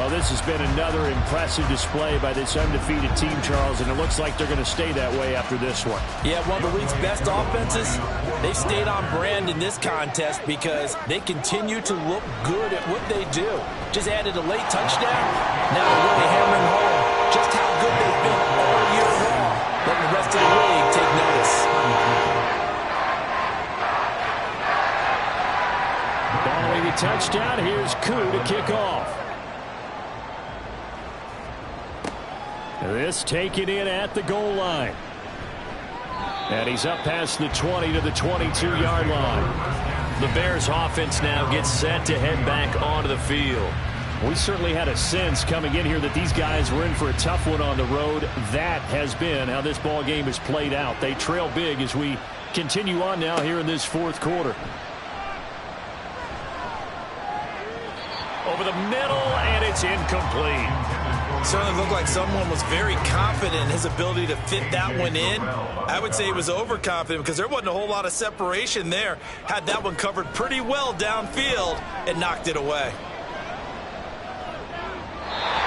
Well, this has been another impressive display by this undefeated team, Charles, and it looks like they're going to stay that way after this one. Yeah, one of the league's best offenses. They've stayed on brand in this contest because they continue to look good at what they do. Just added a late touchdown. Now they're really hammering home just how good they've been all year long. Letting the rest of the league take notice. Following the touchdown, here's Koo to kick off. This taken in at the goal line. And he's up past the 20 to the 22-yard line. The Bears offense now gets set to head back onto the field. We certainly had a sense coming in here that these guys were in for a tough one on the road. That has been how this ball game has played out. They trail big as we continue on now here in this fourth quarter. Over the middle, and it's incomplete. Certainly looked like someone was very confident in his ability to fit that one in. I would say he was overconfident because there wasn't a whole lot of separation there. Had that one covered pretty well downfield and knocked it away.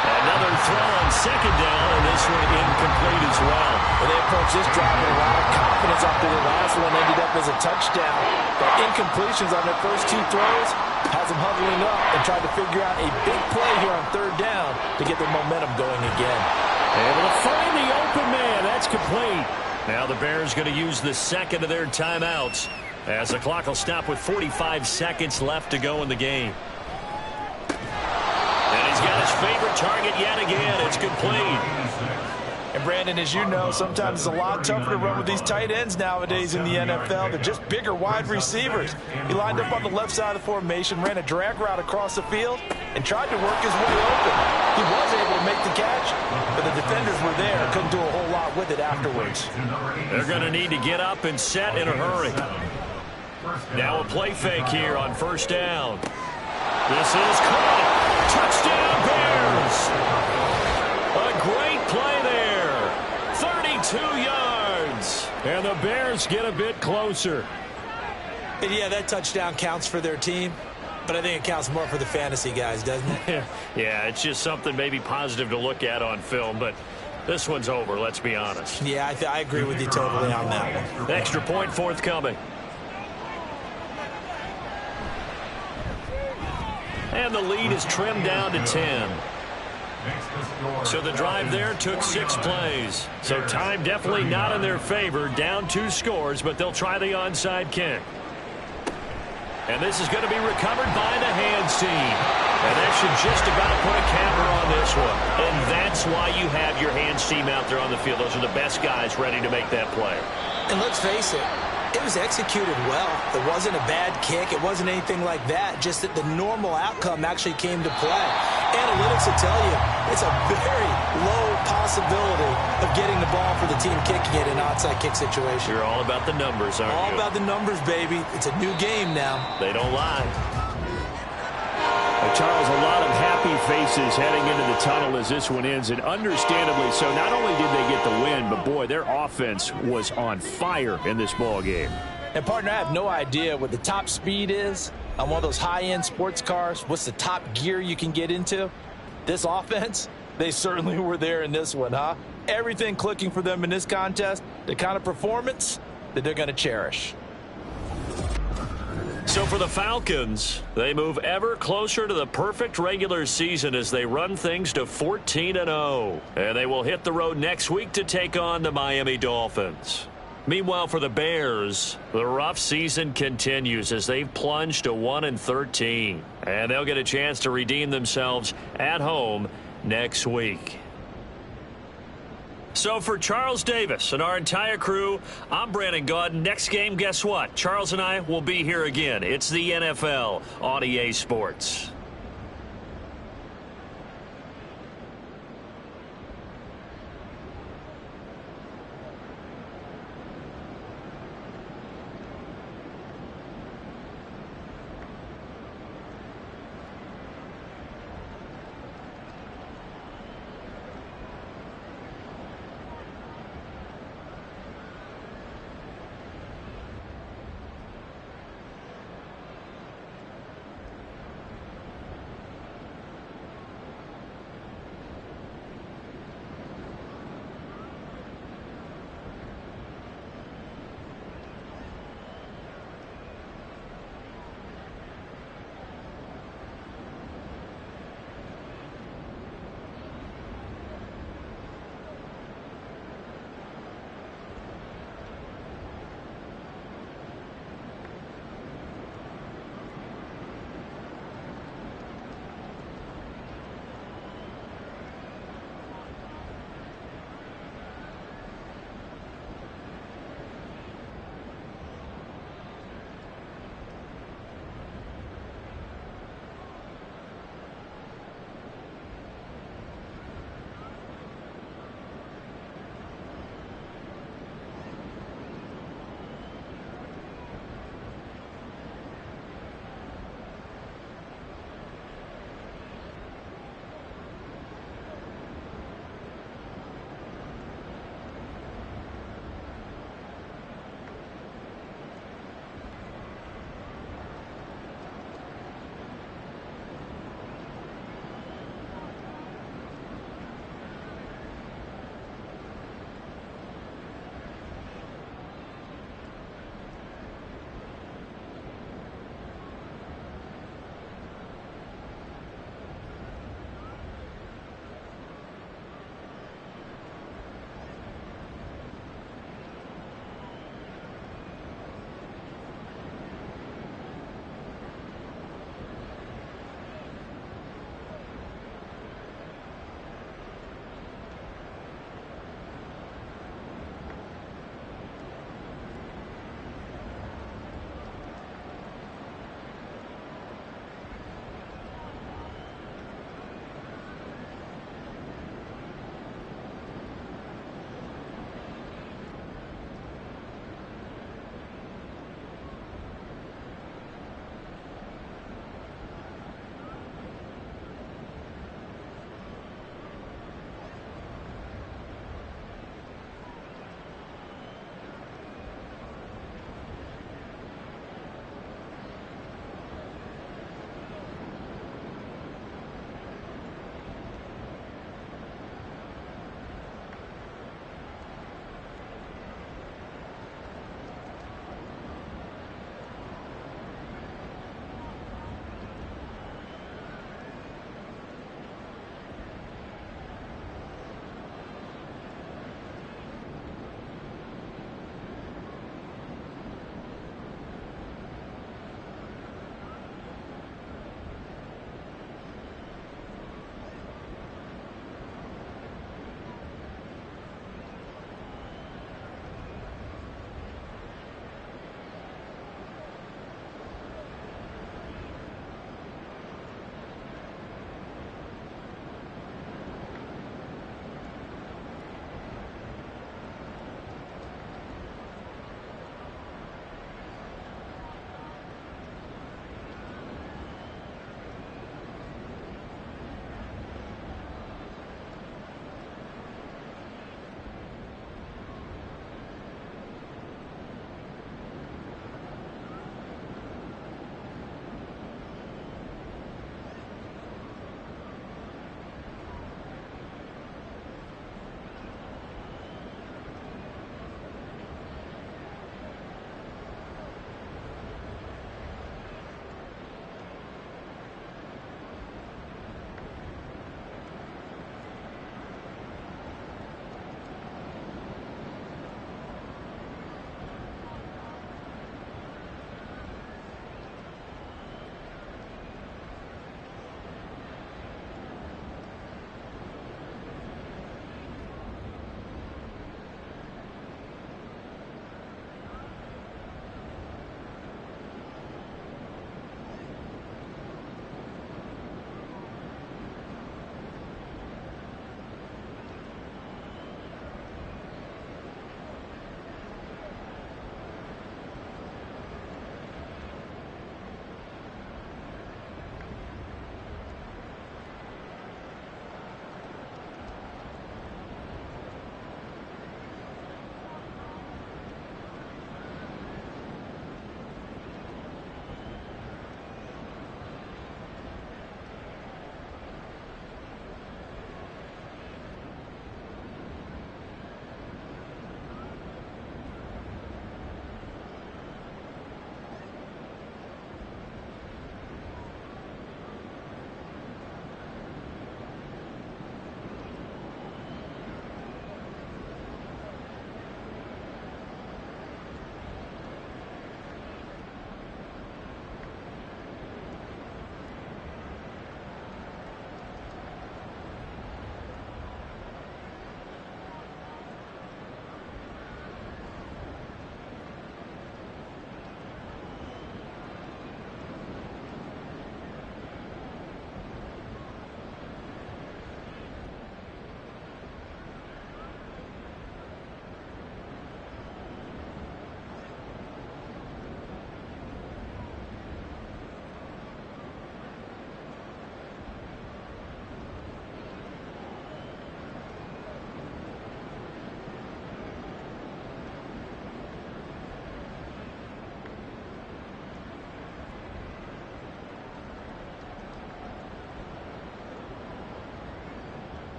Another throw on second down, and this one incomplete as well. Well, they approached this drive with a lot of confidence after the last one ended up as a touchdown. But incompletions on their first two throws has them huddling up and trying to figure out a big play here on third down to get their momentum going again. Able to find the open man. That's complete. Now the Bears going to use the second of their timeouts as the clock will stop with 45 seconds left to go in the game. And he's got his favorite target yet again. It's complete. And Brandon, as you know, sometimes it's a lot tougher to run with these tight ends nowadays in the NFL. They're just bigger wide receivers. He lined up on the left side of the formation, ran a drag route across the field, and tried to work his way open. He was able to make the catch, but the defenders were there. Couldn't do a whole lot with it afterwards. They're going to need to get up and set in a hurry. Now a play fake here on first down. This is caught. Touchdown, Bears. A great play there. 32 yards. And the Bears get a bit closer. And yeah, that touchdown counts for their team, but I think it counts more for the fantasy guys, doesn't it? Yeah, it's just something maybe positive to look at on film, but this one's over, let's be honest. Yeah, I agree with you totally on that one. Extra point forthcoming. And the lead is trimmed down to 10. So the drive there took 6 plays. So time definitely not in their favor. Down 2 scores, but they'll try the onside kick. And this is going to be recovered by the hands team. And that should just about put a capper on this one. And that's why you have your hands team out there on the field. Those are the best guys ready to make that play. And let's face it, it was executed well. It wasn't a bad kick. It wasn't anything like that. Just that the normal outcome actually came to play. Analytics will tell you it's a very low possibility of getting the ball for the team kicking it in an onside kick situation. You're all about the numbers, aren't you? All about the numbers, baby. It's a new game now. They don't lie. Charles, a lot of happy faces heading into the tunnel as this one ends, and understandably so. Not only did they get the win, but boy, their offense was on fire in this ball game. And partner, I have no idea what the top speed is on one of those high-end sports cars. What's the top gear you can get into? This offense, they certainly were there in this one, huh? Everything clicking for them in this contest, the kind of performance that they're going to cherish. So for the Falcons, they move ever closer to the perfect regular season as they run things to 14-0. And they will hit the road next week to take on the Miami Dolphins. Meanwhile, for the Bears, the rough season continues as they've plunged to 1-13. And they'll get a chance to redeem themselves at home next week. So for Charles Davis and our entire crew, I'm Brandon Gaudin. Next game, guess what? Charles and I will be here again. It's the NFL on EA Sports.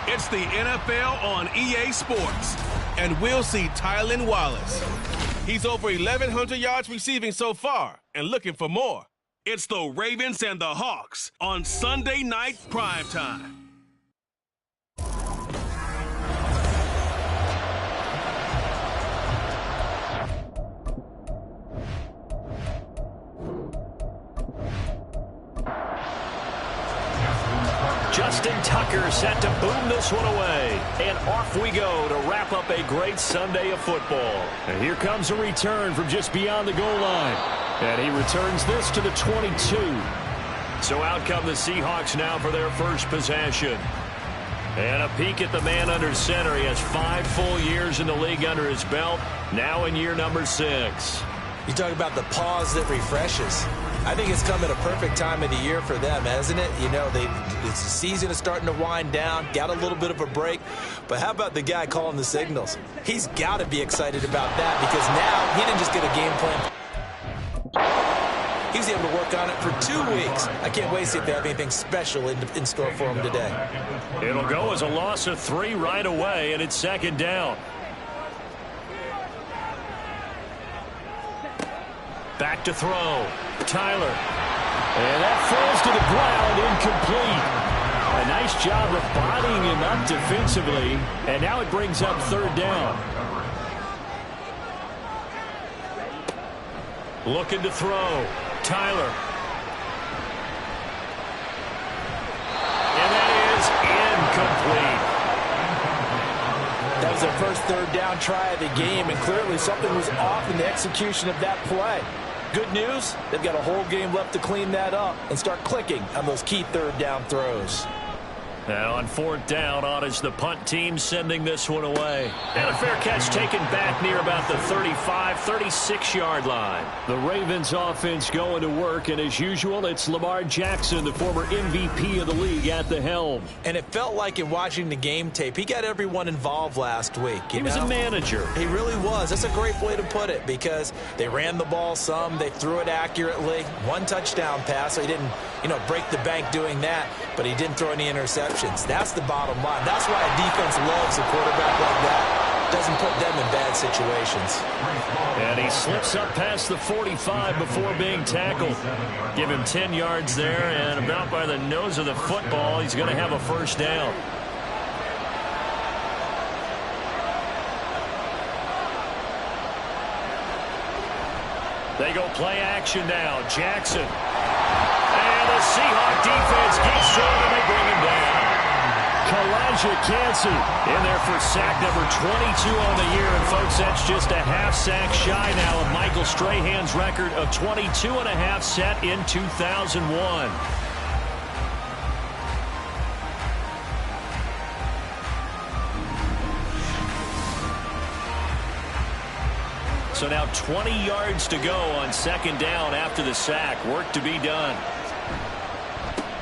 It's the NFL on EA Sports, and we'll see Tylan Wallace. He's over 1,100 yards receiving so far and looking for more. It's the Ravens and the Hawks on Sunday Night Primetime. Justin Tucker set to boom this one away. And off we go to wrap up a great Sunday of football. And here comes a return from just beyond the goal line. And he returns this to the 22. So out come the Seahawks now for their first possession. And a peek at the man under center. He has 5 full years in the league under his belt. Now in year number 6. You talk about the pause that refreshes. I think it's come at a perfect time of the year for them, hasn't it? You know, the season is starting to wind down, got a little bit of a break. But how about the guy calling the signals? He's got to be excited about that because now he didn't just get a game plan. He was able to work on it for 2 weeks. I can't wait to see if they have anything special in store for him today. It'll go as a loss of 3 right away, and it's second down. Back to throw. Tyler. And that falls to the ground, incomplete. A nice job of bodying him up defensively. And now it brings up third down. Looking to throw. Tyler. And that is incomplete. That was their first third down try of the game, and clearly something was off in the execution of that play. Good news, they've got a whole game left to clean that up and start clicking on those key third down throws. Now on fourth down, on is the punt team sending this one away. And a fair catch taken back near about the 35, 36-yard line. The Ravens offense going to work, and as usual, it's Lamar Jackson, the former MVP of the league, at the helm. And it felt like in watching the game tape, he got everyone involved last week. He was a manager. He really was. That's a great way to put it because they ran the ball some, they threw it accurately. 1 touchdown pass, so he didn't, break the bank doing that, but he didn't throw any interceptions. That's the bottom line. That's why a defense loves a quarterback like that. Doesn't put them in bad situations. And he slips up past the 45 before being tackled. Give him 10 yards there, and about by the nose of the football, he's going to have a first down. They go play action now. Jackson. And the Seahawk defense gets to him, and they bring him down. Kalijah Kancey in there for sack number 22 on the year. And, folks, that's just a half sack shy now of Michael Strahan's record of 22.5 set in 2001. So now 20 yards to go on second down after the sack. Work to be done.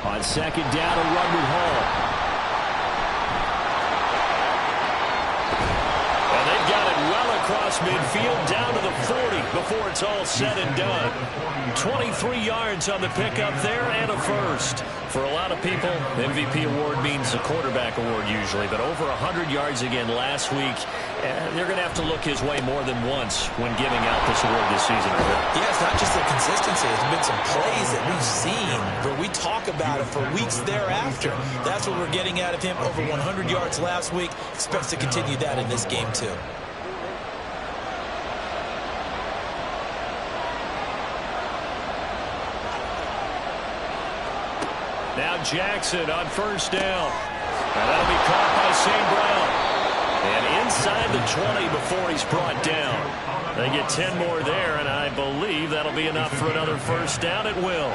On second down, a run with Hall. And they've got it well across midfield down to the 40 before it's all said and done. 23 yards on the pickup there and a first. For a lot of people, MVP award means a quarterback award usually, but over 100 yards again last week. They're going to have to look his way more than once when giving out this award this season. Yeah, it's not just the consistency. There's been some plays that we've seen where we talk about it for weeks thereafter. That's what we're getting out of him. Over 100 yards last week. Expects to continue that in this game, too. Now Jackson on first down. And that'll be caught by St. Brown. And inside the 20 before he's brought down. They get 10 more there, and I believe that'll be enough for another first down. It will.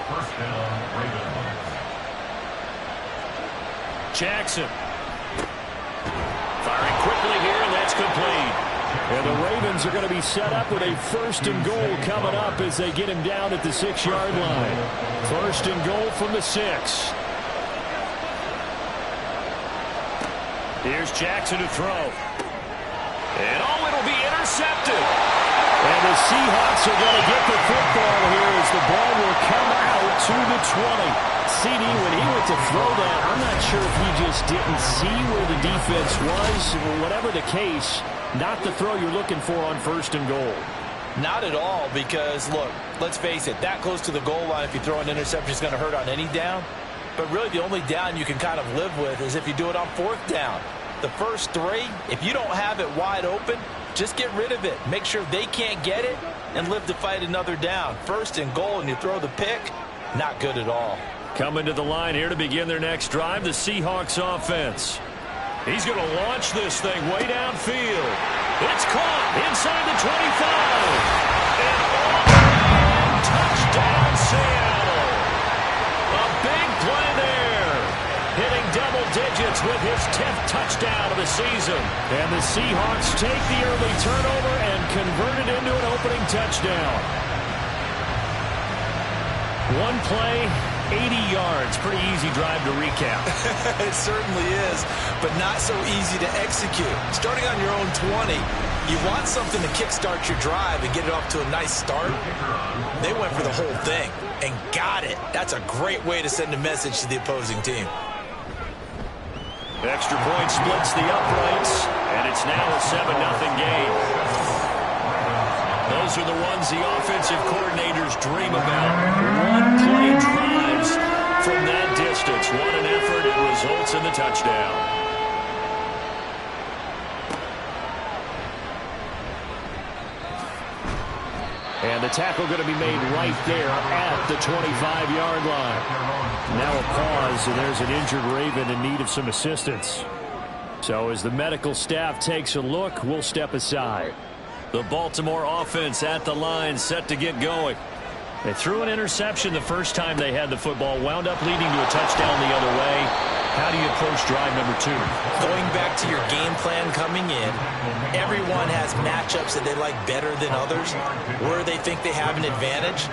Jackson complete. And the Ravens are going to be set up with a 1st and goal coming up as they get him down at the 6-yard line. 1st and goal from the 6. Here's Jackson to throw. And it'll be intercepted. And the Seahawks are going to get the football here as the ball will come out to the 20. CD, when he went to throw that, I'm not sure if he just didn't see where the defense was. Whatever the case, not the throw you're looking for on 1st and goal. Not at all, because, look, let's face it, that close to the goal line, if you throw an interception, is going to hurt on any down. But really, the only down you can kind of live with is if you do it on 4th down. The first 3, if you don't have it wide open, just get rid of it. Make sure they can't get it and live to fight another down. 1st and goal, and you throw the pick, not good at all. Coming to the line here to begin their next drive, the Seahawks offense. He's going to launch this thing way downfield. It's caught inside the 25. And touchdown, Seattle. A big play there. Hitting double digits with his 10th touchdown of the season. And the Seahawks take the early turnover and convert it into an opening touchdown. One play, 80 yards. Pretty easy drive to recap. It certainly is, but not so easy to execute. Starting on your own 20, you want something to kickstart your drive and get it off to a nice start. They went for the whole thing and got it. That's a great way to send a message to the opposing team. Extra point splits the uprights, and it's now a 7-0 game. Those are the ones the offensive coordinators dream about. One-play drives from that distance. What an effort. It results in the touchdown. And the tackle going to be made right there at the 25-yard line. Now a pause, and there's an injured Raven in need of some assistance. So as the medical staff takes a look, we'll step aside. The Baltimore offense at the line, set to get going. They threw an interception the first time they had the football, wound up leading to a touchdown the other way. How do you approach drive number 2? Going back to your game plan coming in, everyone has matchups that they like better than others. Where they think they have an advantage,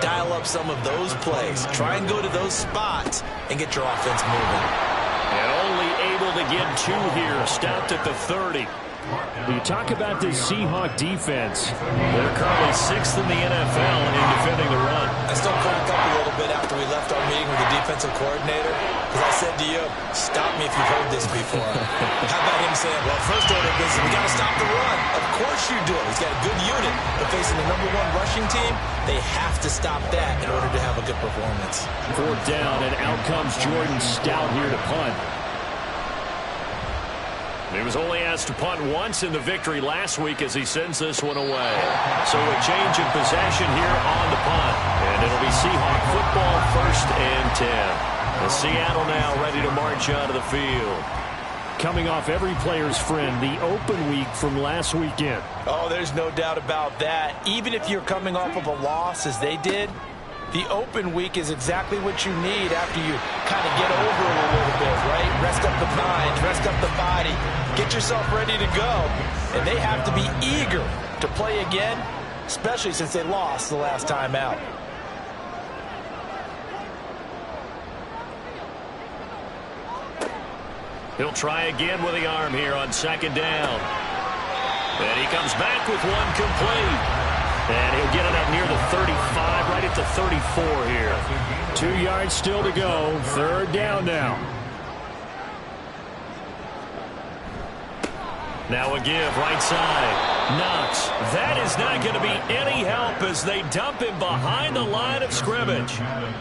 dial up some of those plays. Try and go to those spots and get your offense moving. And only able to get 2 here, stopped at the 30. You talk about this Seahawk defense. They're currently 6th in the NFL in defending the run. I still cranked up a little bit after we left our meeting with the defensive coordinator, because I said to you, stop me if you've heard this before. How about him saying, well, first order of business, we got to stop the run. Of course you do. He's got a good unit, but facing the #1 rushing team, they have to stop that in order to have a good performance. 4th down, and out comes Jordan Stout here to punt. He was only asked to punt once in the victory last week as he sends this one away. So a change of possession here on the punt. And it'll be Seahawk football, 1st and 10. The Seattle now ready to march out of the field. Coming off every player's friend, the open week from last weekend. Oh, there's no doubt about that. Even if you're coming off of a loss as they did, the open week is exactly what you need after you kind of get over it a little bit, right? Rest up the mind, rest up the body, get yourself ready to go. And they have to be eager to play again, especially since they lost the last time out. He'll try again with the arm here on 2nd down. And he comes back with one complete. And he'll get it up near the 35, right at the 34 here. 2 yards still to go. 3rd down now. Now a give, right side. Knox. That is not going to be any help as they dump him behind the line of scrimmage.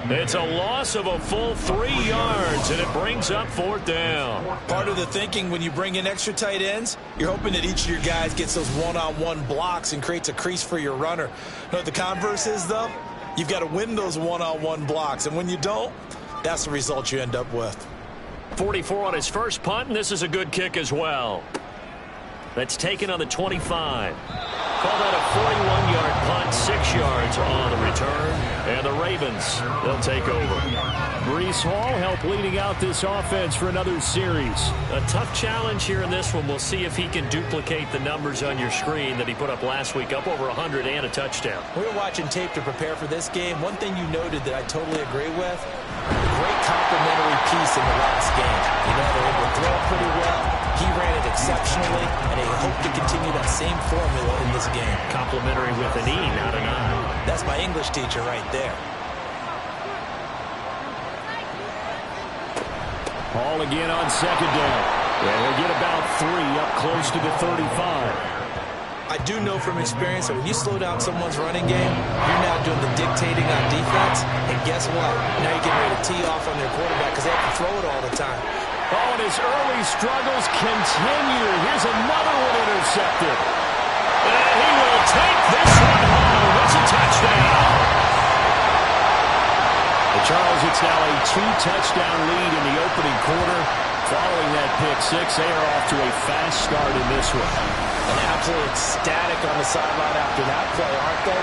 It's a loss of a full 3 yards, and it brings up 4th down. Part of the thinking when you bring in extra tight ends, you're hoping that each of your guys gets those one-on-one blocks and creates a crease for your runner. You know what the converse is, though? You've got to win those one-on-one blocks, and when you don't, that's the result you end up with. 44 on his first punt, and this is a good kick as well. That's taken on the 25. Call that a 41-yard punt, 6 yards on the return. And the Ravens, they'll take over. Breece Hall helped leading out this offense for another series. A tough challenge here in this one. We'll see if he can duplicate the numbers on your screen that he put up last week, up over 100 and a touchdown. We were watching tape to prepare for this game. One thing you noted that I totally agree with, a great complementary piece in the last game. You know, they were able to throw it pretty well. He ran it exceptionally, and they hope to continue that same formula in this game. Complimentary with an E, not an I. That's my English teacher right there. Hall again on second down. And he'll get about 3 up close to the 35. I do know from experience that when you slow down someone's running game, you're now doing the dictating on defense. And guess what? Now you're getting ready to tee off on their quarterback because they have to throw it all the time. Oh, and his early struggles continue. Here's another one intercepted. And he will take this one home. It's a touchdown. Charles, it's now a 2-touchdown lead in the opening quarter. Following that pick six, they are off to a fast start in this one. An absolute ecstatic on the sideline after that play, aren't they?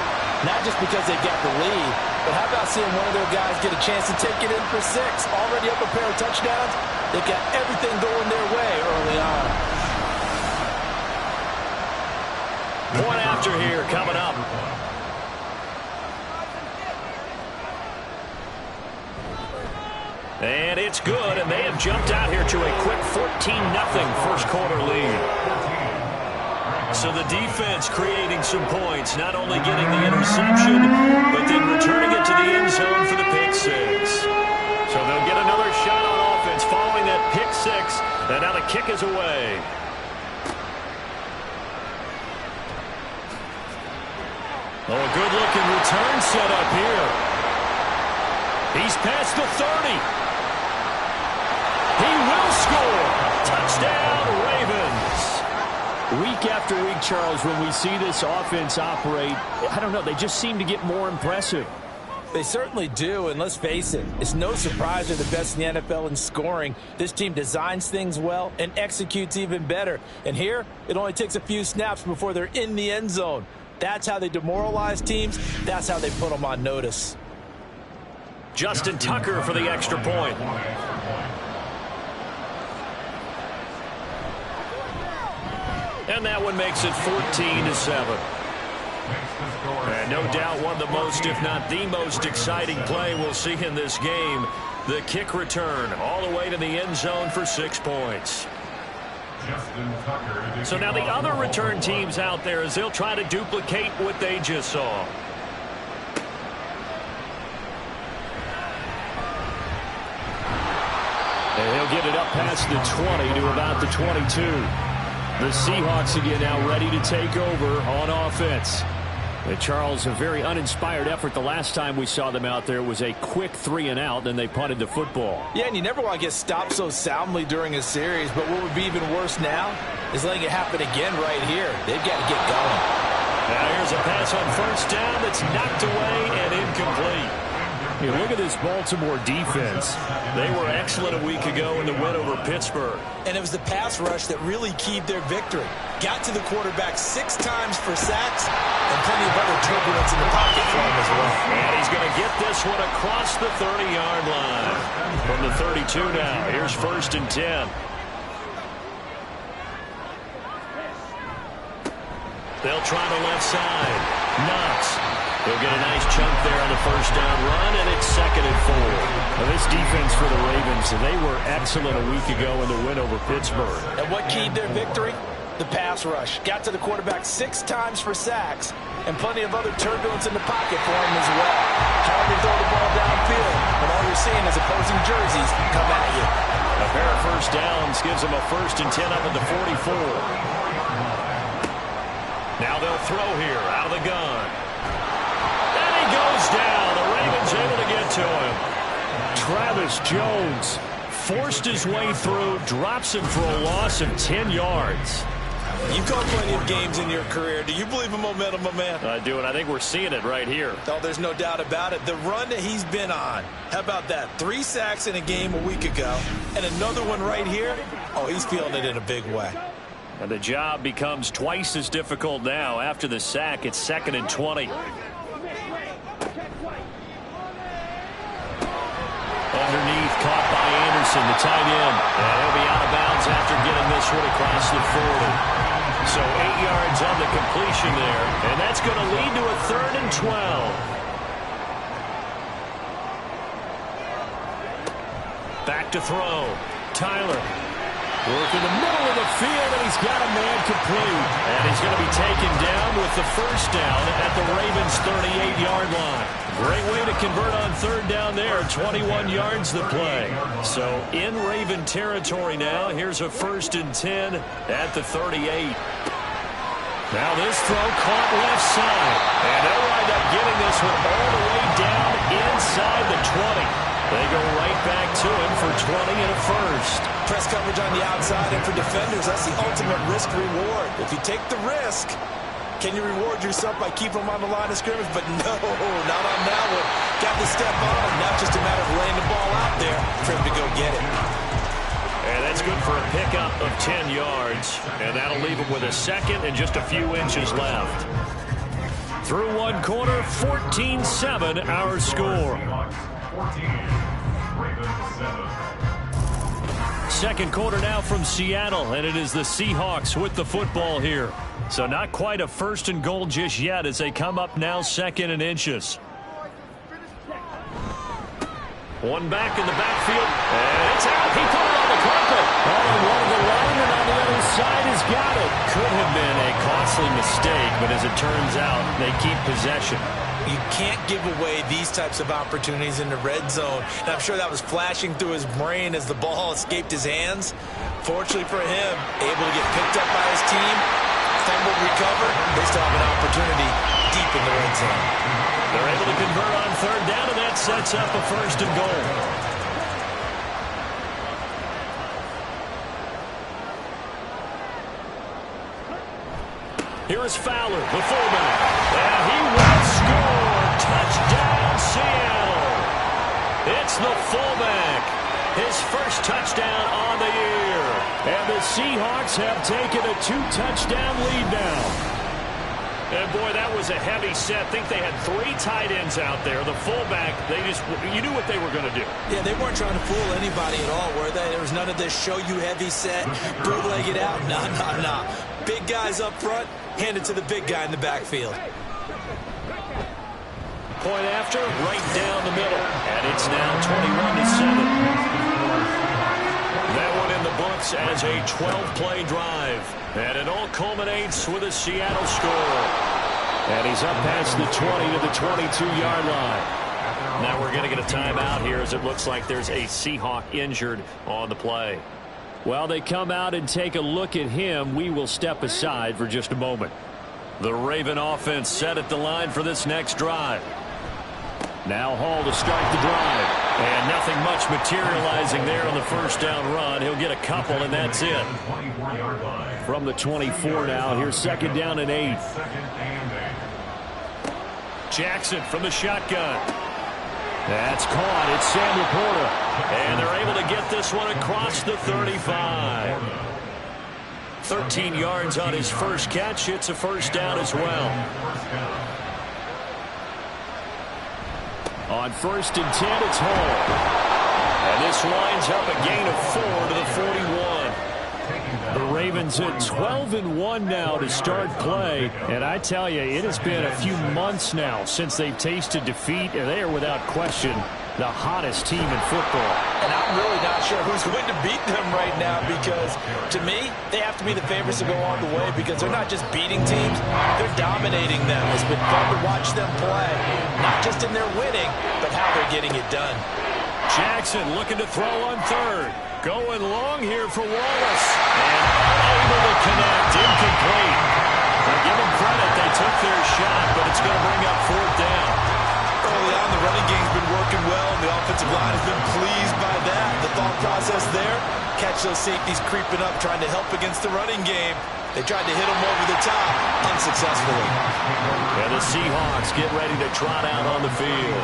Not just because they got the lead, but how about seeing one of their guys get a chance to take it in for 6? Already up a pair of touchdowns. They got everything going their way early on. Point after here coming up. And it's good, and they have jumped out here to a quick 14-0 first quarter lead. So the defense creating some points, not only getting the interception, but then returning it to the end zone for the pick six. So they'll get another shot on offense following that pick six, and now the kick is away. Oh, a good-looking return set up here. He's past the 30. He will score. Touchdown, Ravens. Week after week, Charles, when we see this offense operate, I don't know, they just seem to get more impressive. They certainly do, and let's face it, it's no surprise they're the best in the NFL in scoring. This team designs things well and executes even better. And here, it only takes a few snaps before they're in the end zone. That's how they demoralize teams. That's how they put them on notice. Justin Tucker for the extra point. And that one makes it 14-7. And no doubt one of the most, if not the most exciting play we'll see in this game. The kick return all the way to the end zone for 6 points. So now the other return teams out there as they'll try to duplicate what they just saw. And he'll get it up past the 20 to about the 22. The Seahawks again now ready to take over on offense. And Charles, a very uninspired effort the last time we saw them out there was a quick 3-and-out, and they punted the football. Yeah, and you never want to get stopped so soundly during a series, but what would be even worse now is letting it happen again right here. They've got to get going. Now here's a pass on first down that's knocked away and incomplete. You look at this Baltimore defense. They were excellent a week ago in the win over Pittsburgh. And it was the pass rush that really keyed their victory. Got to the quarterback 6 times for sacks and plenty of other turbulence in the pocket for him as well. And he's going to get this one across the 30-yard line. From the 32 now, here's 1st and 10. They'll try the left side. Knox. He'll get a nice chunk there on the first down run, and it's 2nd and 4. Now this defense for the Ravens, they were excellent a week ago in the win over Pittsburgh. And what keyed their victory? The pass rush. Got to the quarterback 6 times for sacks and plenty of other turbulence in the pocket for him as well. Hard to throw the ball downfield when all you're seeing is opposing jerseys come at you. A pair of first downs gives them a 1st and 10 up at the 44. Now they'll throw here out of the gun. Goes down. The Ravens able to get to him. Travis Jones forced his way through, drops him for a loss of 10 yards. You've called plenty of games in your career. Do you believe in momentum, my man? I do, and I think we're seeing it right here. Oh, there's no doubt about it. The run that he's been on. How about that? 3 sacks in a game a week ago, and another one right here. Oh, he's feeling it in a big way. And the job becomes twice as difficult now. After the sack, it's 2nd and 20. Jackson, the tight end. And he'll be out of bounds after getting this one across the 40. So 8 yards on the completion there. And that's going to lead to a 3rd and 12. Back to throw. Tyler. Work in the middle of the field, and he's got a man complete. And he's going to be taken down with the first down at the Ravens' 38-yard line. Great way to convert on 3rd down there. 21 yards the play. So in Raven territory now. Here's a 1st and 10 at the 38. Now this throw caught left side. And they'll wind up getting this one all the way down inside the 20. They go right back to him for 20 and a 1st. Press coverage on the outside, and for defenders, that's the ultimate risk-reward. If you take the risk, can you reward yourself by keeping them on the line of scrimmage? But no, not on that one. Got to step on him. Now just a matter of laying the ball out there for him to go get it. And that's good for a pickup of 10 yards. And that'll leave him with a 2nd and just a few inches left. Through one quarter, 14-7 our score. 2nd quarter now from Seattle, and it is the Seahawks with the football here. So not quite a 1st and goal just yet as they come up now 2nd and inches. One back in the backfield, and it's out. He put it on the carpet. Oh, one of the linemen on the other side has got it. Could have been a costly mistake, but as it turns out, they keep possession. You can't give away these types of opportunities in the red zone. And I'm sure that was flashing through his brain as the ball escaped his hands. Fortunately for him, able to get picked up by his team, fumbled, recovered. They still have an opportunity deep in the red zone. They're able to convert on 3rd down, and that sets up a 1st and goal. Here is Fowler, the fullback. And he will score. Touchdown, Seattle. It's the fullback. His first touchdown on the year. And the Seahawks have taken a 2-touchdown lead now. And boy, that was a heavy set. I think they had 3 tight ends out there. The fullback, you knew what they were going to do. Yeah, they weren't trying to fool anybody at all, were they? There was none of this show you heavy set, bootleg it out. Nah. Big guys up front, hand it to the big guy in the backfield. Point after, right down the middle. And it's now 21-7. That one in the books as a 12-play drive. And it all culminates with a Seattle score. And he's up past the 20 to the 22-yard line. Now we're going to get a timeout here as it looks like there's a Seahawk injured on the play. While they come out and take a look at him, we will step aside for just a moment. The Raven offense set at the line for this next drive. Now Hall to start the drive. And nothing much materializing there on the first down run. He'll get a couple, and that's it. From the 24 now, here's 2nd down and 8. Jackson from the shotgun. That's caught. It's Sam Laporta. And they're able to get this one across the 35. 13 yards on his first catch. It's a 1st down as well. On 1st and 10, it's Hall. And this winds up a gain of 4 to the 41. The Ravens at 12-1 now to start play. And I tell you, it has been a few months now since they've tasted defeat, and they are without question the hottest team in football. And I'm really not sure who's going to beat them right now, because to me, they have to be the favorites to go all the way, because they're not just beating teams, they're dominating them. It's been fun to watch them play, not just in their winning, but how they're getting it done. Jackson looking to throw on 3rd. Going long here for Wallace. And unable to connect. Incomplete. I give them credit. They took their shot, but it's going to bring up 4th down. Early on, the running game's been working well, and the offensive line has been pleased by that. The thought process there, catch those safeties creeping up, trying to help against the running game. They tried to hit them over the top, unsuccessfully. And the Seahawks get ready to trot out on the field.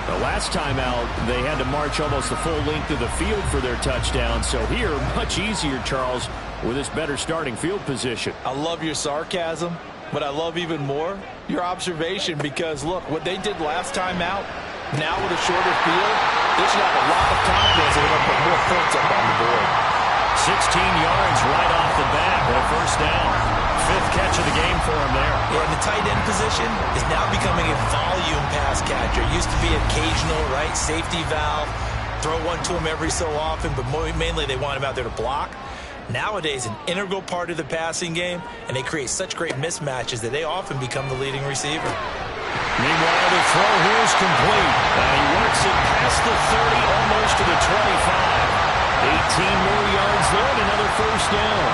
The last time out, they had to march almost the full length of the field for their touchdown. So here, much easier, Charles, with this better starting field position. I love your sarcasm, but I love even more your observation, because, look, what they did last time out, Now with a shorter field, they should have a lot of confidence that they're going to put more points up on the board. 16 yards right off the bat for a first down. 5th catch of the game for him there. Yeah, and the tight end position is now becoming a volume pass catcher. It used to be occasional, right, safety valve, throw one to him every so often, but mainly they want him out there to block. Nowadays, an integral part of the passing game, and they create such great mismatches that they often become the leading receiver. Meanwhile, the throw here is complete. And he works it past the 30, almost to the 25. 18 more yards there and another first down.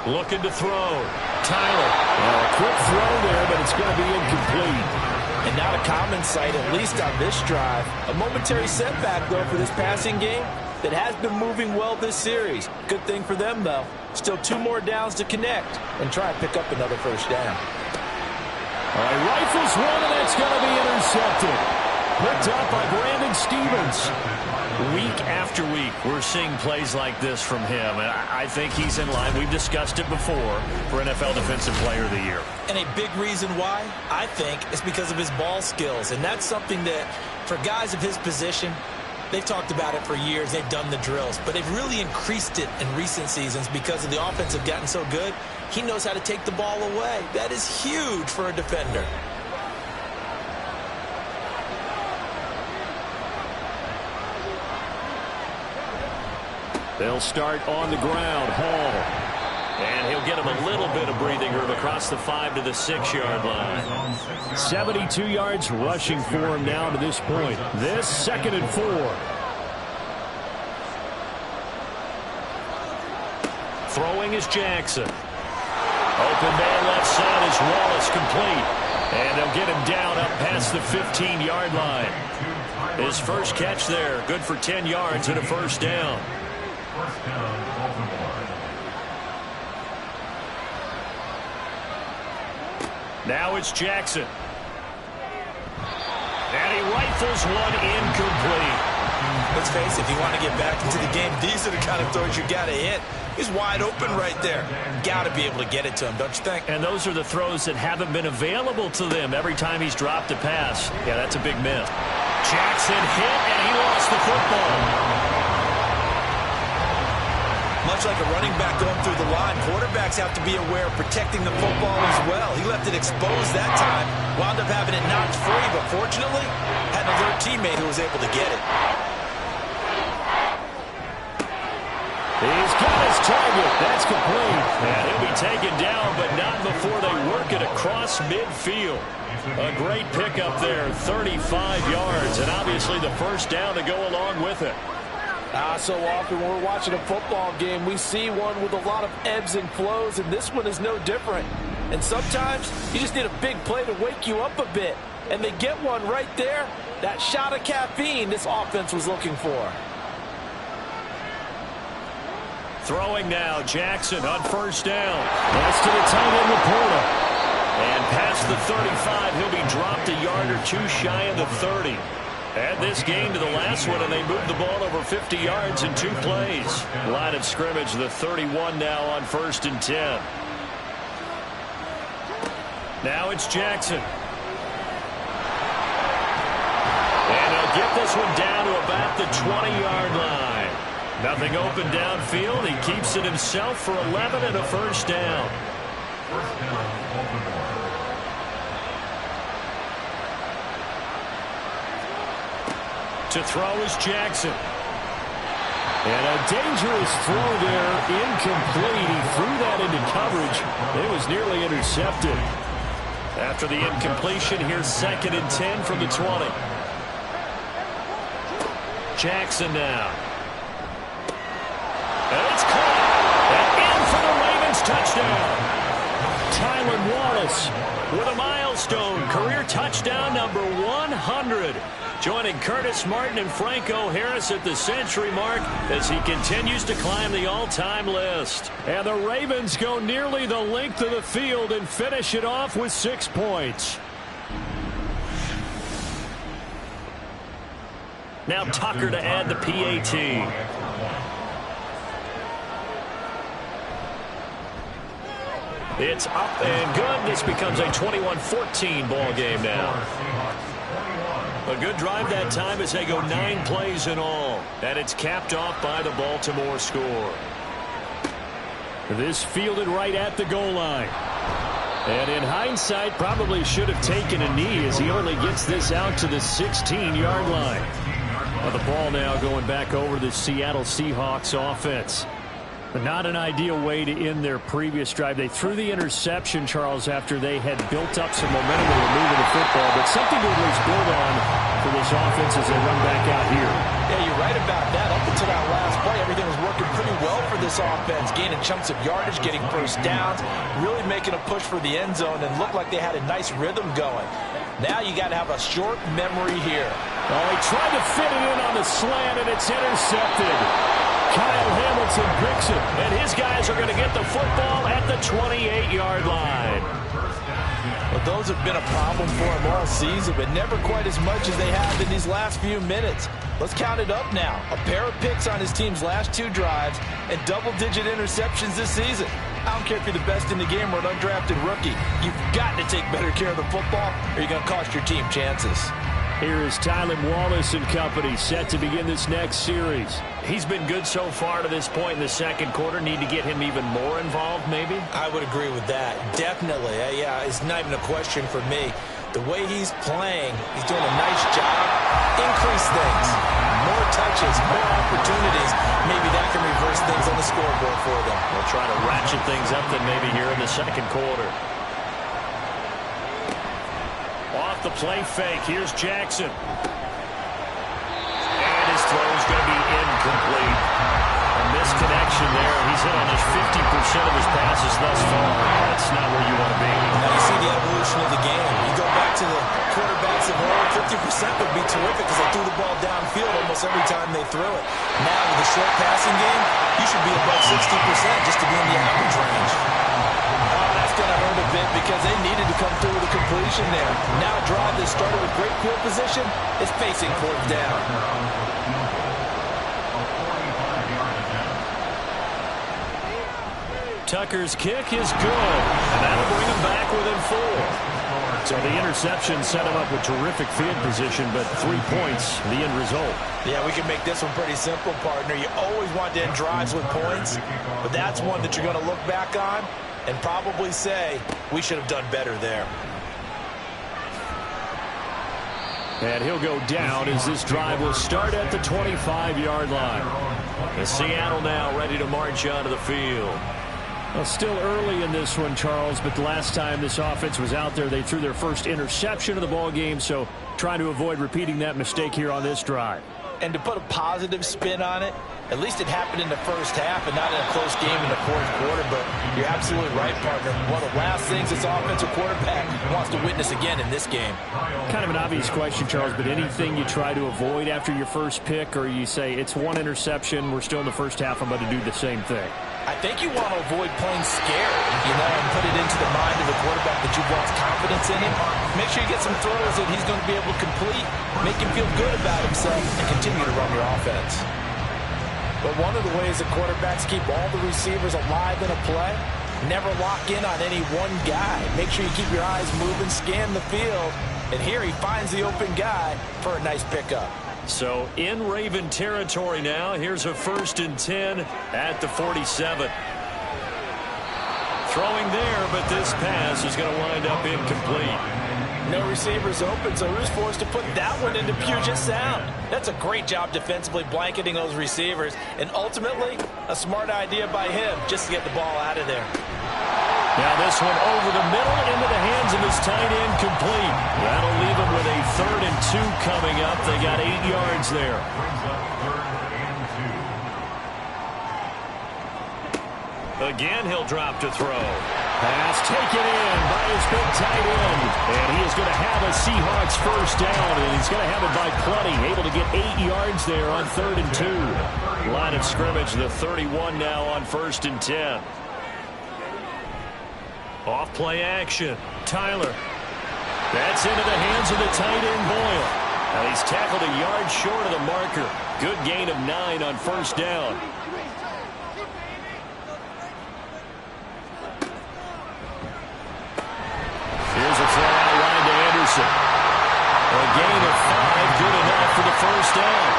Looking to throw. Tyler. A quick throw there, but it's going to be incomplete. And not a common sight, at least on this drive. A momentary setback, though, for this passing game that has been moving well this series. Good thing for them, though. Still 2 more downs to connect and try and pick up another first down. All right, rifles one, and that's going to be intercepted. Picked up by Brandon Stevens. Week after week, we're seeing plays like this from him, and I think he's in line. We've discussed it before for NFL Defensive Player of the Year. And a big reason why, I think, is because of his ball skills. And that's something that, for guys of his position, they've talked about it for years. They've done the drills. But they've really increased it in recent seasons because of the offense have gotten so good. He knows how to take the ball away. That is huge for a defender. They'll start on the ground. Hall. And he'll get him a little bit of breathing room across the 5 to the 6-yard line. 72 yards rushing for him now to this point. This 2nd and 4. Throwing is Jackson. Open man left side is Wallace, complete. And they'll get him down up past the 15-yard line. His first catch there, good for 10 yards and a first down. Now it's Jackson. And he rifles one incomplete. Let's face it, if you want to get back into the game, these are the kind of throws you got to hit. He's wide open right there. Got to be able to get it to him, don't you think? And those are the throws that haven't been available to them every time he's dropped a pass. Yeah, that's a big miss. Jackson hit, and he lost the football. Much like a running back going through the line, quarterbacks have to be aware of protecting the football as well. He left it exposed that time, wound up having it knocked free, but fortunately, had an alert teammate who was able to get it. He's got his target. That's complete. And he'll be taken down, but not before they work it across midfield. A great pickup there, 35 yards, and obviously the first down to go along with it. So often when we're watching a football game, we see one with a lot of ebbs and flows, and this one is no different. And sometimes you just need a big play to wake you up a bit, and they get one right there. That shot of caffeine this offense was looking for. Throwing now, Jackson on first down. That's to the tight end, Laporta. And past the 35, he'll be dropped a yard or two shy of the 30. Add this game to the last one, and they moved the ball over 50 yards in 2 plays. Line of scrimmage, the 31 now on 1st and 10. Now it's Jackson. And he'll get this one down to about the 20-yard line. Nothing open downfield. He keeps it himself for 11 and a first down. To throw is Jackson. And a dangerous throw there, incomplete. He threw that into coverage. It was nearly intercepted. After the incompletion, here's 2nd and 10 from the 20. Jackson now. And it's caught. And in for the Ravens touchdown. Tylan Wallace with a milestone career touchdown number 100. Joining Curtis Martin and Franco Harris at the century mark as he continues to climb the all-time list. And the Ravens go nearly the length of the field and finish it off with 6 points. Now Tucker to add the PAT. It's up and good. This becomes a 21-14 ball game now. A good drive that time as they go 9 plays in all. And it's capped off by the Baltimore score. This fielded right at the goal line. And in hindsight, probably should have taken a knee as he only gets this out to the 16-yard line. Well, the ball now going back over the Seattle Seahawks offense. But not an ideal way to end their previous drive. They threw the interception, Charles, after they had built up some momentum and were moving the football. But something to at least build on for this offense as they run back out here. Yeah, you're right about that. Up until that last play, everything was working pretty well for this offense. Gaining chunks of yardage, getting first downs, really making a push for the end zone, and looked like they had a nice rhythm going. Now you got to have a short memory here. Oh, he tried to fit it in on the slant, and it's intercepted. Kyle Hamilton picks it, and his guys are going to get the football at the 28-yard line. Well, those have been a problem for him all season, but never quite as much as they have in these last few minutes. Let's count it up now. A pair of picks on his team's last 2 drives and double-digit interceptions this season. I don't care if you're the best in the game or an undrafted rookie. You've got to take better care of the football or you're going to cost your team chances. Here is Tylan Wallace and company set to begin this next series. He's been good so far to this point in the second quarter. Need to get him even more involved, maybe? I would agree with that. Definitely. Yeah, it's not even a question for me. The way he's playing, he's doing a nice job. Increase things. More touches, more opportunities. Maybe that can reverse things on the scoreboard for them. We'll try to ratchet things up then maybe here in the second quarter. Off the play fake. Here's Jackson. And his throw is going to be incomplete. A misconnection there. He's hit on just 50% of his passes thus far. That's not where you want to be. Now you see the evolution of the game. You go back to the quarterbacks of old, 50% would be terrific because they threw the ball downfield almost every time they threw it. Now with the short passing game, you should be above 60% just to be in the average range. Going to hurt a bit because they needed to come through with a completion there. Now a drive that started with great field position is facing 4th down. Tucker's kick is good, and that'll bring him back within 4. So the interception set him up with terrific field position, but 3 points, the end result. Yeah, we can make this one pretty simple, partner. You always want to end drives with points, but that's one that you're going to look back on and probably say, we should have done better there. And he'll go down as this drive will start at the 25-yard line. And Seattle now ready to march onto the field. Well, still early in this one, Charles, but the last time this offense was out there, they threw their first interception of the ball game, so trying to avoid repeating that mistake here on this drive. And to put a positive spin on it, at least it happened in the first half and not in a close game in the 4th quarter. But you're absolutely right, partner. One of the last things this offensive quarterback wants to witness again in this game. Kind of an obvious question, Charles, but anything you try to avoid after your first pick, or you say it's one interception, we're still in the first half, I'm going to do the same thing? I think you want to avoid playing scared, and put it into the mind of the quarterback that you've lost confidence in him. Make sure you get some throws that he's going to be able to complete, make him feel good about himself, and continue to run your offense. But one of the ways that quarterbacks keep all the receivers alive in a play, never lock in on any one guy. Make sure you keep your eyes moving, scan the field, and here he finds the open guy for a nice pickup. So in Raven territory now. Here's a 1st and 10 at the 47. Throwing there, but this pass is going to wind up incomplete. No receivers open, so he was forced to put that one into Puget Sound. That's a great job defensively blanketing those receivers, and ultimately a smart idea by him just to get the ball out of there. Now this one over the middle into the hands of his tight end, complete. That'll leave him with a 3rd and 2 coming up. They got 8 yards there. Again, he'll drop to throw. Pass taken in by his big tight end. And he is going to have a Seahawks first down, and he's going to have it by plenty. Able to get 8 yards there on 3rd and 2. Line of scrimmage, the 31 now on 1st and 10. Off play action. Tyler. That's into the hands of the tight end, Boyle. Now he's tackled a yard short of the marker. Good gain of 9 on 1st down. first down.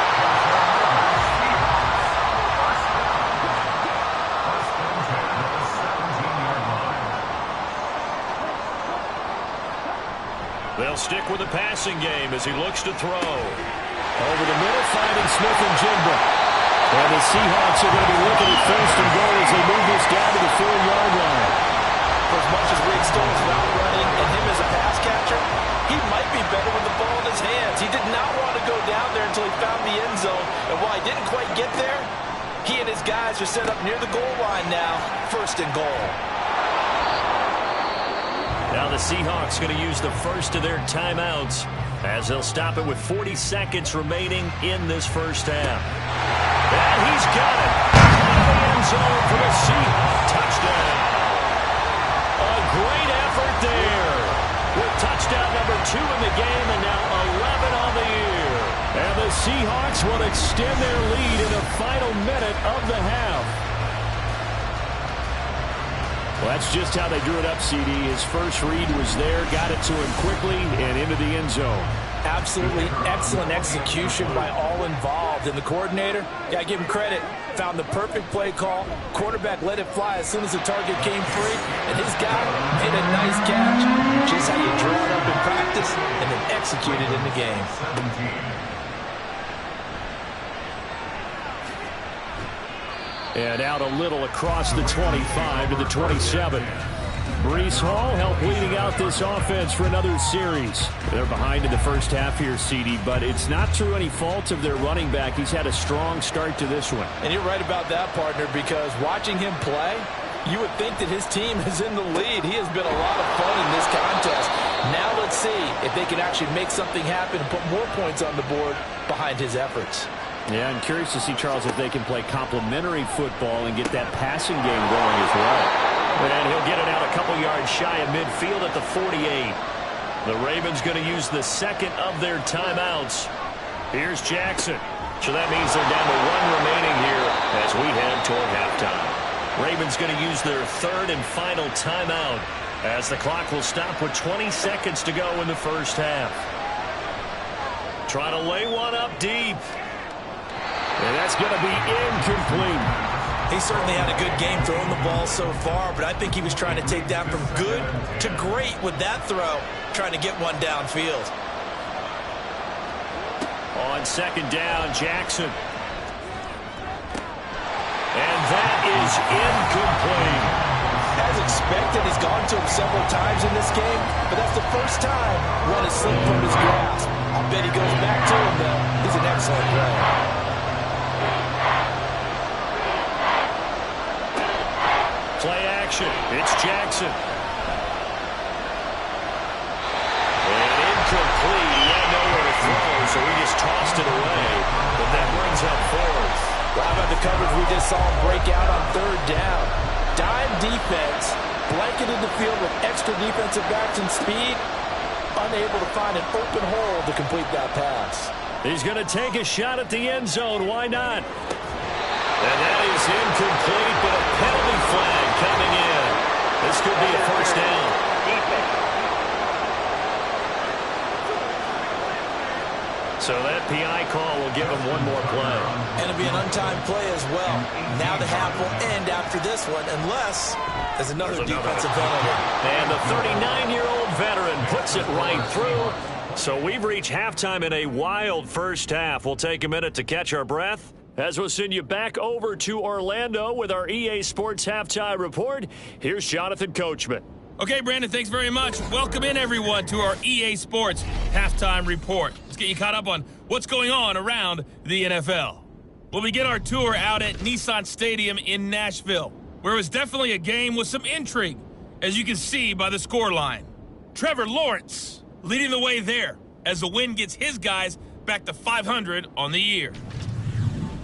They'll stick with the passing game as he looks to throw. Over the middle, finding Smith and Jigba. And the Seahawks are going to be looking at first and goal as they move this down to the 4-yard line. For as much as Reed Stone's route running and him as a pass catcher, he might be better with the ball in his hands. He did not want to go down there until he found the end zone. And while he didn't quite get there, he and his guys are set up near the goal line now, first and goal. Now the Seahawks going to use the first of their timeouts as they'll stop it with 40 seconds remaining in this first half. And he's got it. Out of the end zone for the Seahawks touchdown. A great effort there. With touchdown number 2 in the game and now 11 on the year. And the Seahawks will extend their lead in the final minute of the half. Well, that's just how they drew it up, CD. His first read was there, got it to him quickly, and into the end zone. Absolutely excellent execution by all involved. And the coordinator, got to give him credit, found the perfect play call. Quarterback let it fly as soon as the target came free. And his guy made a nice catch. Just how you draw it up in practice and then execute it in the game. And out a little across the 25 to the 27. Breece Hall helped leading out this offense for another series. They're behind in the first half here, CD, but it's not through any fault of their running back. He's had a strong start to this one. And you're right about that, partner, because watching him play, you would think that his team is in the lead. He has been a lot of fun in this contest. Now let's see if they can actually make something happen and put more points on the board behind his efforts. Yeah, I'm curious to see, Charles, if they can play complementary football and get that passing game going as well. And he'll get it out a couple yards shy of midfield at the 48. The Ravens going to use the second of their timeouts. Here's Jackson. So that means they're down to 1 remaining here as we head toward halftime. Ravens going to use their third and final timeout as the clock will stop with 20 seconds to go in the first half. Trying to lay one up deep. And that's going to be incomplete. He certainly had a good game throwing the ball so far, but I think he was trying to take that from good to great with that throw, trying to get one downfield. On second down, Jackson. And that is incomplete. As expected, he's gone to him several times in this game, but that's the first time one has slipped from his grasp. I'll bet he goes back to him, though. He's an excellent player. Play action. It's Jackson. And incomplete. He had nowhere to throw, so he just tossed it away. But that brings up fourth. Well, how about the coverage we just saw him break out on third down? Dime defense, blanketed the field with extra defensive backs and speed, unable to find an open hole to complete that pass. He's going to take a shot at the end zone. Why not? And that is incomplete, but a penalty flag coming in. This could be a first down. So that PI call will give him one more play. And it'll be an untimed play as well. Now the half will end after this one, unless there's another defensive penalty. And the 39-year-old veteran puts it right through. So we've reached halftime in a wild first half. We'll take a minute to catch our breath, as we'll send you back over to Orlando with our EA Sports Halftime Report. Here's Jonathan Coachman. Okay, Brandon, thanks very much. Welcome in, everyone, to our EA Sports Halftime Report. Let's get you caught up on what's going on around the NFL. We'll begin our tour out at Nissan Stadium in Nashville, where it was definitely a game with some intrigue, as you can see by the scoreline. Trevor Lawrence leading the way there as the win gets his guys back to 500 on the year.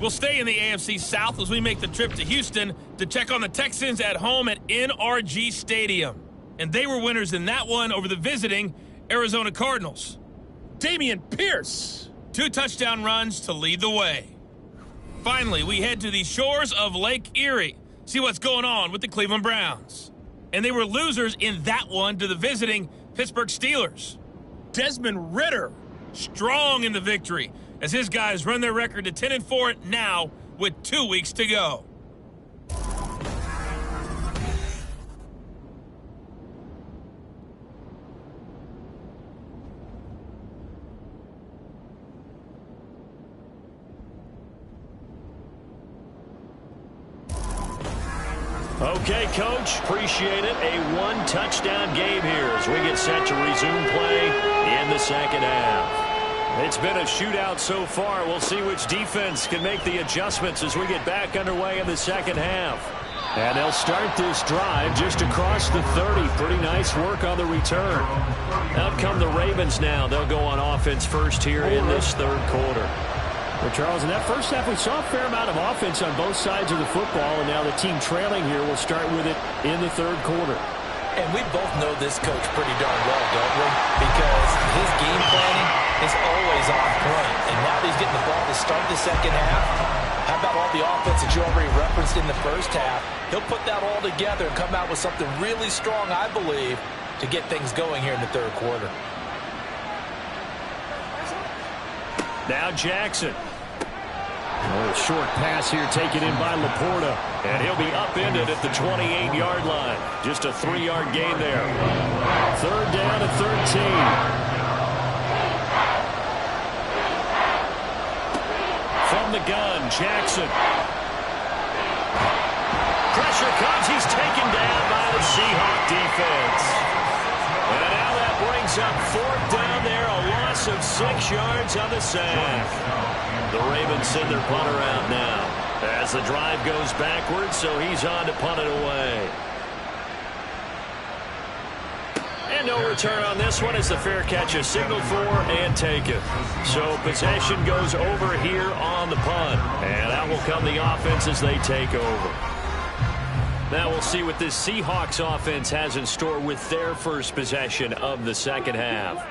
We'll stay in the AFC South as we make the trip to Houston to check on the Texans at home at NRG Stadium. And they were winners in that one over the visiting Arizona Cardinals. Dameon Pierce, 2 touchdown runs to lead the way. Finally, we head to the shores of Lake Erie, see what's going on with the Cleveland Browns. And they were losers in that one to the visiting Pittsburgh Steelers. Desmond Ridder, strong in the victory, as his guys run their record to 10-4 now with 2 weeks to go. Okay, Coach, appreciate it. A one-touchdown game here as we get set to resume play in the second half. It's been a shootout so far. We'll see which defense can make the adjustments as we get back underway in the second half. And they'll start this drive just across the 30. Pretty nice work on the return. Out come the Ravens now. They'll go on offense first here in this third quarter. Well, Charles, in that first half, we saw a fair amount of offense on both sides of the football, and now the team trailing here will start with it in the third quarter. And we both know this coach pretty darn well, don't we? Because his game planning is always on point. And now that he's getting the ball to start the second half, how about all the offense that you already referenced in the first half? He'll put that all together and come out with something really strong, I believe, to get things going here in the third quarter. Now Jackson. A short pass here taken in by Laporta. And he'll be upended at the 28-yard line. Just a 3-yard gain there. Third down at 13. From the gun, Jackson. Pressure comes. He's taken down by the Seahawk defense. And now that brings up fourth down there. A loss of 6 yards on the sack. The Ravens send their punter out now as the drive goes backwards, so he's on to punt it away. And no return on this one as the fair catch is signaled for and taken. So possession goes over here on the punt. And out will come the offense as they take over. Now we'll see what this Seahawks offense has in store with their first possession of the second half.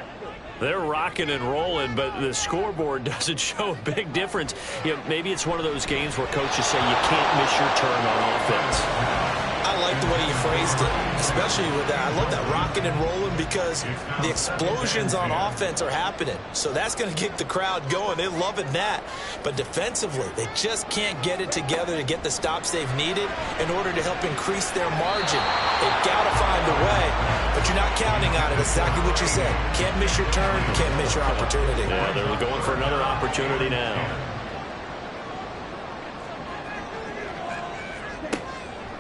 They're rocking and rolling, but the scoreboard doesn't show a big difference. You know, maybe it's one of those games where coaches say you can't miss your turn on offense. I like the way you phrased it, especially with that. I love that rocking and rolling because the explosions on offense are happening. So that's going to get the crowd going. They're loving that. But defensively, they just can't get it together to get the stops they've needed in order to help increase their margin. They've got to find a way, but you're not counting on it. Exactly what you said. Can't miss your turn, can't miss your opportunity. Yeah, they're going for another opportunity now.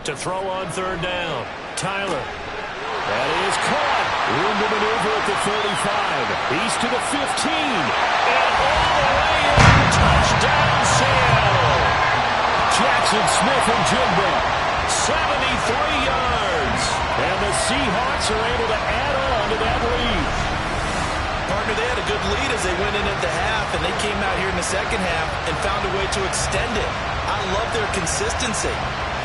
To throw on third down. Tyler. That is caught. Room to maneuver at the 35. He's to the 15. And all the way in. Touchdown, Seattle. Jackson Smith and Jimbo. 73 yards. And the Seahawks are able to add on to that lead. Partner, they had a good lead as they went in at the half, and they came out here in the second half and found a way to extend it. I love their consistency.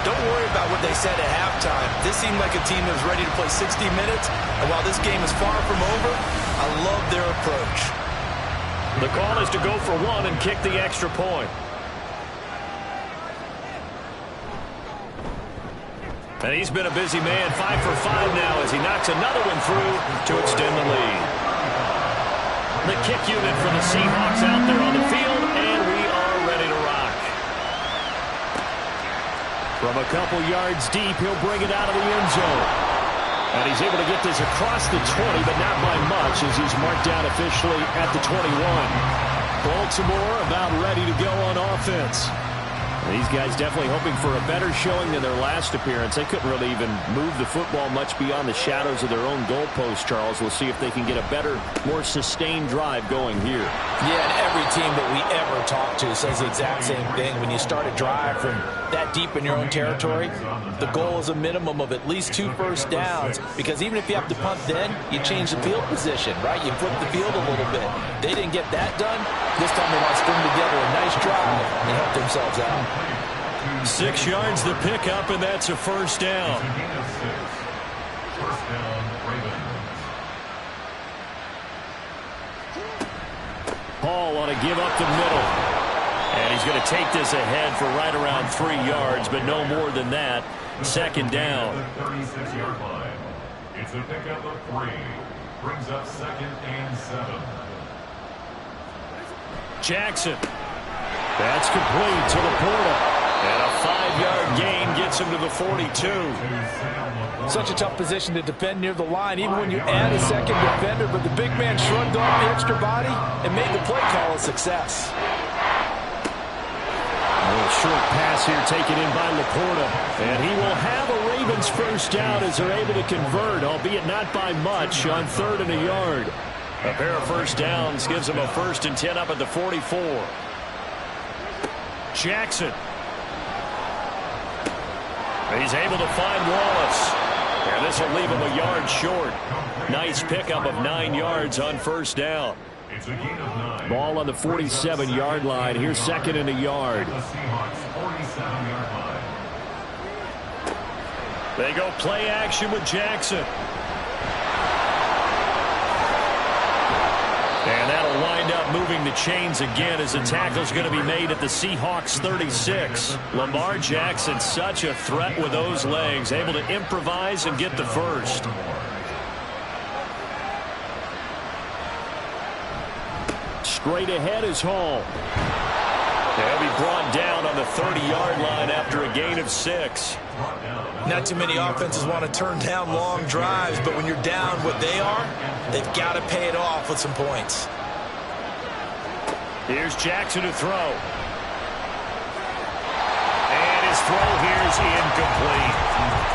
Don't worry about what they said at halftime. This seemed like a team that was ready to play 60 minutes. And while this game is far from over, I love their approach. The call is to go for one and kick the extra point. And he's been a busy man, 5 for 5 now as he knocks another one through to extend the lead. The kick unit for the Seahawks out there on the field, and we are ready to rock. From a couple yards deep, he'll bring it out of the end zone. And he's able to get this across the 20, but not by much as he's marked down officially at the 21. Baltimore about ready to go on offense. These guys definitely hoping for a better showing than their last appearance. They couldn't really even move the football much beyond the shadows of their own goalpost, Charles. We'll see if they can get a better, more sustained drive going here. Yeah, and every team that we ever talk to says the exact same thing. When you start a drive from that deep in your own territory, the goal is a minimum of at least 2 first downs, because even if you have to punt then, you change the field position, right? You flip the field a little bit. They didn't get that done. This time they want to string together a nice drive and help themselves out. 6 yards the pickup, and that's a first down. Hall on a give up the middle. And he's going to take this ahead for right around 3 yards, but no more than that. Second down. 36-yard line. It's a pickup of 3. Brings up 2nd and 7. Jackson. That's complete to Laporta. And a 5-yard gain gets him to the 42. Such a tough position to defend near the line, even when you add a second defender. But the big man shrugged off the extra body and made the play call a success. A little short pass here taken in by Laporta. And he will have a Ravens first down as they're able to convert, albeit not by much, on 3rd and a yard. A pair of first downs gives him a 1st and 10 up at the 44. Jackson. He's able to find Wallace. And this will leave him a yard short. Nice pickup of 9 yards on first down. It's a gain of 9. Ball on the 47-yard line. Here's 2nd and a yard. The Seahawks 47-yard line. They go play action with Jackson. And that'll wind up moving the chains again as the tackle's going to be made at the Seahawks 36. Lamar Jackson, such a threat with those legs, able to improvise and get the first. Straight ahead is Hall. They'll be brought down on the 30-yard line after a gain of 6. Not too many offenses want to turn down long drives, but when you're down what they are, they've got to pay it off with some points. Here's Jackson to throw. And his throw here is incomplete.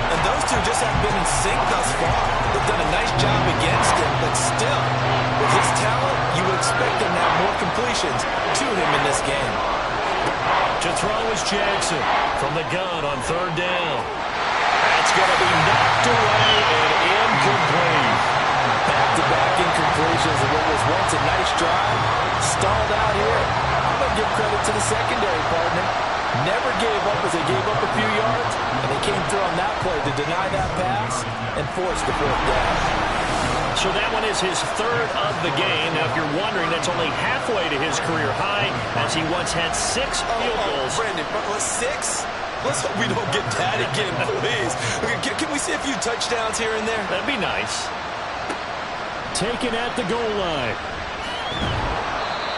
And those two just haven't been in sync thus far. They've done a nice job against him, but still, with his talent, you would expect him to have more completions to him in this game. To throw is Jackson from the gun on 3rd down. That's going to be knocked away and incomplete. Back-to-back incompletions of what was once a nice drive. Stalled out here. I'm going to give credit to the secondary partner. Never gave up as they gave up a few yards, and they came through on that play to deny that pass and force the 4th down. So that one is his 3rd of the game. Now, if you're wondering, that's only halfway to his career high, as he once had 6 field goals. Brandon, but 6? Let's hope we don't get that again, please. Can we see a few touchdowns here and there? That'd be nice. Taken at the goal line.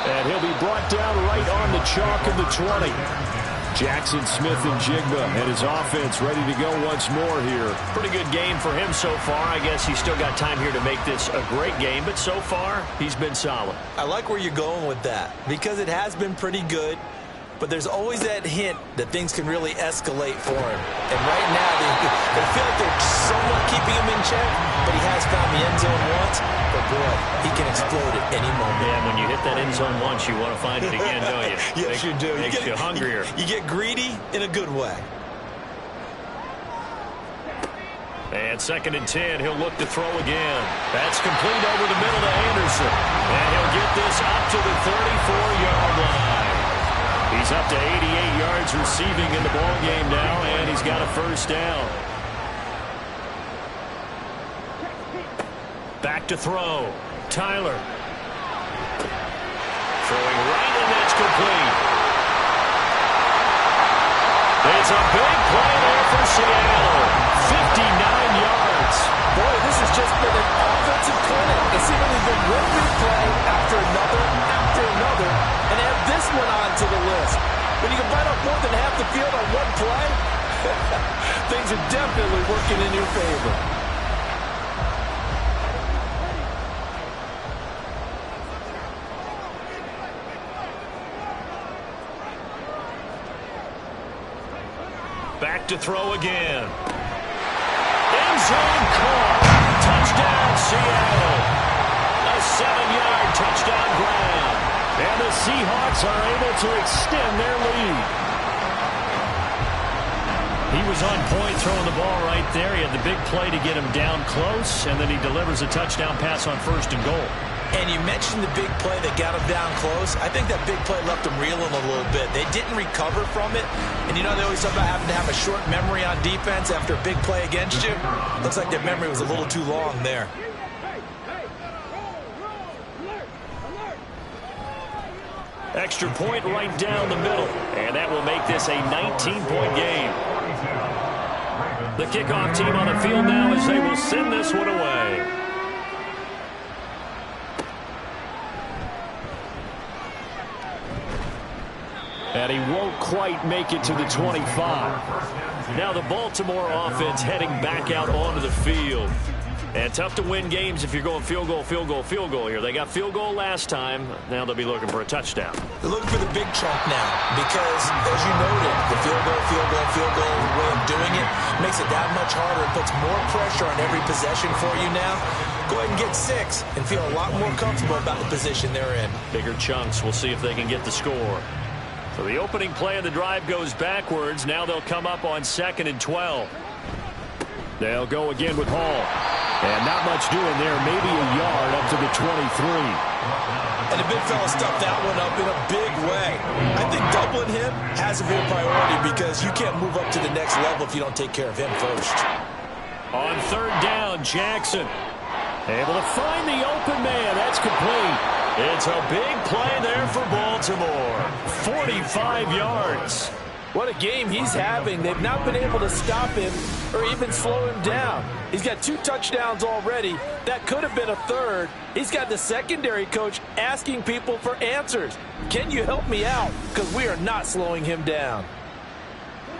And he'll be brought down right on the chalk of the 20. Jackson, Smith, and Jigba and his offense ready to go once more here. Pretty good game for him so far. I guess he's still got time here to make this a great game, but so far, he's been solid. I like where you're going with that because it has been pretty good, but there's always that hint that things can really escalate for him. And right now, they feel like they're somewhat keeping him in check, but he has found the end zone once. But boy, he can explode at any moment. Yeah, when you hit that end zone once, you want to find it again, don't you? Yes, you do. Makes you hungrier. You get greedy in a good way. And 2nd and 10, he'll look to throw again. That's complete over the middle to Anderson. And he'll get this up to the 34-yard line. He's up to 88 yards receiving in the ballgame now, and he's got a first down. Back to throw. Tyler. Throwing right, and that's complete. It's a big play there for Seattle. 59 yards. Boy, this has just been an offensive clinic. It's seemingly been one big play after another, and add this one on to the list. When you can bite off more than half the field on one play, things are definitely working in your favor. Back to throw again. End zone caught. Touchdown, Seattle. A 7-yard touchdown grab. And the Seahawks are able to extend their lead. He was on point throwing the ball right there. He had the big play to get him down close, and then he delivers a touchdown pass on 1st and goal. And you mentioned the big play that got him down close. I think that big play left him reeling a little bit. They didn't recover from it. And you know they always talk about having to have a short memory on defense after a big play against you. Looks like their memory was a little too long there. Extra point right down the middle. And that will make this a 19-point game. The kickoff team on the field now as they will send this one away. And he won't quite make it to the 25. Now the Baltimore offense heading back out onto the field. And tough to win games if you're going field goal, field goal, field goal here. They got field goal last time. Now they'll be looking for a touchdown. They're looking for the big chunk now because, as you noted, the field goal way of doing it makes it that much harder. It puts more pressure on every possession for you now. Go ahead and get 6 and feel a lot more comfortable about the position they're in. Bigger chunks. We'll see if they can get the score. So the opening play of the drive goes backwards. Now they'll come up on 2nd and 12. They'll go again with Hall. And not much doing there. Maybe a yard up to the 23. And the big fella stuffed that one up in a big way. I think doubling him has to be a priority because you can't move up to the next level if you don't take care of him first. On 3rd down, Jackson able to find the open man. That's complete. It's a big play there for Baltimore. 45 yards. What a game he's having. They've not been able to stop him or even slow him down. He's got 2 touchdowns already. That could have been a 3rd. He's got the secondary coach asking people for answers. Can you help me out? Because we are not slowing him down.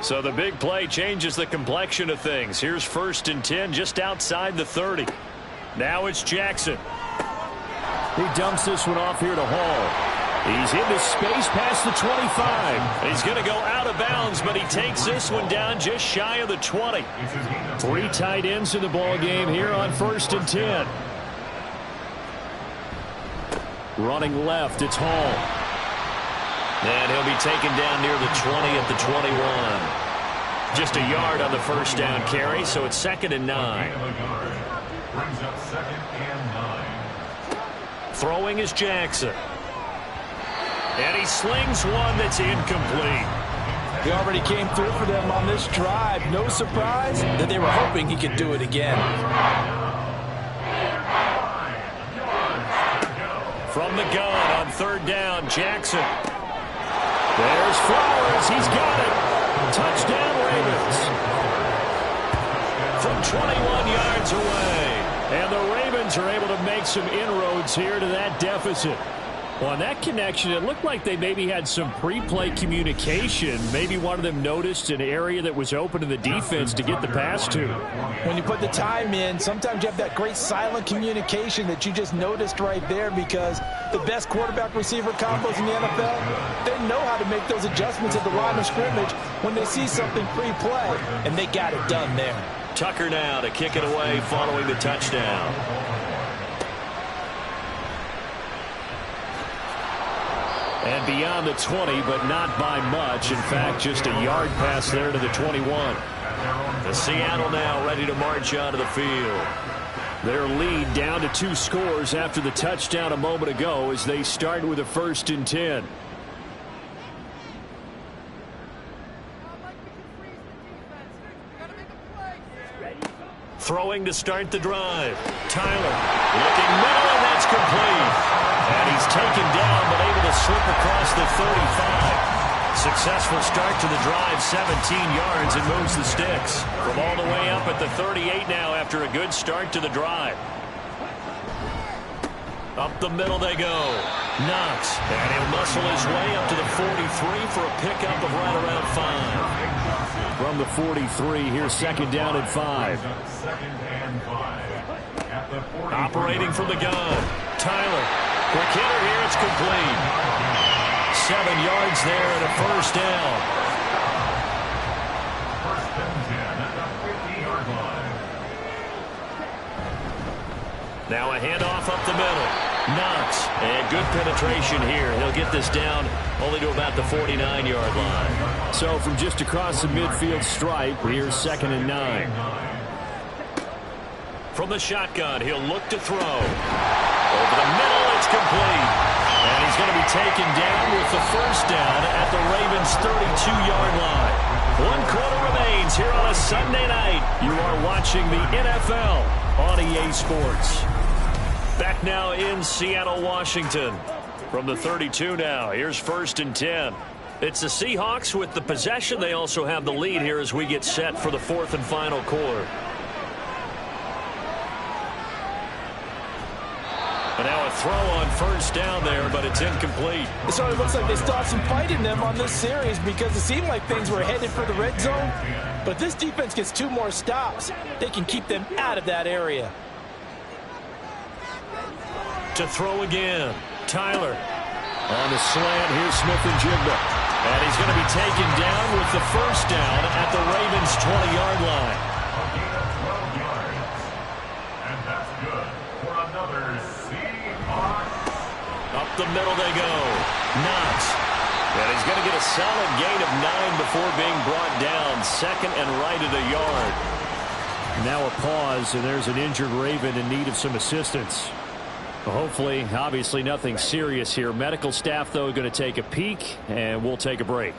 So the big play changes the complexion of things. Here's 1st and 10 just outside the 30. Now it's Jackson. He dumps this one off here to Hall. He's into space past the 25. He's going to go out of bounds, but he takes this one down just shy of the 20. 3 tight ends in the ball game here on 1st and 10. Running left, it's Hall. And he'll be taken down near the 20 at the 21. Just a yard on the 1st down carry, so it's 2nd and 9. Brings up 2nd and 9. Throwing is Jackson. And he slings one that's incomplete. He already came through for them on this drive. No surprise that they were hoping he could do it again. From the gun on 3rd down, Jackson. There's Flowers. He's got it. Touchdown, Ravens. From 21 yards away. And the Ravens are able to make some inroads here to that deficit. Well, on that connection, it looked like they maybe had some pre-play communication. Maybe one of them noticed an area that was open in the defense to get the pass to. When you put the time in, sometimes you have that great silent communication that you just noticed right there because the best quarterback-receiver combos in the NFL, they know how to make those adjustments at the line of scrimmage when they see something pre-play, and they got it done there. Tucker now to kick it away following the touchdown. And beyond the 20, but not by much. In fact, just a yard pass there to the 21. The Seattle now ready to march onto the field. Their lead down to 2 scores after the touchdown a moment ago as they start with a 1st and 10. Throwing to start the drive. Tyler looking middle, and that's complete. And he's taken down, but able to slip across the 35. Successful start to the drive, 17 yards, and moves the sticks. From all the way up at the 38 now after a good start to the drive. Up the middle they go. Knox, and he'll muscle his way up to the 43 for a pickup of right around 5. From the 43, here's 2nd down and 5. Operating from the gun. Tyler. Quick hitter here, it's complete. 7 yards there and a 1st down. 1st and 10 at the 50-yard line. Now a handoff up the middle. Knox, and good penetration here. He'll get this down only to about the 49-yard line. So from just across the midfield stripe, here's 2nd and 9. From the shotgun, he'll look to throw. Over the middle, it's complete. And he's going to be taken down with the 1st down at the Ravens' 32-yard line. 1 quarter remains here on a Sunday night. You are watching the NFL on EA Sports. Back now in Seattle, Washington. From the 32 now, here's 1st and 10. It's the Seahawks with the possession. They also have the lead here as we get set for the 4th and final quarter. And now a throw on first down there, but it's incomplete. It sort of looks like they still have some fight in them on this series because it seemed like things were headed for the red zone. But if this defense gets 2 more stops, they can keep them out of that area. To throw again, Tyler. On the slant, here's Smith-Njigba. And he's going to be taken down with the first down at the Ravens' 20-yard line. And that's good for another Seahawks. Up the middle they go. Knox. And he's going to get a solid gain of 9 before being brought down. Second and right at a yard. Now a pause, and there's an injured Raven in need of some assistance. Hopefully, obviously nothing serious here. Medical staff, though, going to take a peek, and we'll take a break.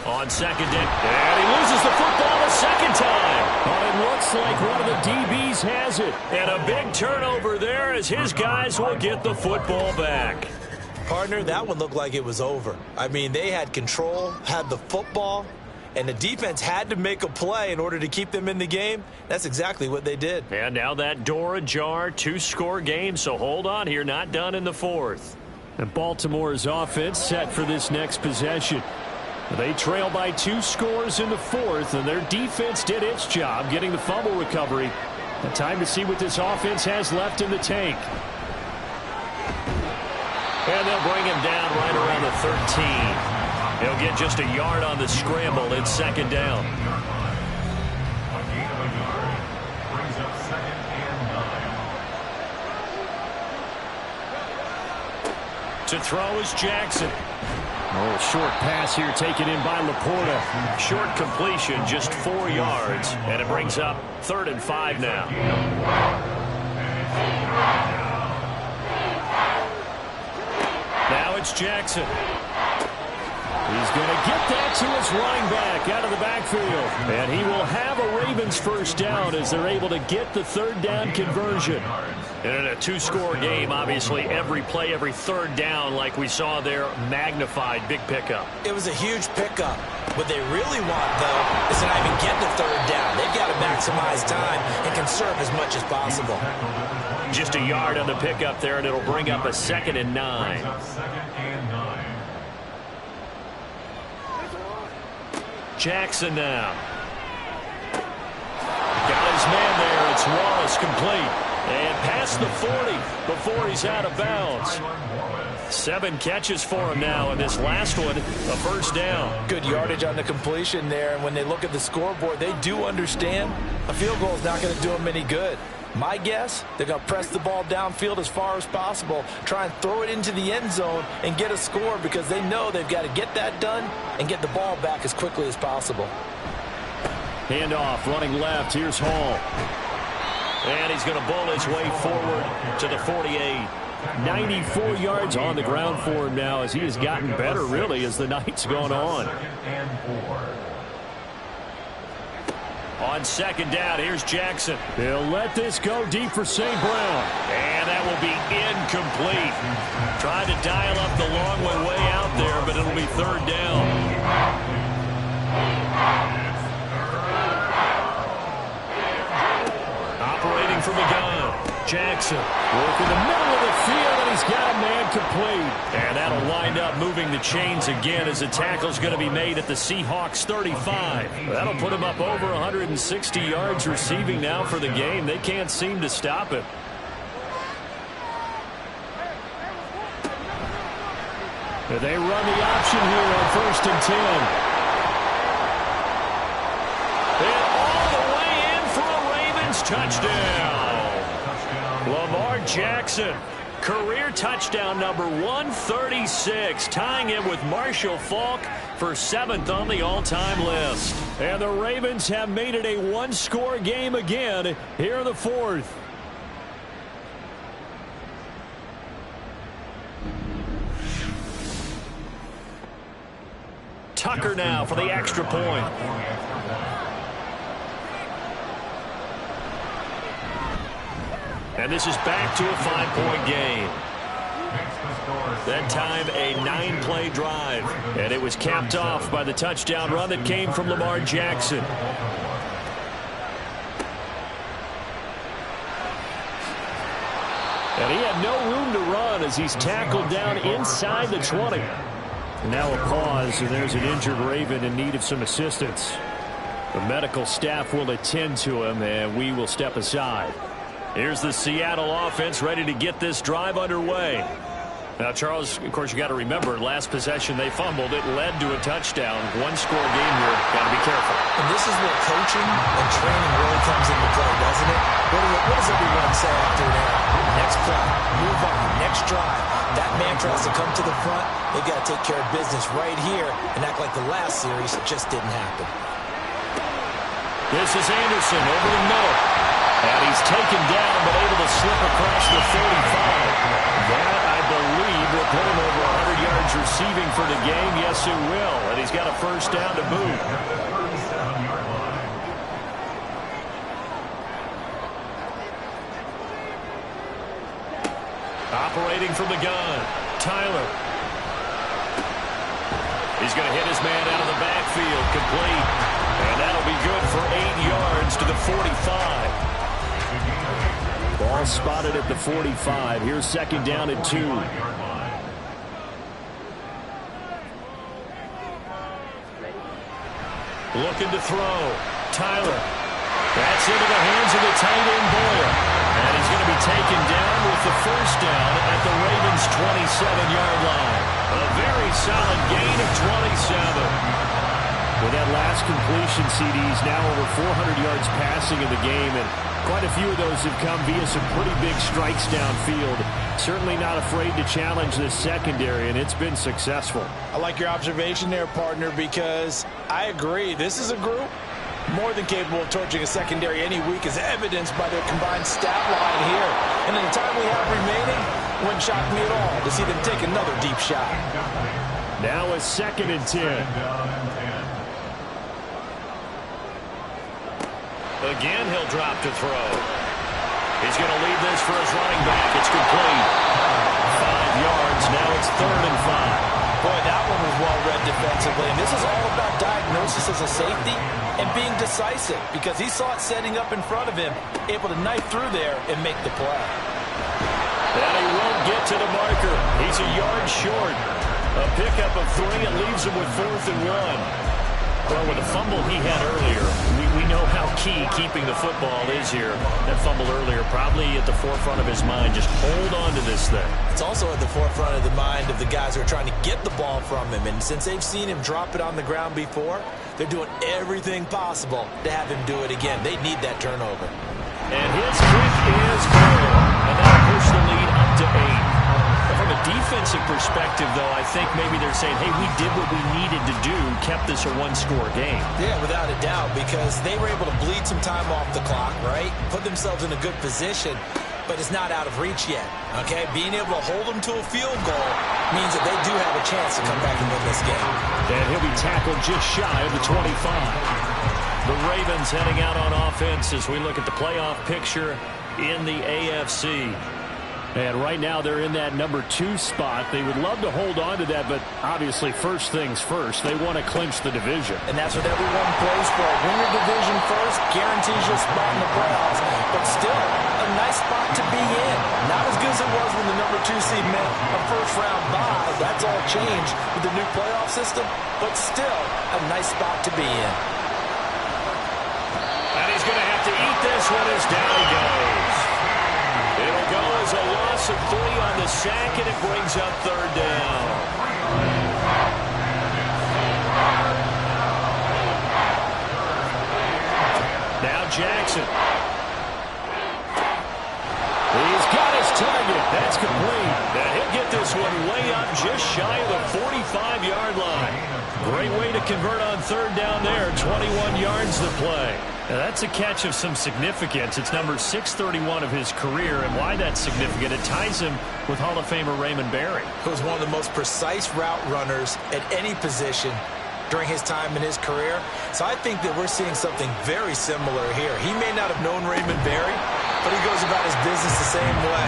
On second down, and he loses the football a second time. Oh, it looks like one of the DBs has it. And a big turnover there as his guys will get the football back. Partner, that one looked like it was over. I mean, they had control, had the football, and the defense had to make a play in order to keep them in the game. That's exactly what they did. And now that door ajar, 2-score game, so hold on here, not done in the fourth. And Baltimore's offense set for this next possession. They trail by 2 scores in the fourth, and their defense did its job getting the fumble recovery. And time to see what this offense has left in the tank. And they'll bring him down right around the 13. He'll get just a yard on the scramble. It's second down. A gain of a yard brings up second and 9. To throw is Jackson. Oh, short pass here taken in by Laporta. Short completion, just 4 yards. And it brings up 3rd and 5 now. Now it's Jackson. He's going to get that to his running back out of the backfield. And he will have a Ravens first down as they're able to get the 3rd down conversion. And in a 2-score game, obviously, every play, every 3rd down, like we saw there, magnified. Big pickup. It was a huge pickup. What they really want, though, is to not even get the 3rd down. They've got to maximize time and conserve as much as possible. Just a yard on the pickup there, and it'll bring up a 2nd and 9. Jackson now. Got his man there. It's Wallace complete. And past the 40 before he's out of bounds. 7 catches for him now, and this last one, a first down. Good yardage on the completion there, and when they look at the scoreboard, they do understand a field goal is not going to do them any good. My guess, they're going to press the ball downfield as far as possible, try and throw it into the end zone and get a score because they know they've got to get that done and get the ball back as quickly as possible. Handoff, running left. Here's Hall. And he's going to bull his way forward to the 48. 94 yards on the ground for him now as he has gotten better, really, as the night's gone on. On second down, here's Jackson. They'll let this go deep for St. Brown. And that will be incomplete. Tried to dial up the long one way out there, but it'll be 3rd down. Operating from the gun. Jackson working the middle of the field, and he's got a man complete. And that'll wind up moving the chains again as the tackle's going to be made at the Seahawks 35. That'll put him up over 160 yards receiving now for the game. They can't seem to stop him. They run the option here on 1st and 10. And all the way in for a Ravens touchdown. Lamar Jackson, career touchdown number 136, tying it with Marshall Faulk for 7th on the all-time list. And the Ravens have made it a 1-score game again here in the 4th. Tucker now for the extra point. And this is back to a 5-point game. That time a 9-play drive. And it was capped off by the touchdown run that came from Lamar Jackson. And he had no room to run as he's tackled down inside the 20. And now a pause, and there's an injured Raven in need of some assistance. The medical staff will attend to him, and we will step aside. Here's the Seattle offense ready to get this drive underway. Now, Charles, of course, you got to remember, last possession they fumbled. It led to a touchdown. One-score game here. Got to be careful. And this is where coaching and training really comes into play, doesn't it? What does everyone say after an error? Next play, move on, next drive. That mantra has to come to the front. They've got to take care of business right here and act like the last series just didn't happen. This is Anderson over the middle. And he's taken down but able to slip across the 35. That, I believe, will put him over 100 yards receiving for the game. Yes, it will. And he's got a first down to boot. Operating from the gun, Tyler. He's going to hit his man out of the backfield, complete. And that'll be good for 8 yards to the 45. Ball spotted at the 45. Here's second down and 2. Looking to throw. Tyler. That's into the hands of the tight end Boyer. And he's going to be taken down with the first down at the Ravens' 27-yard line. A very solid gain of 27. With that last completion, CD's now over 400 yards passing in the game, and quite a few of those have come via some pretty big strikes downfield. Certainly not afraid to challenge this secondary, and it's been successful. I like your observation there, partner, because I agree. This is a group more than capable of torching a secondary any week, as evidenced by their combined stat line here. And in the time we have remaining, it wouldn't shock me at all to see them take another deep shot. Now a second and 10. Again, he'll drop to throw. He's going to leave this for his running back. It's complete. 5 yards. Now it's 3rd and 5. Boy, that one was well read defensively. And this is all about diagnosis as a safety and being decisive, because he saw it setting up in front of him, able to knife through there and make the play. And he won't get to the marker. He's a yard short. A pickup of 3 and leaves him with 4th and 1. Well, with the fumble he had earlier, we know how key keeping the football is here. That fumble earlier probably at the forefront of his mind. Just hold on to this thing. It's also at the forefront of the mind of the guys who are trying to get the ball from him. And since they've seen him drop it on the ground before, they're doing everything possible to have him do it again. They need that turnover. And his kick is good. And that'll push the lead up to 8. From a defensive perspective, though, I think maybe they're saying, hey, we did what we needed to do, kept this a one-score game. Yeah, without a doubt, because they were able to bleed some time off the clock, right? Put themselves in a good position, but it's not out of reach yet, okay? Being able to hold them to a field goal means that they do have a chance to come back and win this game. And he'll be tackled just shy of the 25. The Ravens heading out on offense as we look at the playoff picture in the AFC. And right now they're in that number 2 spot. They would love to hold on to that, but obviously first things first. They want to clinch the division. And that's what everyone plays for. Win your division first, guarantees you a spot in the playoffs. But still, a nice spot to be in. Not as good as it was when the number 2 seed meant a first-round bye. That's all changed with the new playoff system. But still, a nice spot to be in. And he's going to have to eat this one as down he goes. It'll go as a loss of 3 on the sack, and it brings up 3rd down. Now Jackson. He's got his target. That's complete. And he'll get this one way up just shy of the 45-yard line. Great way to convert on 3rd down there. 21 yards to play. Now that's a catch of some significance. It's number 631 of his career, and why that's significant, it ties him with Hall of Famer Raymond Berry. Who was one of the most precise route runners at any position during his time in his career. So I think that we're seeing something very similar here. He may not have known Raymond Berry, but he goes about his business the same way.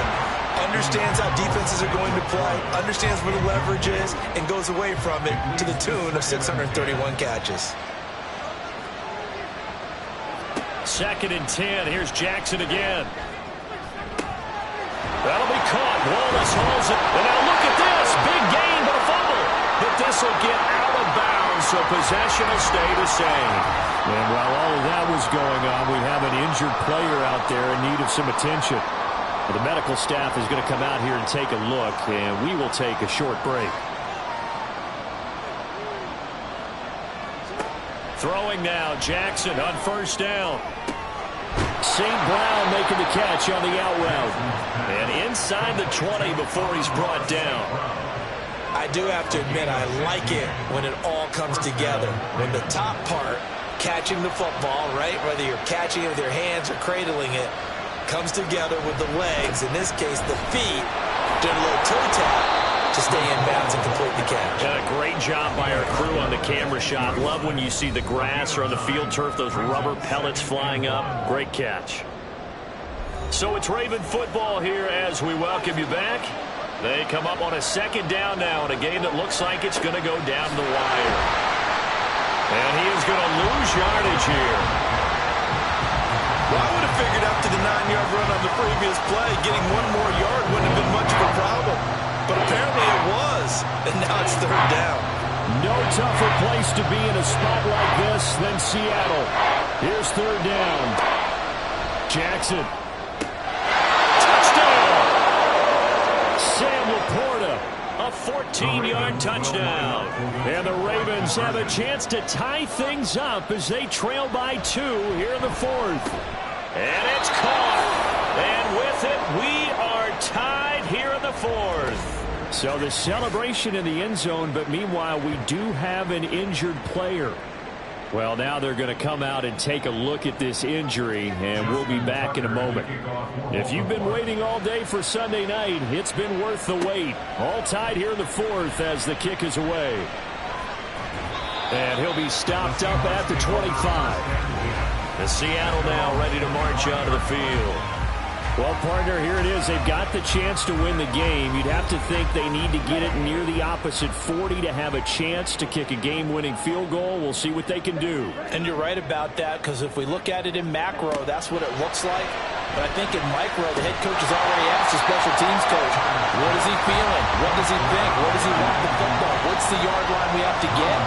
Understands how defenses are going to play, understands where the leverage is, and goes away from it to the tune of 631 catches. 2nd and 10. Here's Jackson again. That'll be caught. Wallace hauls it. And now look at this. Big gain, but a fumble. But this will get out of bounds, so possession will stay the same. And while all of that was going on, we have an injured player out there in need of some attention. The medical staff is going to come out here and take a look, and we will take a short break. Throwing now, Jackson on first down. St. Brown making the catch on the out route. And inside the 20 before he's brought down. I do have to admit, I like it when it all comes together. When the top part, catching the football, right, whether you're catching it with your hands or cradling it, comes together with the legs, in this case the feet, doing a little toe tap to stay in bounds and complete the catch. A great job by our crew on the camera shot. Love when you see the grass or on the field turf, those rubber pellets flying up. Great catch. So it's Raven football here as we welcome you back. They come up on a second down now in a game that looks like it's going to go down the wire. And he is going to lose yardage here. Well, I would have figured after the 9-yard run on the previous play, getting one more yard wouldn't have been much of a problem. But apparently it was, and now it's third down. No tougher place to be in a spot like this than Seattle. Here's third down. Jackson. Touchdown! Sam Laporta, a 14-yard touchdown. And the Ravens have a chance to tie things up as they trail by 2 here in the fourth. And it's caught. And with it, we are tied here in the fourth. So the celebration in the end zone, but meanwhile, we do have an injured player. Well, now they're going to come out and take a look at this injury, and we'll be back in a moment. If you've been waiting all day for Sunday night, it's been worth the wait. All tied here in the fourth as the kick is away. And he'll be stopped up at the 25. And Seattle now ready to march out of the field. Well, partner, here it is. They've got the chance to win the game. You'd have to think they need to get it near the opposite 40 to have a chance to kick a game-winning field goal. We'll see what they can do. And you're right about that, because if we look at it in macro, that's what it looks like. But I think in micro, the head coach has already asked the special teams coach, what is he feeling? What does he think? Where does he want the football? What's the yard line we have to get?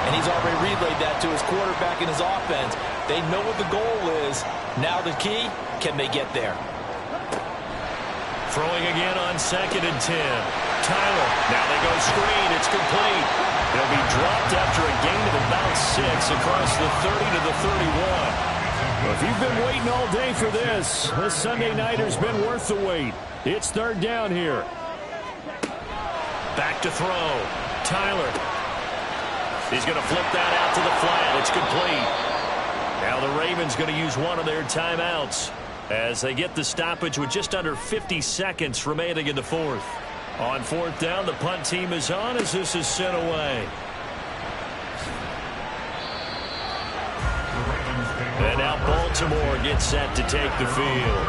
And he's already relayed that to his quarterback and his offense. They know what the goal is. Now the key, can they get there? Throwing again on 2nd and 10. Tyler. Now they go screen. It's complete. He'll be dropped after a gain of about 6 across the 30 to the 31. Well, if you've been waiting all day for this Sunday nighter's been worth the wait. It's third down here. Back to throw. Tyler. He's going to flip that out to the flat. It's complete. Now the Ravens going to use one of their timeouts as they get the stoppage with just under 50 seconds remaining in the fourth. On fourth down, the punt team is on as this is sent away. And now Baltimore gets set to take the field.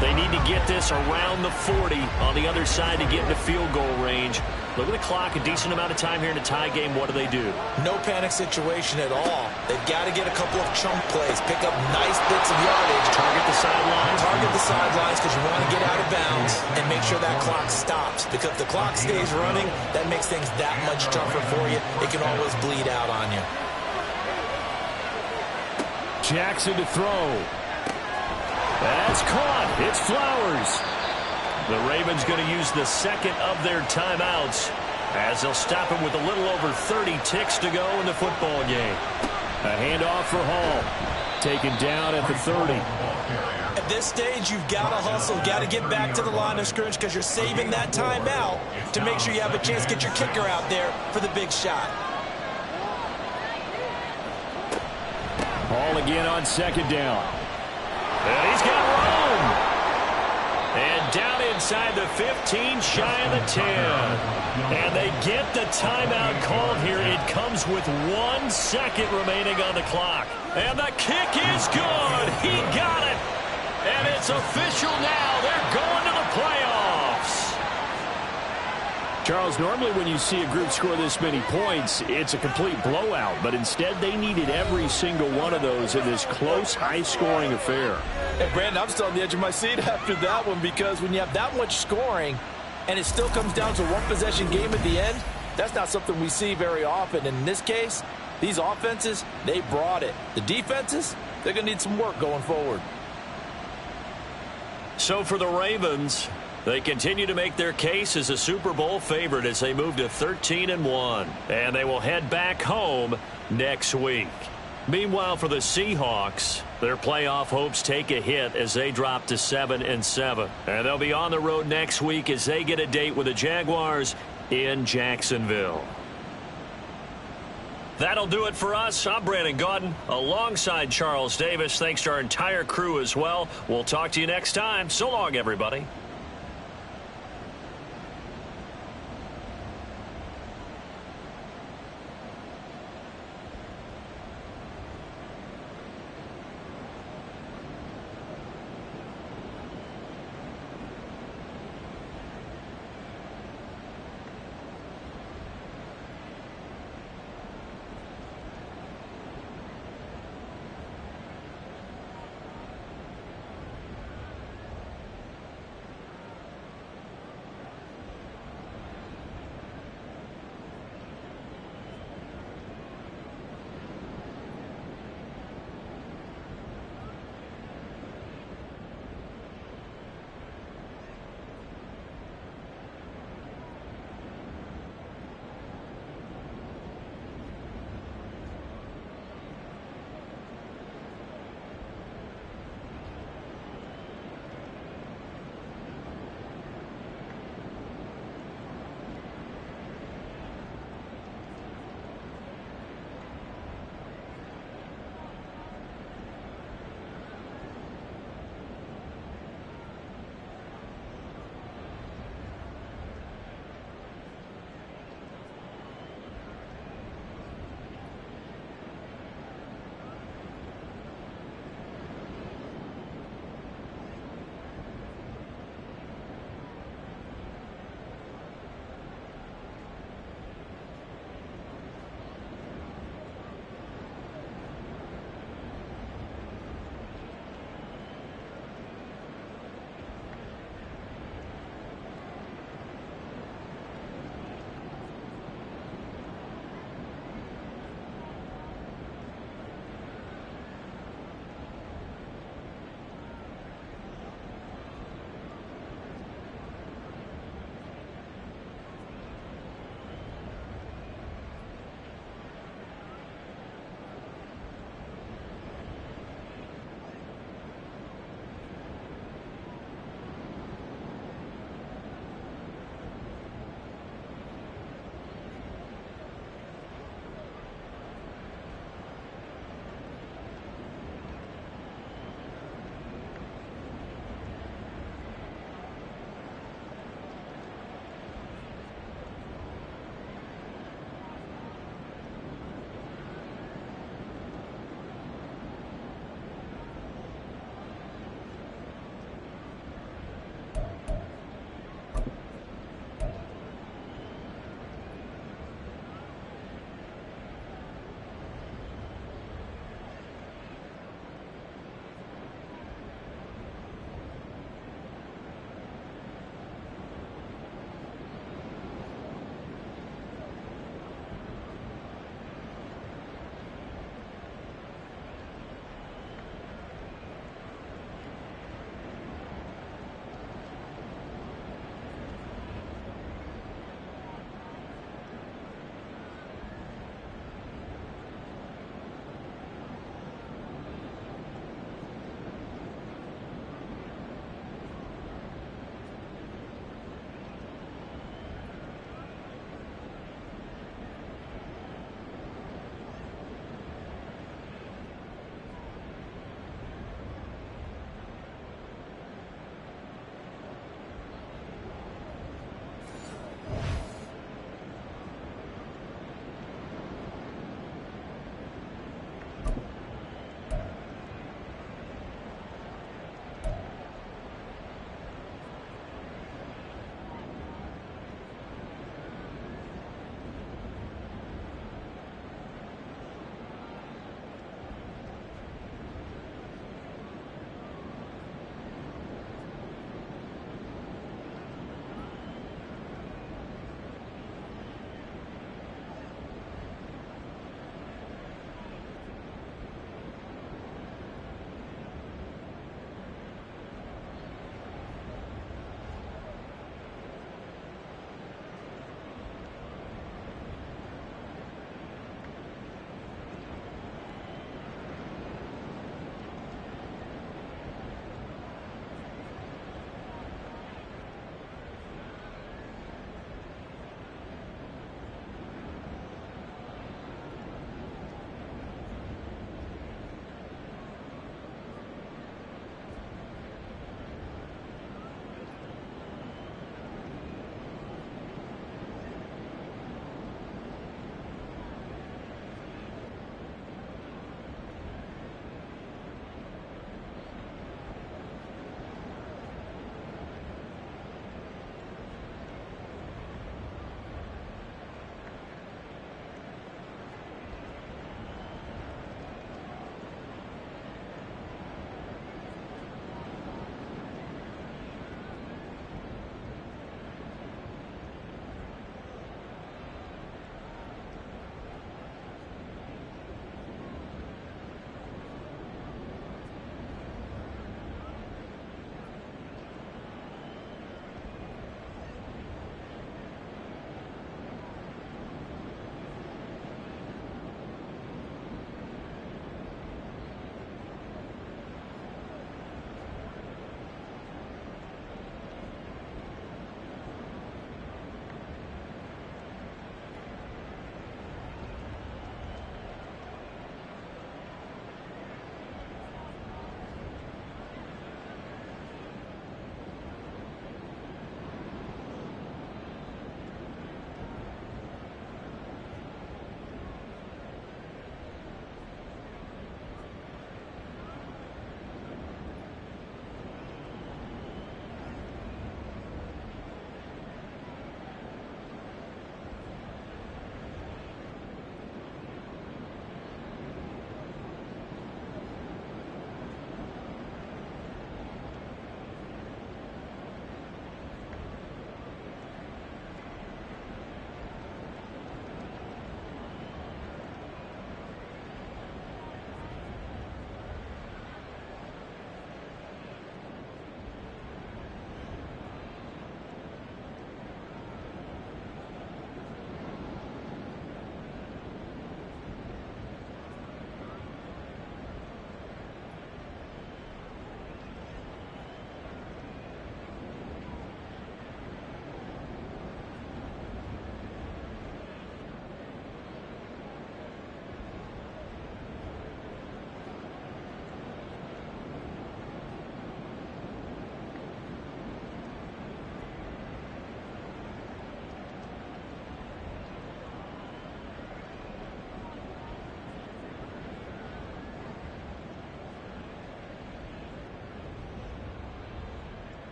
They need to get this around the 40 on the other side to get into field goal range. Look at the clock, a decent amount of time here in a tie game. What do they do? No panic situation at all. They've got to get a couple of chunk plays, pick up nice bits of yardage. Target the sidelines. Target the sidelines because you want to get out of bounds and make sure that clock stops. Because if the clock stays running, that makes things that much tougher for you. It can always bleed out on you. Jackson to throw. That's caught. It's Flowers. The Ravens going to use the second of their timeouts as they'll stop him with a little over 30 ticks to go in the football game. A handoff for Hall. Taken down at the 30. At this stage, you've got to hustle, got to get back to the line of scrimmage because you're saving that timeout to make sure you have a chance to get your kicker out there for the big shot. Hall again on second down. And he's got room. And down inside the 15, shy of the 10. And they get the timeout called here. It comes with 1 second remaining on the clock. And the kick is good. He got it. And it's official now. They're going to the playoffs. Charles, normally when you see a group score this many points, it's a complete blowout. But instead, they needed every single one of those in this close, high-scoring affair. Hey, Brandon, I'm still on the edge of my seat after that one because when you have that much scoring and it still comes down to a one-possession game at the end, that's not something we see very often. And in this case, these offenses, they brought it. The defenses, they're going to need some work going forward. So for the Ravens, they continue to make their case as a Super Bowl favorite as they move to 13-1. And they will head back home next week. Meanwhile, for the Seahawks, their playoff hopes take a hit as they drop to 7-7. And they'll be on the road next week as they get a date with the Jaguars in Jacksonville. That'll do it for us. I'm Brandon Gaudin alongside Charles Davis. Thanks to our entire crew as well. We'll talk to you next time. So long, everybody.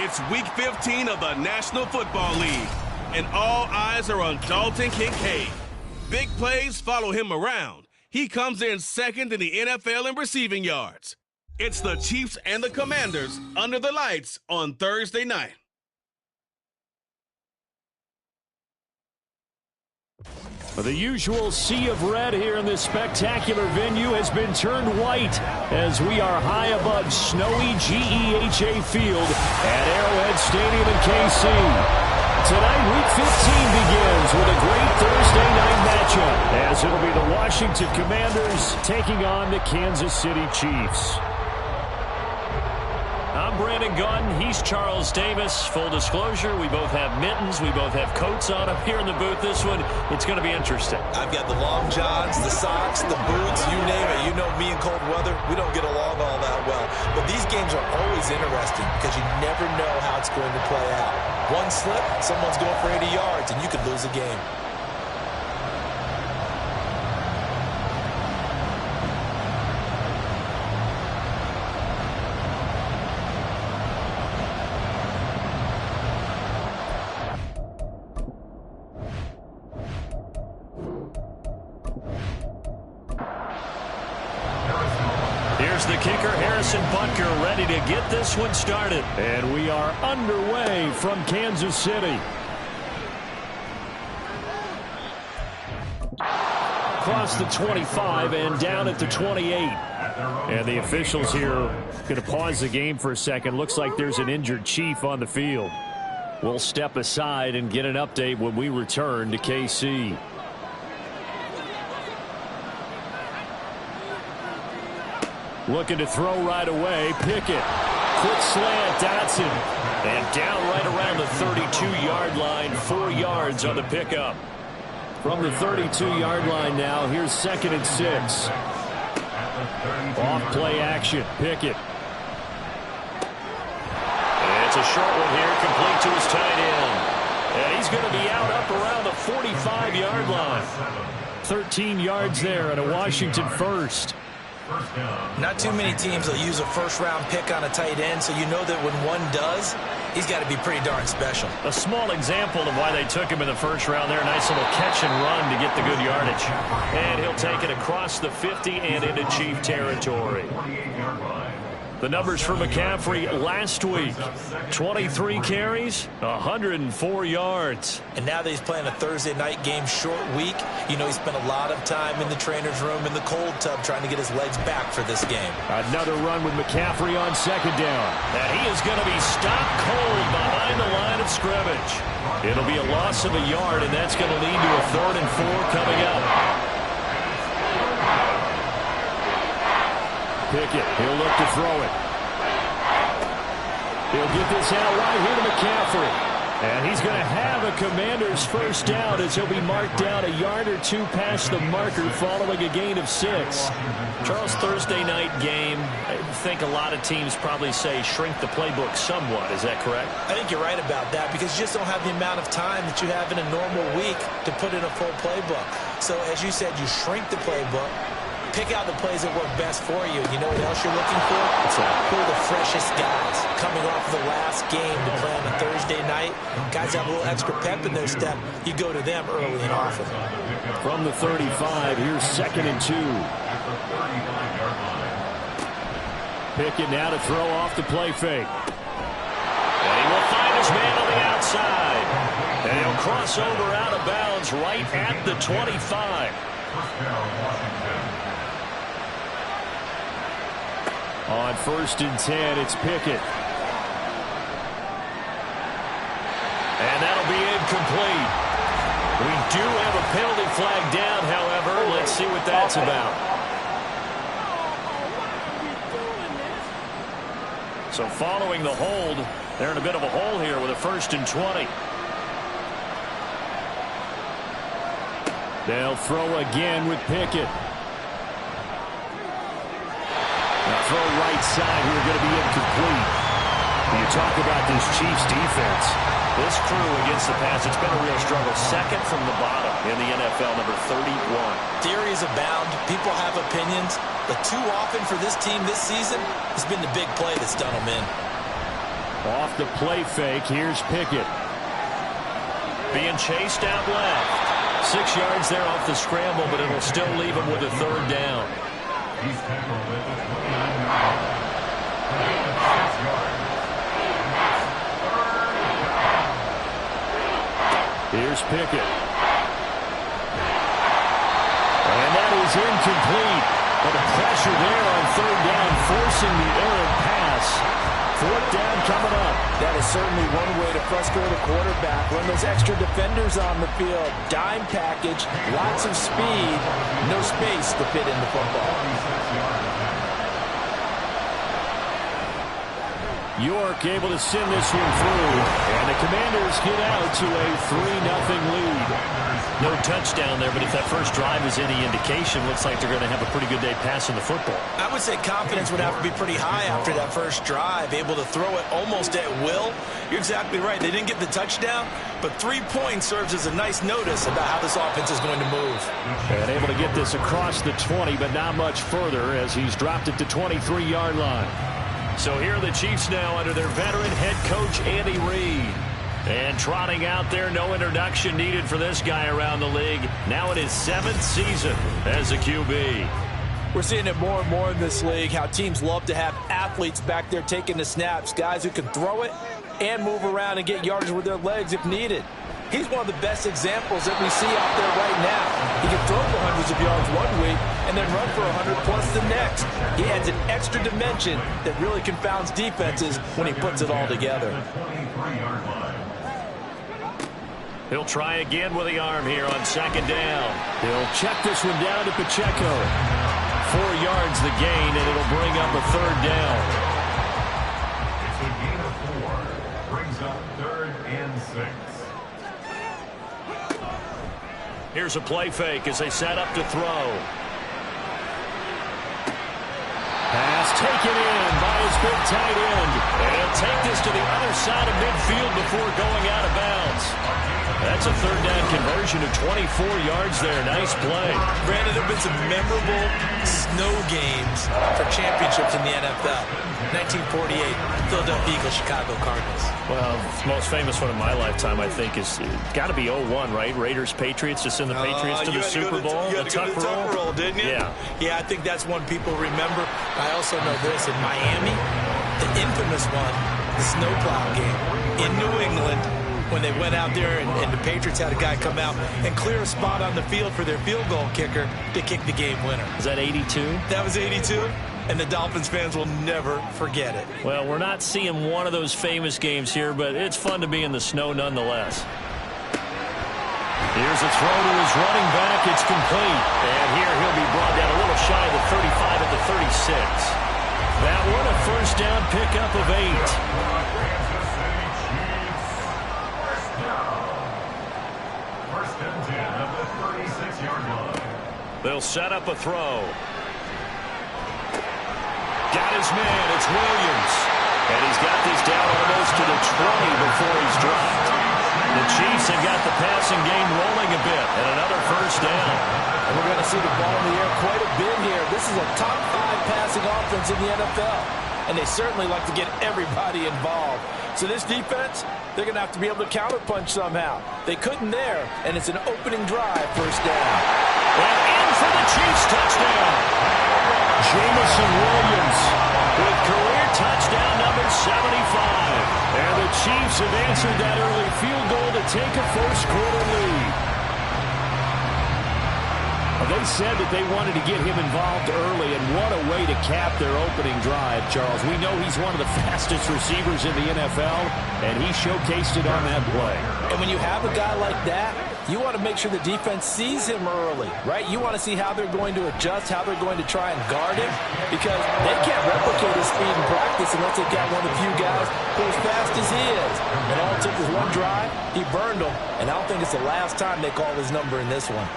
It's Week 15 of the National Football League, and all eyes are on Dalton Kincaid. Big plays follow him around. He comes in second in the NFL in receiving yards. It's the Chiefs and the Commanders under the lights on Thursday night. The usual sea of red here in this spectacular venue has been turned white as we are high above snowy GEHA Field at Arrowhead Stadium in KC. Tonight, Week 15 begins with a great Thursday night matchup as it'll be the Washington Commanders taking on the Kansas City Chiefs. I'm Brandon Gunn. He's Charles Davis. Full disclosure, we both have mittens. We both have coats on up here in the booth. This one, it's going to be interesting. I've got the long johns, the socks, the boots, you name it. You know me in cold weather, we don't get along all that well. But these games are always interesting because you never know how it's going to play out. One slip, someone's going for 80 yards, and you could lose a game. The kicker, Harrison Butker, ready to get this one started. And we are underway from Kansas City. Across the 25 and down at the 28. And the officials here going to pause the game for a second. Looks like there's an injured Chief on the field. We'll step aside and get an update when we return to KC. Looking to throw right away. Pickett. Quick slant. Dotson. And down right around the 32-yard line. 4 yards on the pickup. From the 32-yard line now, here's 2nd and 6. Off play action. Pickett. And it's a short one here, complete to his tight end. And he's going to be out up around the 45-yard line. 13 yards there and a Washington first. Not too many teams will use a first-round pick on a tight end, so you know that when one does, he's got to be pretty darn special. A small example of why they took him in the first round there. Nice little catch and run to get the good yardage. And he'll take it across the 50 and into Chief territory. The numbers for McCaffrey last week. 23 carries, 104 yards. And now that he's playing a Thursday night game, short week, you know he spent a lot of time in the trainer's room in the cold tub trying to get his legs back for this game. Another run with McCaffrey on 2nd down. And he is going to be stopped cold behind the line of scrimmage. It'll be a loss of a yard, and that's going to lead to a 3rd and 4 coming up. Pickett, he'll look to throw it. He'll get this out right here to McCaffrey. And he's going to have a Commander's first down as he'll be marked down a yard or two past the marker following a gain of 6. Charles, Thursday night game, I think a lot of teams probably say shrink the playbook somewhat. Is that correct? I think you're right about that because you just don't have the amount of time that you have in a normal week to put in a full playbook. So as you said, you shrink the playbook. Pick out the plays that work best for you. You know what else you're looking for? Who are the freshest guys coming off the last game to play on a Thursday night? Guys have a little extra pep in their step. You go to them early and often. From the 35, here's 2nd and 2. Pickett now to throw off the play fake. And he will find his man on the outside. And he'll cross over out of bounds right at the 25. On 1st and 10, it's Pickett. And that'll be incomplete. We do have a penalty flag down, however. Let's see what that's about. So following the hold, they're in a bit of a hole here with a 1st and 20. They'll throw again with Pickett. Throw right side here going to be incomplete. You talk about this Chiefs defense. This crew against the pass, it's been a real struggle. 2nd from the bottom in the NFL, number 31. Theories abound. People have opinions. But too often for this team this season, it's been the big play that's done them in. Off the play fake, here's Pickett. Being chased out left. 6 yards there off the scramble, but it'll still leave him with a 3rd down. He's tackled at the 29-yard line. 6 yards. Here's Pickett. And that is incomplete. But the pressure there on 3rd down, forcing the errant pass. 4th down coming up. That is certainly one way to frustrate a quarterback. Run those extra defenders on the field. Dime package, lots of speed, no space to fit in the football. York able to send this one through. And the Commanders get out to a 3-0 lead. No touchdown there, but if that first drive is any indication, looks like they're going to have a pretty good day passing the football. I would say confidence would have to be pretty high after that first drive, able to throw it almost at will. You're exactly right. They didn't get the touchdown, but 3 points serves as a nice notice about how this offense is going to move. And able to get this across the 20, but not much further as he's dropped it to 23-yard line. So here are the Chiefs now under their veteran head coach, Andy Reid. And trotting out there, no introduction needed for this guy around the league. Now in his 7th season as a QB. We're seeing it more and more in this league, how teams love to have athletes back there taking the snaps, guys who can throw it and move around and get yardage with their legs if needed. He's one of the best examples that we see out there right now. He can throw for hundreds of yards one week and then run for 100+ the next. He adds an extra dimension that really confounds defenses when he puts it all together. He'll try again with the arm here on 2nd down. He'll check this one down to Pacheco. 4 yards the gain, and it'll bring up a 3rd down. It's a gain of 4. Brings up 3rd and 6. Here's a play fake as they set up to throw. Pass taken in by his big tight end. And he'll take this to the other side of midfield before going out of bounds. That's a 3rd down conversion of 24 yards there. Nice play. Brandon, there have been some memorable snow games for championships in the NFL. 1948, Philadelphia Eagles, Chicago Cardinals. Well, the most famous one in my lifetime, I think, is got to be 01, right? Raiders, Patriots, to send the Patriots to the Super Bowl. You had to go to the Tuck roll, didn't you? Yeah. Yeah, I think that's one people remember. I also know this. In Miami, the infamous one, the snowplow game in New England, when they went out there and the Patriots had a guy come out and clear a spot on the field for their field goal kicker to kick the game winner. Is that 82? That was 82, and the Dolphins fans will never forget it. Well, we're not seeing one of those famous games here, but it's fun to be in the snow nonetheless. Here's a throw to his running back. It's complete. And here he'll be brought down a little shy of the 35 at the 36. That one a 1st down pickup of 8. 6-yard line. They'll set up a throw. Got his man. It's Williams. And he's got this down almost to the 20 before he's dropped. The Chiefs have got the passing game rolling a bit, and another first down. And we're going to see the ball in the air quite a bit here. This is a top 5 passing offense in the NFL, and they certainly like to get everybody involved. So this defense, they're going to have to be able to counterpunch somehow. They couldn't there, and it's an opening drive, first down. And in for the Chiefs touchdown. Jamison Williams with career touchdown number 75. And the Chiefs have answered that early field goal to take a first-quarter lead. They said that they wanted to get him involved early, and what a way to cap their opening drive, Charles. We know he's one of the fastest receivers in the NFL, and he showcased it on that play. And when you have a guy like that, you want to make sure the defense sees him early, right? You want to see how they're going to adjust, how they're going to try and guard him, because they can't replicate his speed in practice unless they've got one of the few guys who as fast as he is. And all it took was one drive, he burned them, and I don't think it's the last time they call his number in this one.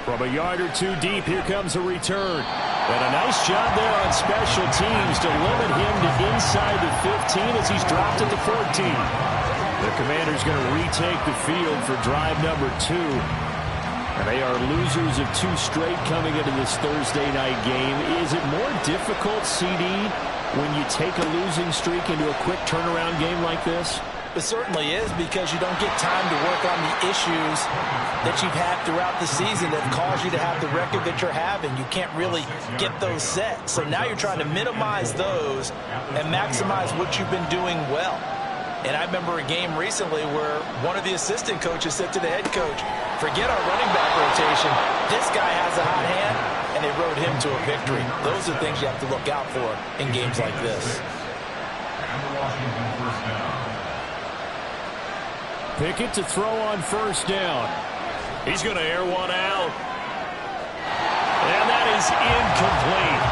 From a yard or two deep, here comes a return. And a nice job there on special teams to limit him to inside the 15 as he's dropped at the 14. The Commanders going to retake the field for drive number 2. And they are losers of 2 straight coming into this Thursday night game. Is it more difficult, CD, when you take a losing streak into a quick turnaround game like this? It certainly is, because you don't get time to work on the issues that you've had throughout the season that cause you to have the record that you're having. You can't really get those set. So now you're trying to minimize those and maximize what you've been doing well. And I remember a game recently where one of the assistant coaches said to the head coach, forget our running back rotation. This guy has a hot hand, and they rode him to a victory. Those are things you have to look out for in games like this. And the Washington first down. Pickett to throw on first down. He's going to air one out. And that is incomplete.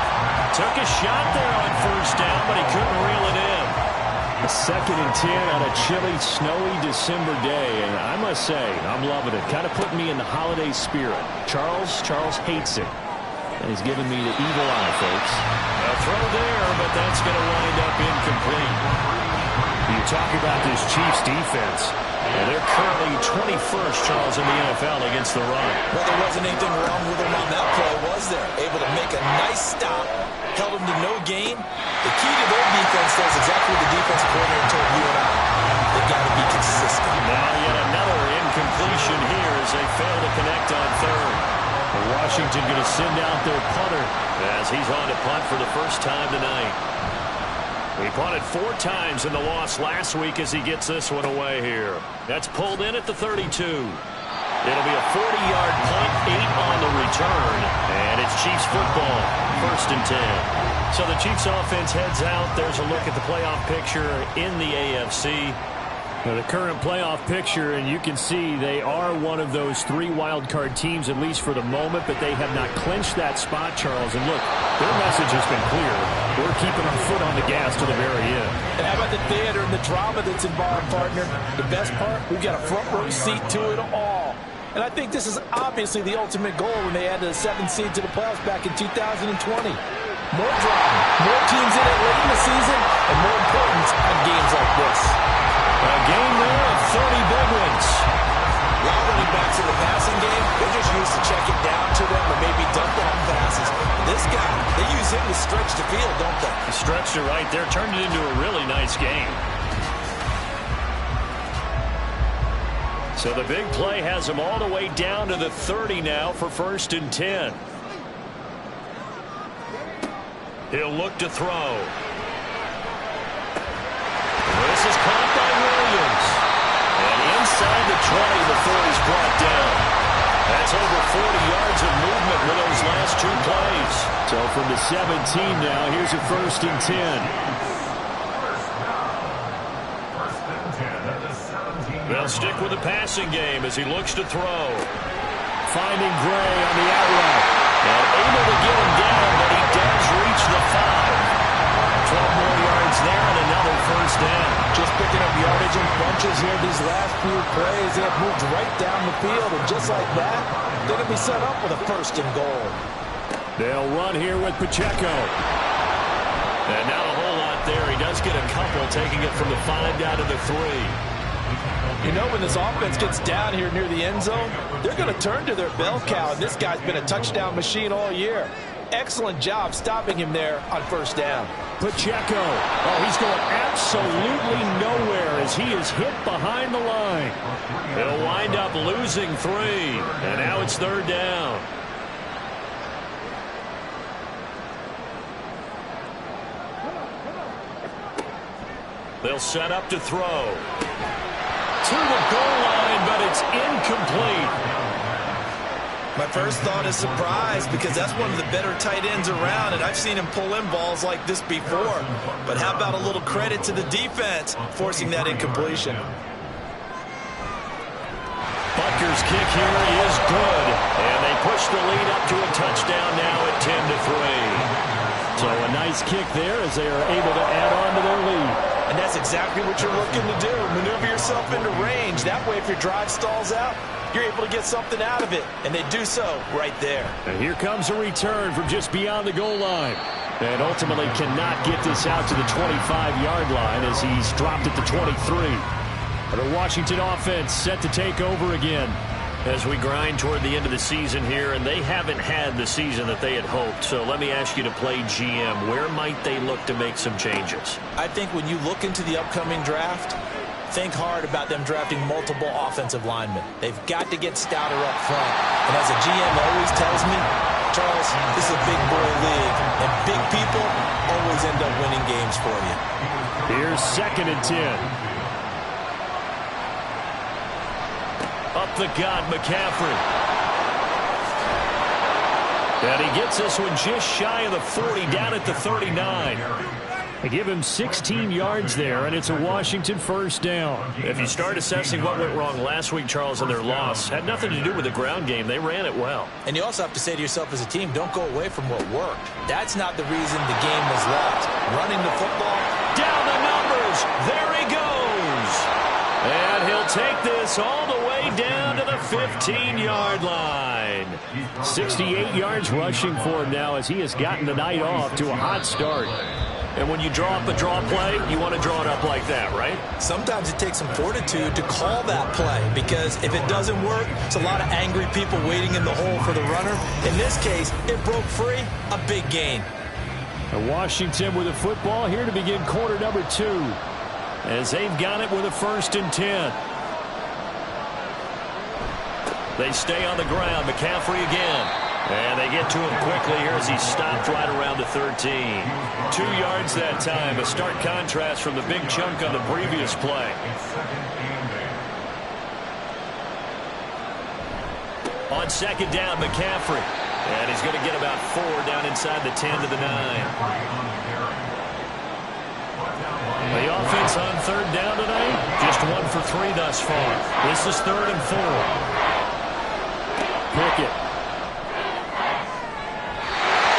Took a shot there on first down, but he couldn't reel it in. A 2nd and 10 on a chilly, snowy December day. And I must say, I'm loving it. Kind of putting me in the holiday spirit. Charles hates it. And he's giving me the evil eye, folks. A throw there, but that's going to wind up incomplete. You talk about this Chiefs defense. And they're currently 21st, Charles, in the NFL against the run. Well, there wasn't anything wrong with them on that play, was there? Able to make a nice stop, held them to no gain. The key to their defense does exactly what the defensive coordinator told you and I. They've got to be consistent. Now yet another incompletion here as they fail to connect on third. Washington going to send out their punter as he's on to punt for the first time tonight. He punted 4 times in the loss last week as he gets this one away here. That's pulled in at the 32. It'll be a 40-yard punt, 8 on the return, and it's Chiefs football, 1st and 10. So the Chiefs offense heads out. There's a look at the playoff picture in the AFC. The current playoff picture, and you can see they are one of those 3 wildcard teams, at least for the moment, but they have not clinched that spot, Charles. And look, their message has been clear. We're keeping our foot on the gas to the very end. And how about the theater and the drama that's involved, partner? The best part, we've got a front row seat to it all. And I think this is obviously the ultimate goal when they added a 7th seed to the playoffs back in 2020. More drama, more teams in it late in the season, and more importance on games like this. A game there of 30 big ones. A lot of running backs in the passing game, they're just used to check it down to them or maybe dump off passes. This guy, they use him to stretch the field, don't they? Stretched it right there, turned it into a really nice game. So the big play has him all the way down to the 30 now for 1st and 10. He'll look to throw. This is caught by Williams. And inside the 20 before he's brought down. That's over 40 yards of movement with those last 2 plays. So from the 17 now, here's a 1st and 10. They'll stick with the passing game as he looks to throw. Finding Gray on the out route. And able to get him down, but he does reach the 5. 12 more yards there and another 1st down. Just picking up yardage in bunches here. of these last few plays, they have moved right down the field, and just like that, they're going to be set up with a 1st and goal. They'll run here with Pacheco. And not a whole lot there. He does get a couple, taking it from the 5 down to the 3. You know, when this offense gets down here near the end zone, they're going to turn to their bell cow, and this guy's been a touchdown machine all year. Excellent job stopping him there on 1st down. Pacheco. Oh, he's going absolutely nowhere as he is hit behind the line. He'll wind up losing 3. And now it's 3rd down. They'll set up to throw. To the goal line, but it's incomplete. My first thought is surprise, because that's one of the better tight ends around, and I've seen him pull in balls like this before. But how about a little credit to the defense forcing that incompletion? Butker's kick here is good, and they push the lead up to a touchdown now at 10-3. So a nice kick there as they are able to add on to their lead. And that's exactly what you're looking to do. Maneuver yourself into range. That way, if your drive stalls out, you're able to get something out of it. And they do so right there. And here comes a return from just beyond the goal line. And ultimately cannot get this out to the 25-yard line as he's dropped it to 23. The Washington offense set to take over again. As we grind toward the end of the season here, and they haven't had the season that they had hoped. So let me ask you to play GM. Where might they look to make some changes? I think when you look into the upcoming draft, think hard about them drafting multiple offensive linemen. They've got to get stouter up front. And as a GM always tells me, Charles, this is a big boy league, and big people always end up winning games for you. Here's 2nd and 10. Up the gut, McCaffrey. And he gets this one just shy of the 40, down at the 39. They give him 16 yards there, and it's a Washington 1st down. If you start assessing what went wrong last week, Charles, in their loss, had nothing to do with the ground game. They ran it well. And you also have to say to yourself as a team, don't go away from what worked. That's not the reason the game was lost. Running the football. Down the numbers. There he goes. And he'll take this all the way down to the 15-yard line. 68 yards rushing for him now as he has gotten the night off to a hot start. And when you draw up a draw play, you want to draw it up like that, right? Sometimes it takes some fortitude to call that play, because if it doesn't work, it's a lot of angry people waiting in the hole for the runner. In this case, it broke free, a big gain. And Washington with the football here to begin quarter number 2. As they've got it with a 1st and 10. They stay on the ground. McCaffrey again. And they get to him quickly here as he stopped right around the 13. 2 yards that time. A stark contrast from the big chunk on the previous play. On 2nd down, McCaffrey. And he's going to get about 4 down inside the 10 to the 9. The offense on 3rd down tonight, just 1 for 3 thus far. This is 3rd and 4. Pickett.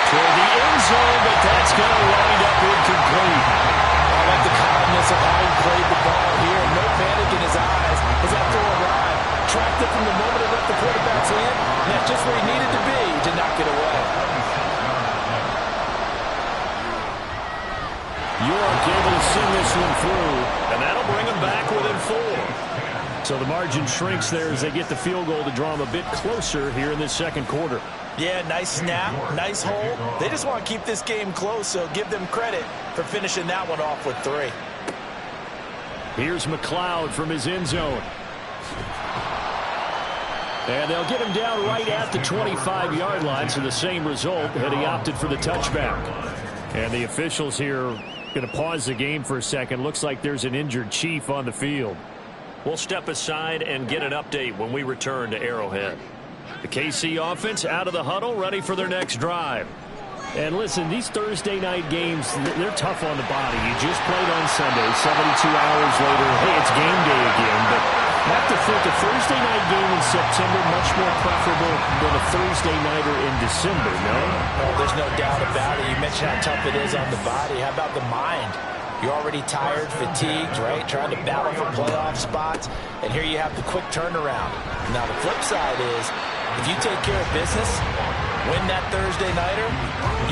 Toward the end zone, but that's going to wind up incomplete. I like the calmness of how he played the ball here. No panic in his eyes as that throw arrived. Tracked it from the moment it left the quarterback's hand, and that's just where he needed to be to knock it away. York able to send this one through. And that'll bring them back within 4. So the margin shrinks there as they get the field goal to draw them a bit closer here in this 2nd quarter. Yeah, nice snap, nice hold. They just want to keep this game close, so give them credit for finishing that one off with 3. Here's McLeod from his end zone. And they'll get him down right at the 25-yard line, so the same result had he opted for the touchback. And the officials here going to pause the game for a second. Looks like there's an injured Chief on the field. We'll step aside and get an update when we return to Arrowhead. The KC offense out of the huddle, ready for their next drive. And listen, these Thursday night games, they're tough on the body. You just played on Sunday, 72 hours later, hey, it's game day again. But I have to think a Thursday night game in September much more preferable than a Thursday nighter in December, no? Oh, there's no doubt about it. You mentioned how tough it is on the body. How about the mind? You're already tired, fatigued, right? Trying to battle for playoff spots. And here you have the quick turnaround. Now, the flip side is, if you take care of business, win that Thursday nighter,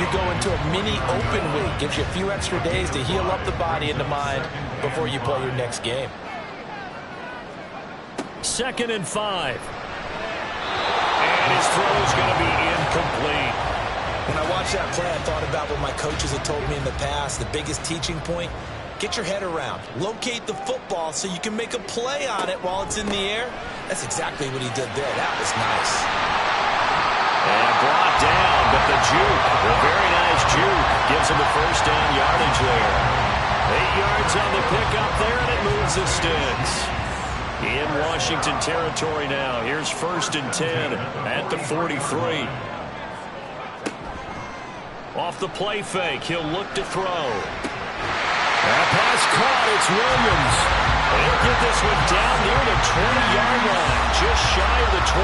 you go into a mini open week. Gives you a few extra days to heal up the body and the mind before you play your next game. 2nd and 5. And his throw is going to be incomplete. When I watched that play, I thought about what my coaches had told me in the past. The biggest teaching point, get your head around. Locate the football so you can make a play on it while it's in the air. That's exactly what he did there. That was nice. And brought down, but the juke, the very nice juke, gives him the first down yardage there. 8 yards on the pickup there, and it moves the sticks. In Washington territory now. Here's 1st and 10 at the 43. Off the play fake, he'll look to throw. That pass caught, it's Williams. He'll get this one down near the 20-yard line, just shy of the 20.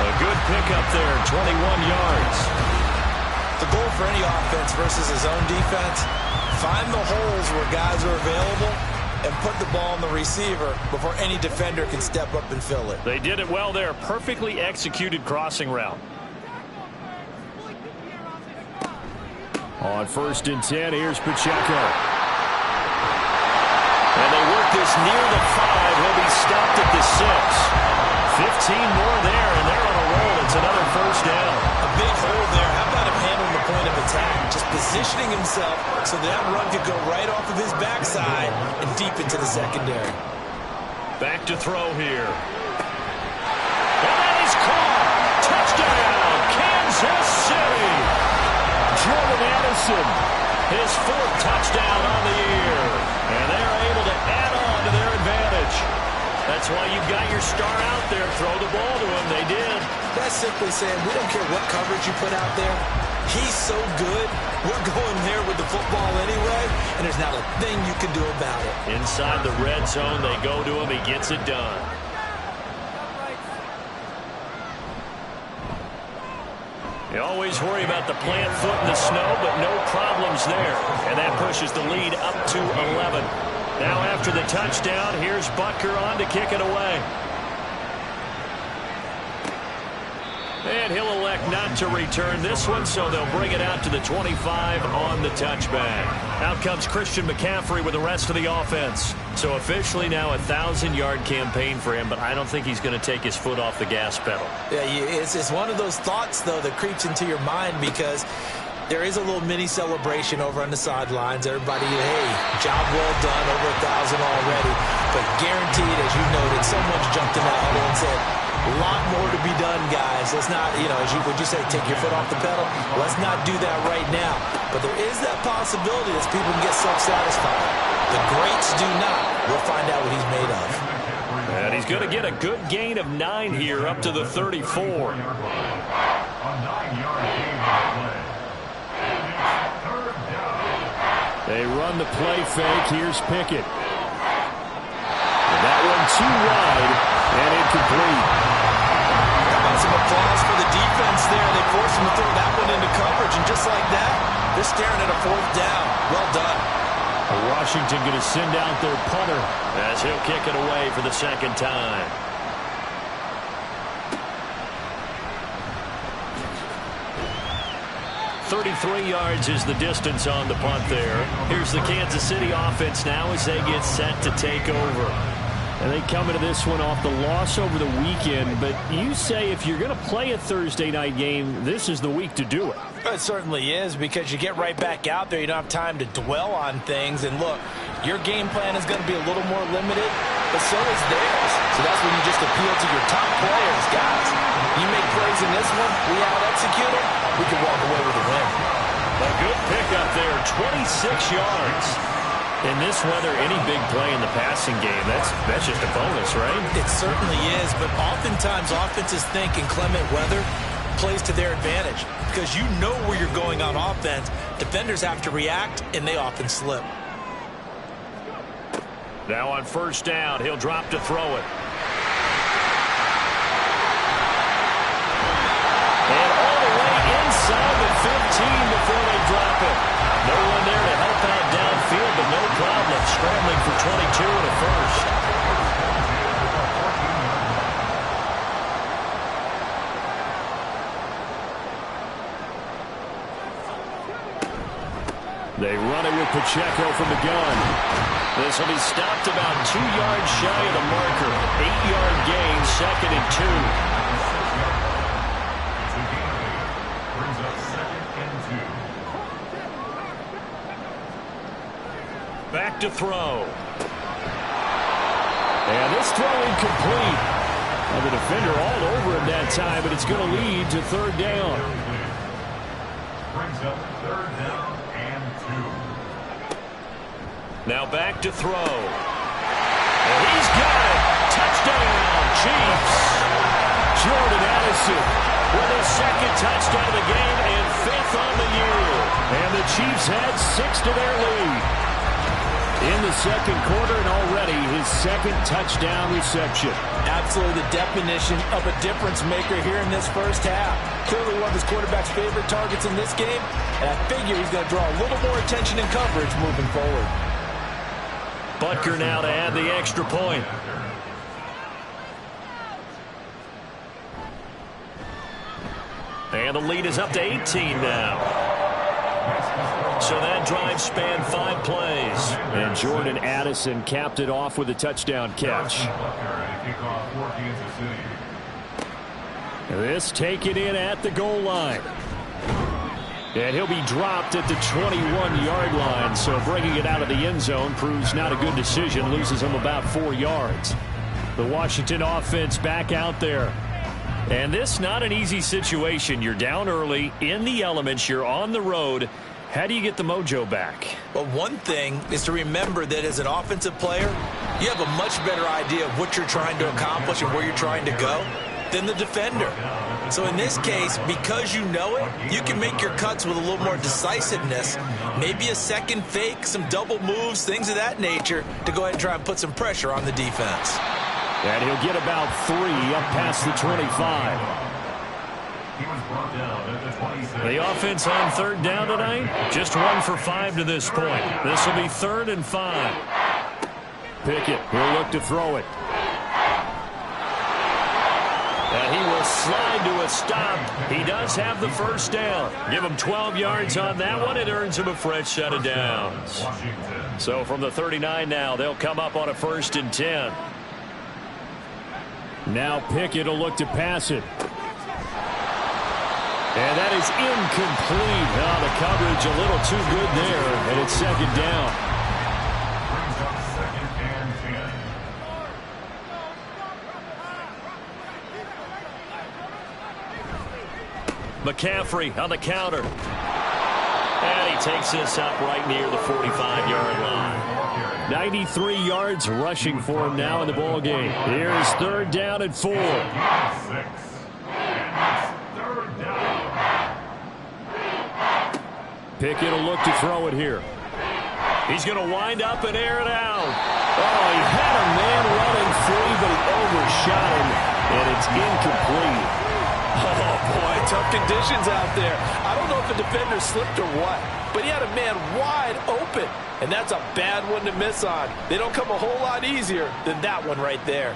A good pickup there, 21 yards. The goal for any offense versus his own defense, find the holes where guys are available and put the ball on the receiver before any defender can step up and fill it. They did it well there, perfectly executed crossing route. On 1st and 10, here's Pacheco. And they work this near the 5. He'll be stopped at the 6. 15 more there, and they're on a roll. It's another first down. A big hole there. How about him handling the point of attack? Just positioning himself so that run could go right off of his backside and deep into the secondary. Back to throw here. And that is caught. Touchdown, Kansas City. Jordan Addison, his 4th touchdown on the year. And they're able to add on to their advantage. That's why you've got your star out there. Throw the ball to him. They did. That's simply saying we don't care what coverage you put out there. He's so good. We're going there with the football anyway, and there's not a thing you can do about it. Inside the red zone, they go to him. He gets it done. You always worry about the plant foot in the snow, but no problems there. And that pushes the lead up to 11. Now after the touchdown, here's Butker on to kick it away. And he'll elect not to return this one, so they'll bring it out to the 25 on the touchback. Out comes Christian McCaffrey with the rest of the offense. So officially now a 1,000-yard campaign for him, but I don't think he's going to take his foot off the gas pedal. Yeah, it's one of those thoughts, though, that creeps into your mind because there is a little mini celebration over on the sidelines. Everybody, hey, job well done, over 1,000 already. But guaranteed, as you noted, someone's jumped in that huddle and said, a lot more to be done, guys. Let's not, would you say, take your foot off the pedal? Let's not do that right now. But there is that possibility that people can get self-satisfied. The greats do not. We'll find out what he's made of. And he's going to get a good gain of 9 here, up to the 34. A 9-yard gain on the play. Third down. They run the play fake. Here's Pickett. And that one too wide and incomplete. How about some applause for the defense there? They forced him to throw that one into coverage, and just like that, they're staring at a 4th down. Well done. Washington going to send out their punter as he'll kick it away for the 2nd time. .33 yards is the distance on the punt there. Here's the Kansas City offense now as they get set to take over. And they come into this one off the loss over the weekend, but you say if you're going to play a Thursday night game, this is the week to do it. It certainly is, because you get right back out there. You don't have time to dwell on things. And look, your game plan is going to be a little more limited, but so is theirs. So that's when you just appeal to your top players, guys. You make plays in this one, we out-execute it, we can walk away with a win. A good pickup there, 26 yards. In this weather, any big play in the passing game, that's just a bonus, right? It certainly is, but oftentimes offenses think in clement weather plays to their advantage because you know where you're going on offense. Defenders have to react, and they often slip. Now on 1st down, he'll drop to throw it. And all the way inside the 15 before they drop it. No one there to help out downfield, but no 2 and a first. They run it with Pacheco from the gun. This will be stopped about 2 yards shy of the marker. 8-yard gain, 2nd and 2. Brings up 2nd and 2. Back to throw. And this throw incomplete. Now the defender all over him that time, but it's going to lead to 3rd down. Brings up 3rd down and 2. Now back to throw. And he's got it. Touchdown, Chiefs. Jordan Addison with his 2nd touchdown of the game and 5th on the year. And the Chiefs had 6 to their lead in the 2nd quarter, and already his 2nd touchdown reception. Absolutely the definition of a difference maker here in this first half. Clearly one of his quarterback's favorite targets in this game, and I figure he's going to draw a little more attention and coverage moving forward. Butker now to add the extra point. And the lead is up to 18 now. So that drive spanned 5 plays. And Jordan Addison capped it off with a touchdown catch. This taken in at the goal line. And he'll be dropped at the 21-yard line. So bringing it out of the end zone proves not a good decision. Loses him about 4 yards. The Washington offense back out there. And this not an easy situation. You're down early, in the elements, you're on the road. How do you get the mojo back? Well, one thing is to remember that as an offensive player, you have a much better idea of what you're trying to accomplish and where you're trying to go than the defender. So in this case, because you know it, you can make your cuts with a little more decisiveness, maybe a second fake, some double moves, things of that nature, to go ahead and try and put some pressure on the defense. And he'll get about 3 up past the 25. He was brought down at the 26. The offense on 3rd down tonight, just 1 for 5 to this point. This will be 3rd and 5. Pickett will look to throw it. And he will slide to a stop. He does have the first down. Give him 12 yards on that one. It earns him a fresh set of downs. So from the 39 now, they'll come up on a 1st and 10. Now Pickett will look to pass it. And that is incomplete. Oh, the coverage a little too good there, and it's 2nd down. Brings up 2nd and 10. McCaffrey on the counter. And he takes this up right near the 45-yard line. 93 yards rushing for him now in the ball game. Here's 3rd down and 4. 6. And it's 3rd down. Pickett will look to throw it here. He's going to wind up and air it out. Oh, he had a man running free, but he overshot him, and it's incomplete. Oh, boy, tough conditions out there. I don't know if the defender slipped or what, but he had a man wide open, and that's a bad one to miss on. They don't come a whole lot easier than that one right there.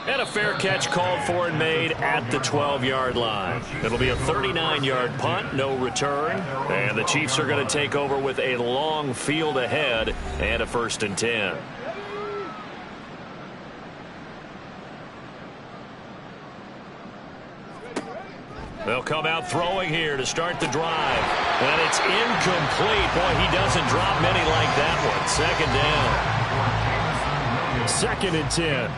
And a fair catch called for and made at the 12-yard line. It'll be a 39-yard punt, no return. And the Chiefs are going to take over with a long field ahead and a 1st and 10. They'll come out throwing here to start the drive. And it's incomplete. Boy, he doesn't drop many like that one. 2nd down. 2nd and 10.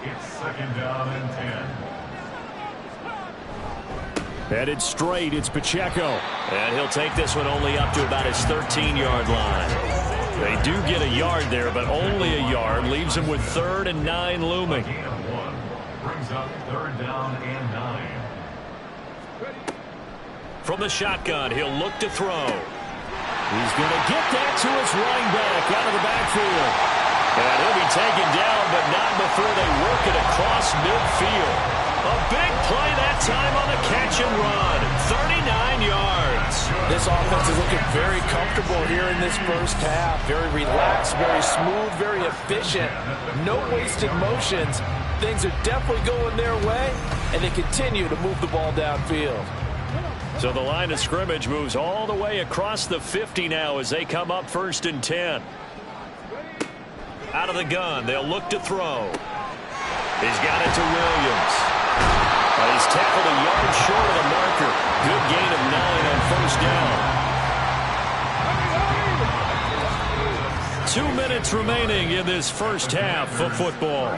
It's 2nd down and 10. Headed straight, it's Pacheco. And he'll take this one only up to about his 13-yard line. They do get a yard there, but only a yard. Leaves him with 3rd and 9 looming. Gain of 1. Brings up 3rd down and 9. From the shotgun, he'll look to throw. He's going to get that to his running back out of the backfield. And he'll be taken down, but not before they work it across midfield. A big play that time on the catch and run. 39 yards. This offense is looking very comfortable here in this first half. Very relaxed, very smooth, very efficient. No wasted motions. Things are definitely going their way, and they continue to move the ball downfield. So the line of scrimmage moves all the way across the 50 now as they come up 1st and 10. Out of the gun, they'll look to throw. He's got it to Williams. He's tackled a yard short of the marker. Good gain of 9 on 1st down. 2 minutes remaining in this first half of football.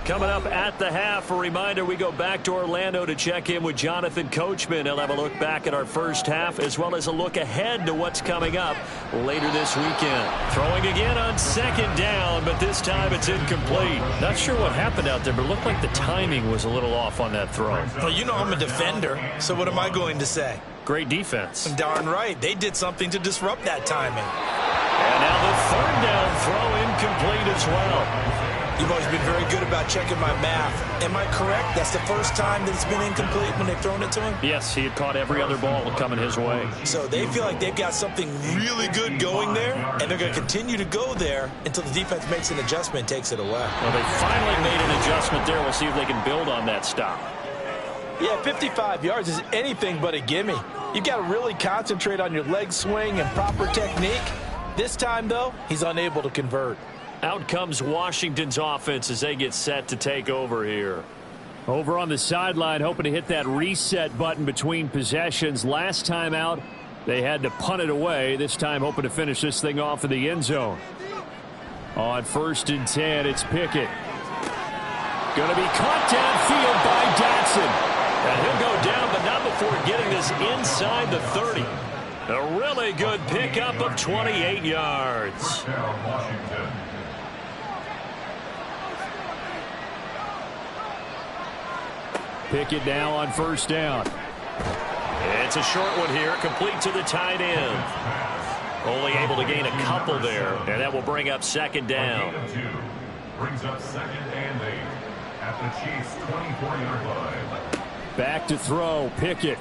Coming up at the half, a reminder, we go back to Orlando to check in with Jonathan Coachman. He'll have a look back at our first half as well as a look ahead to what's coming up later this weekend. Throwing again on 2nd down, but this time it's incomplete. Not sure what happened out there, but it looked like the timing was a little off on that throw. Well, you know I'm a defender, so what am I going to say? Great defense. Darn right. They did something to disrupt that timing. And now the 3rd down throw incomplete as well. You've always been very good about checking my math. Am I correct? That's the first time that it's been incomplete when they've thrown it to him? Yes, he had caught every other ball coming his way. So they feel like they've got something really good going there, and they're going to continue to go there until the defense makes an adjustment and takes it away. Well, they finally made an adjustment there. We'll see if they can build on that stop. Yeah, 55 yards is anything but a gimme. You've got to really concentrate on your leg swing and proper technique. This time, though, he's unable to convert. Out comes Washington's offense as they get set to take over here. Over on the sideline, hoping to hit that reset button between possessions. Last time out, they had to punt it away. This time, hoping to finish this thing off in the end zone. On 1st and 10, it's Pickett. Going to be caught downfield by Dotson. And he'll go down, but not before getting this inside the 30. A really good pickup of 28 yards. Pickett now on 1st down. It's a short one here, complete to the tight end. Only able to gain a couple there, and that will bring up 2nd down. Brings up 2nd and 8 at the Chiefs' 24-yard line. Back to throw, Pickett.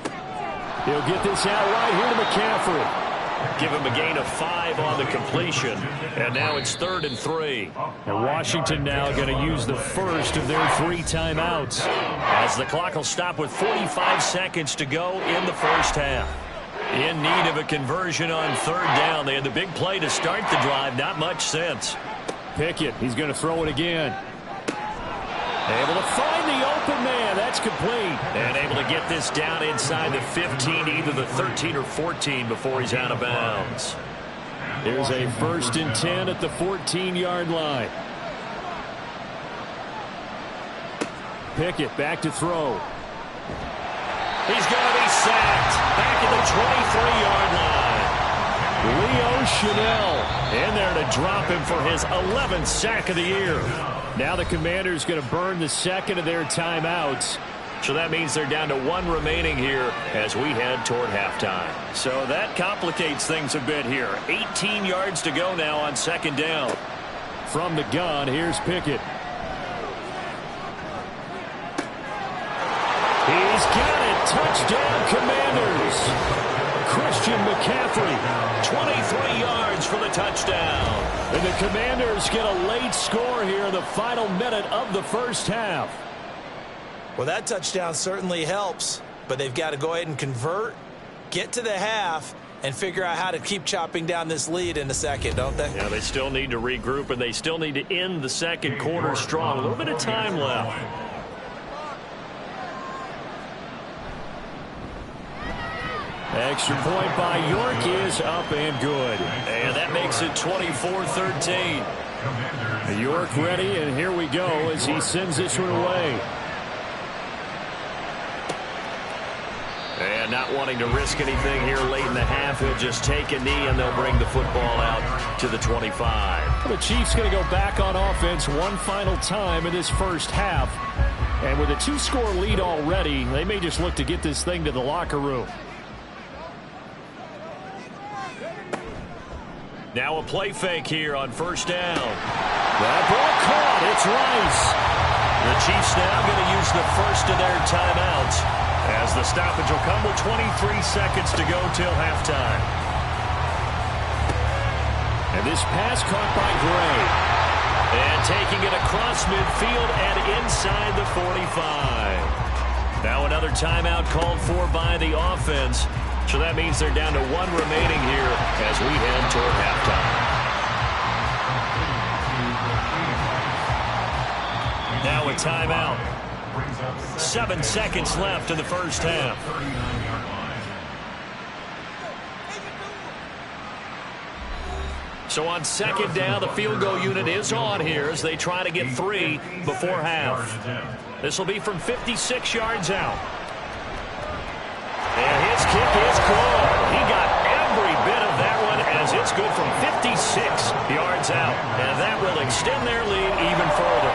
He'll get this out right here to McCaffrey. Give him a gain of 5 on the completion, and now it's 3rd and 3. And Washington now going to use the first of their 3 timeouts. As the clock will stop with 45 seconds to go in the first half. In need of a conversion on 3rd down. They had the big play to start the drive, not much since. Pickett, he's going to throw it again. Able to find the open man. That's complete. And able to get this down inside the 15, either the 13 or 14 before he's out of bounds. Here's a 1st and 10 at the 14-yard line. Pickett back to throw. He's going to be sacked. Back at the 23-yard line. Leo Chanel in there to drop him for his 11th sack of the year. Now the Commanders going to burn the 2nd of their timeouts. So that means they're down to 1 remaining here as we head toward halftime. So that complicates things a bit here. 18 yards to go now on 2nd down. From the gun, here's Pickett. He's got it. Touchdown, Commanders. Christian McCaffrey. 23 yards for the touchdown. And the Commanders get a late score here in the final minute of the first half. Well, that touchdown certainly helps, but they've got to go ahead and convert, get to the half, and figure out how to keep chopping down this lead in a second, don't they? Yeah, they still need to regroup, and they still need to end the 2nd quarter strong. A little bit of time left. Extra point by York is up and good. And that makes it 24-13. York ready, and here we go as he sends this one away. And not wanting to risk anything here late in the half, he'll just take a knee, and they'll bring the football out to the 25. The Chiefs going to go back on offense one final time in this first half. And with a 2-score lead already, they may just look to get this thing to the locker room. Now a play fake here on 1st down. That ball caught. It's Rice. The Chiefs now going to use the first of their timeouts as the stoppage will come with 23 seconds to go till halftime. And this pass caught by Gray. And taking it across midfield and inside the 45. Now another timeout called for by the offense. So that means they're down to one remaining here as we head toward halftime. Now a timeout. 7 seconds left in the first half. So on second down, the field goal unit is on here as they try to get 3 before half. This will be from 56 yards out. And his kick is good. He got every bit of that one as it's good from 56 yards out. And that will extend their lead even further.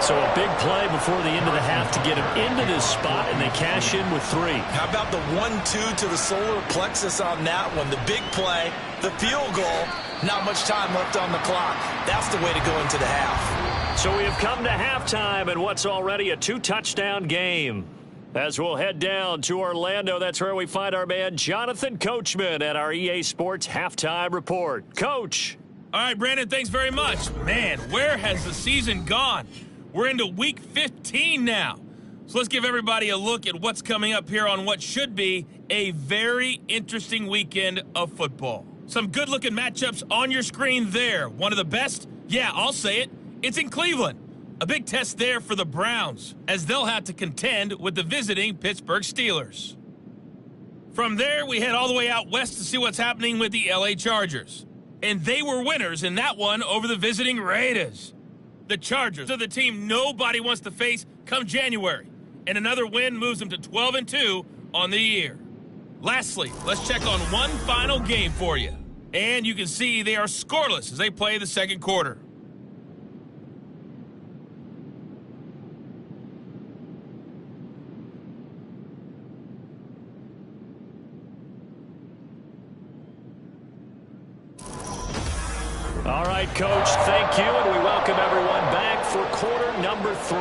So a big play before the end of the half to get him into this spot, and they cash in with 3. How about the 1-2 to the solar plexus on that one? The big play, the field goal, not much time left on the clock. That's the way to go into the half. So we have come to halftime in what's already a 2-touchdown game. As we'll head down to Orlando, that's where we find our man Jonathan Coachman at our EA Sports Halftime Report. Coach. All right, Brandon, thanks very much. Man, where has the season gone? We're into week 15 now. So let's give everybody a look at what's coming up here on what should be a very interesting weekend of football. Some good-looking matchups on your screen there. One of the best? Yeah, I'll say it. It's in Cleveland. A big test there for the Browns, as they'll have to contend with the visiting Pittsburgh Steelers. From there, we head all the way out west to see what's happening with the LA Chargers. And they were winners in that one over the visiting Raiders. The Chargers are the team nobody wants to face come January. And another win moves them to 12-2 on the year. Lastly, let's check on one final game for you. And you can see they are scoreless as they play the second quarter. All right, Coach, thank you, and we welcome everyone back for quarter number 3.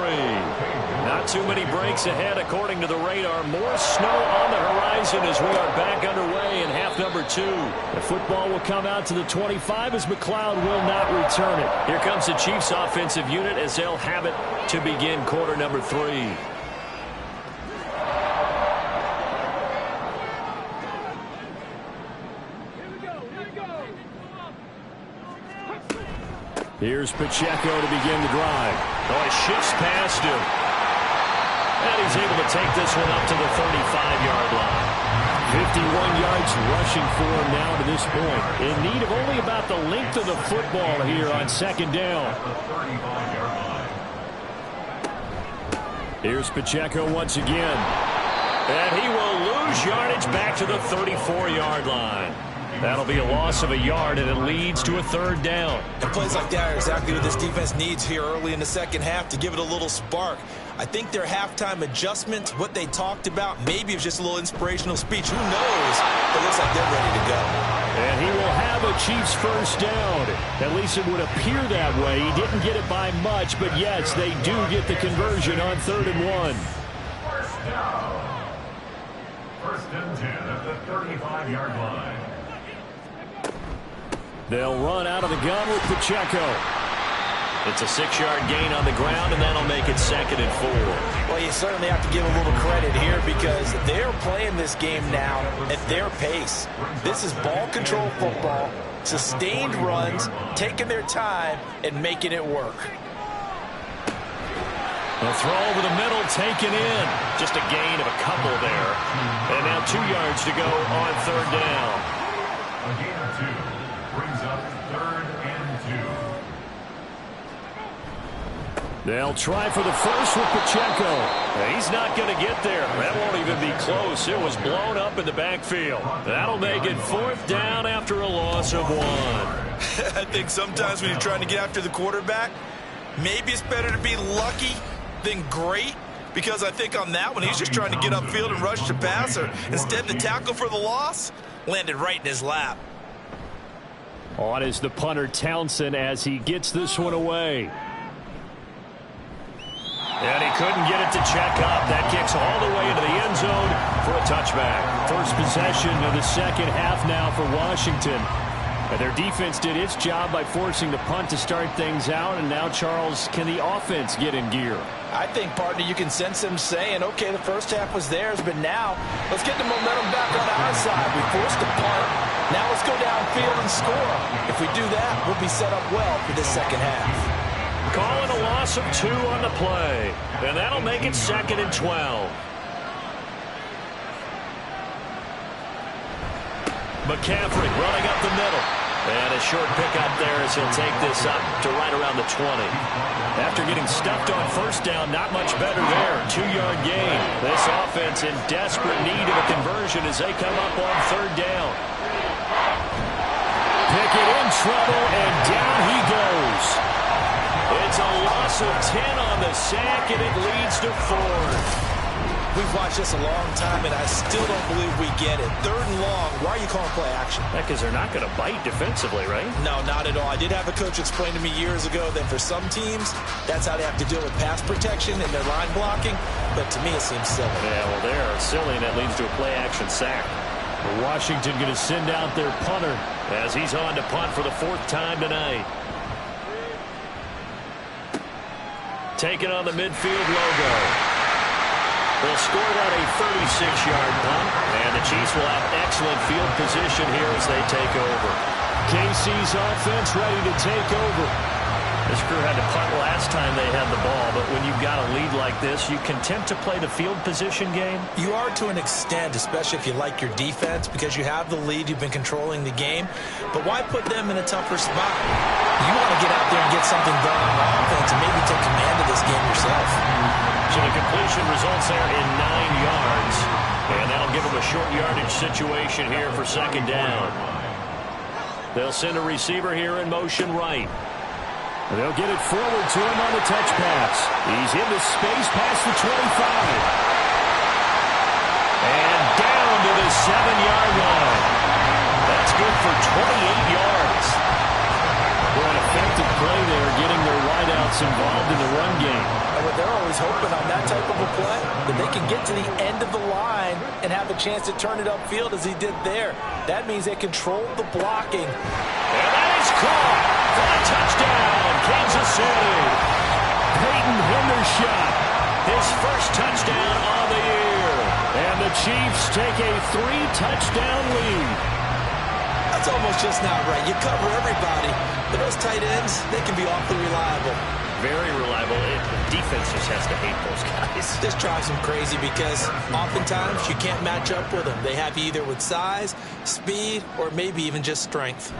Not too many breaks ahead according to the radar. More snow on the horizon as we are back underway in half number 2. The football will come out to the 25 as McLeod will not return it. Here comes the Chiefs offensive unit as they'll have it to begin quarter number 3. Here's Pacheco to begin the drive. Oh, he shifts past him. And he's able to take this one up to the 35-yard line. 51 yards rushing for him now to this point. In need of only about the length of the football here on second down. Here's Pacheco once again. And he will lose yardage back to the 34-yard line. That'll be a loss of a yard, and it leads to a third down. And plays like that are exactly what this defense needs here early in the second half to give it a little spark. I think their halftime adjustments, what they talked about, maybe it was just a little inspirational speech. Who knows? It looks like they're ready to go. And he will have a Chiefs first down. At least it would appear that way. He didn't get it by much, but yes, they do get the conversion on 3rd and 1. First down. 1st and 10 at the 35-yard line. They'll run out of the gun with Pacheco. It's a 6-yard gain on the ground, and that'll make it 2nd and 4. Well, you certainly have to give a little credit here because they're playing this game now at their pace. This is ball control football, sustained runs, taking their time, and making it work. The throw over the middle, taken in. Just a gain of a couple there. And now 2 yards to go on 3rd down. A gain of 2 brings up 3rd and 2. They'll try for the first with Pacheco. He's not going to get there. That won't even be close. It was blown up in the backfield. That'll make it 4th down after a loss of 1. I think sometimes when you're trying to get after the quarterback, maybe it's better to be lucky than great, because I think on that one, he's just trying to get upfield and rush the passer. Instead, the tackle for the loss landed right in his lap. On is the punter Townsend as he gets this one away. And he couldn't get it to check up. That kicks all the way into the end zone for a touchback. First possession of the second half now for Washington. And their defense did its job by forcing the punt to start things out. And now, Charles, can the offense get in gear? I think, partner, you can sense them saying, okay, the first half was theirs, but now let's get the momentum back on our side. We forced a punt. Now let's go downfield and score. If we do that, we'll be set up well for this second half. Calling a loss of 2 on the play. And that'll make it 2nd and 12. McCaffrey running up the middle. And a short pickup there as he'll take this up to right around the 20. After getting stuffed on first down, not much better there. 2-yard gain. This offense in desperate need of a conversion as they come up on 3rd down. Pickett in trouble, and down he goes. It's a loss of 10 on the sack, and it leads to 4. We've watched this a long time, and I still don't believe we get it. 3rd and long. Why are you calling play action? Because they're not going to bite defensively, right? No, not at all. I did have a coach explain to me years ago that for some teams, that's how they have to deal with pass protection and their line blocking. But to me, it seems silly. Yeah, well, they're silly, and that leads to a play-action sack. Washington going to send out their punter as he's on to punt for the 4th time tonight. Taking on the midfield logo. They'll score that a 36-yard punt, and the Chiefs will have excellent field position here as they take over. KC's offense ready to take over. This crew had to punt last time they had the ball, but when you've got a lead like this, you content to play the field position game? You are to an extent, especially if you like your defense, because you have the lead, you've been controlling the game. But why put them in a tougher spot? You want to get out there and get something done on offense and maybe take command of this game yourself. So the completion results there in 9 yards, and that'll give them a short yardage situation here for 2nd down. They'll send a receiver here in motion right. They'll get it forward to him on the touch pass. He's into space past the 25. And down to the 7-yard line. That's good for 28 yards. Well, an effective play there, getting their wideouts involved in the run game. But they're always hoping on that type of a play that they can get to the end of the line and have a chance to turn it upfield as he did there. That means they control the blocking. And that is caught for a touchdown, Kansas City. Peyton Hendershot, his first touchdown on the year. And the Chiefs take a 3-touchdown lead. That's almost just not right. You cover everybody, but those tight ends, they can be awfully reliable. Very reliable. Defense just has to hate those guys. This drives them crazy because oftentimes you can't match up with them. They have you either with size, speed, or maybe even just strength.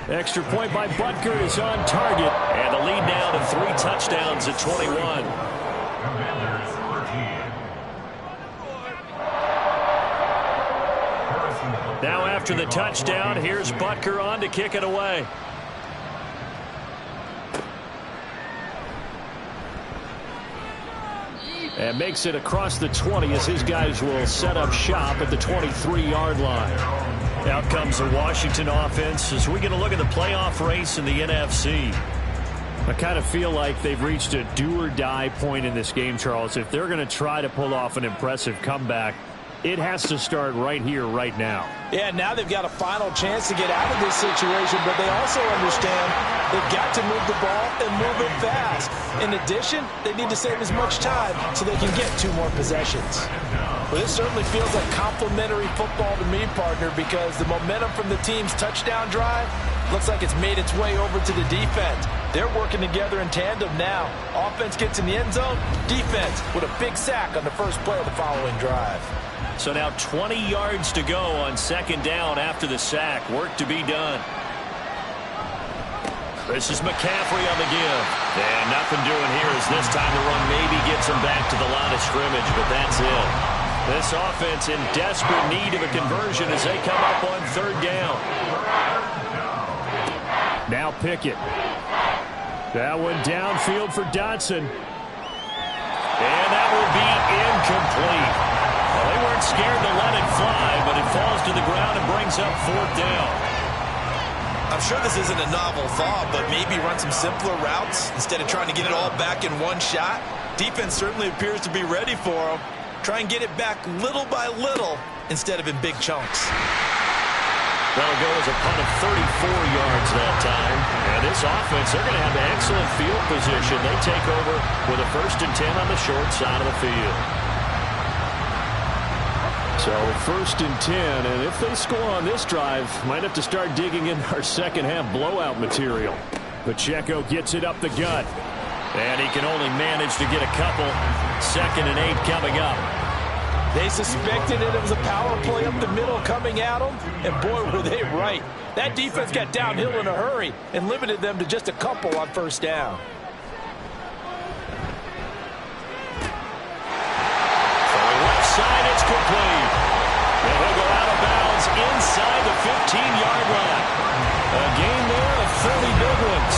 Extra point by Butker is on target. And the lead now to 3 touchdowns at 21. Now after the touchdown, here's Butker on to kick it away. And makes it across the 20 as his guys will set up shop at the 23-yard line. Out comes the Washington offense as we get a look at the playoff race in the NFC. I kind of feel like they've reached a do-or-die point in this game, Charles. If they're going to try to pull off an impressive comeback, it has to start right here, right now. Yeah, now they've got a final chance to get out of this situation, but they also understand they've got to move the ball and move it fast. In addition, they need to save as much time so they can get 2 more possessions. Well, this certainly feels like complimentary football to me, partner, because the momentum from the team's touchdown drive looks like it's made its way over to the defense. They're working together in tandem now. Offense gets in the end zone, defense with a big sack on the first play of the following drive. So now 20 yards to go on 2nd down after the sack. Work to be done. This is McCaffrey on the give. And nothing doing here as this time the run maybe gets him back to the line of scrimmage, but that's it. This offense in desperate need of a conversion as they come up on 3rd down. Now Pickett. That one downfield for Dotson. And that will be incomplete. Well, they weren't scared to let it fly, but it falls to the ground and brings up 4th down. I'm sure this isn't a novel thought, but maybe run some simpler routes instead of trying to get it all back in one shot. Defense certainly appears to be ready for them. Try and get it back little by little instead of in big chunks. That'll go as a punt of 34 yards that time. And this offense, they're going to have excellent field position. They take over with a 1st and 10 on the short side of the field. So 1st and 10, and if they score on this drive, might have to start digging in our second half blowout material. Pacheco gets it up the gut. And he can only manage to get a couple. 2nd and 8 coming up. They suspected it was a power play up the middle coming at them, and boy, were they right. That defense got downhill in a hurry and limited them to just a couple on 1st down. Side, it's complete. And he'll go out of bounds inside the 15-yard line. A gain there of 30 big ones.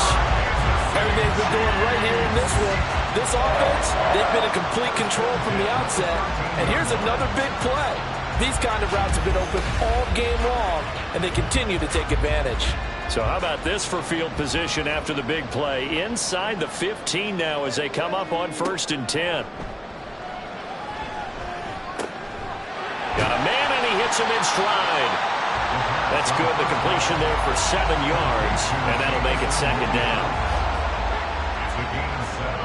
Everything's been doing right here in this one. This offense, they've been in complete control from the outset. And here's another big play. These kind of routes have been open all game long, and they continue to take advantage. So how about this for field position after the big play? Inside the 15 now as they come up on 1st and 10. Got a man, and he hits him in stride. That's good. The completion there for 7 yards, and that'll make it 2nd down. It's a gain of 7.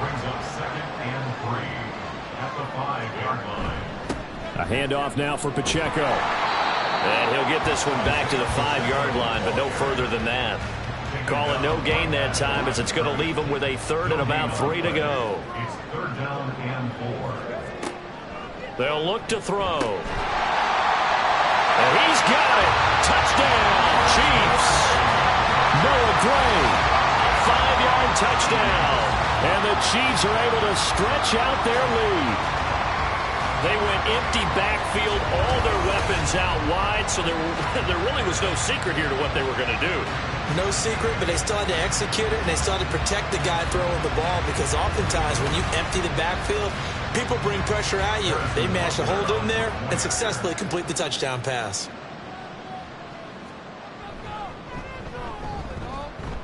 Brings up 2nd and 3 at the 5-yard line. A handoff now for Pacheco. And he'll get this one back to the 5-yard line, but no further than that. Call it no gain that time as it's going to leave him with a 3rd and about 3 to go. It's 3rd down and 4. They'll look to throw. And he's got it. Touchdown, Chiefs. Noah Gray, a 5-yard touchdown. And the Chiefs are able to stretch out their lead. They went empty backfield, all their weapons out wide, so there really was no secret here to what they were going to do. No secret, but they still had to execute it, and they still had to protect the guy throwing the ball, because oftentimes when you empty the backfield, people bring pressure at you. They managed to hold in there and successfully complete the touchdown pass.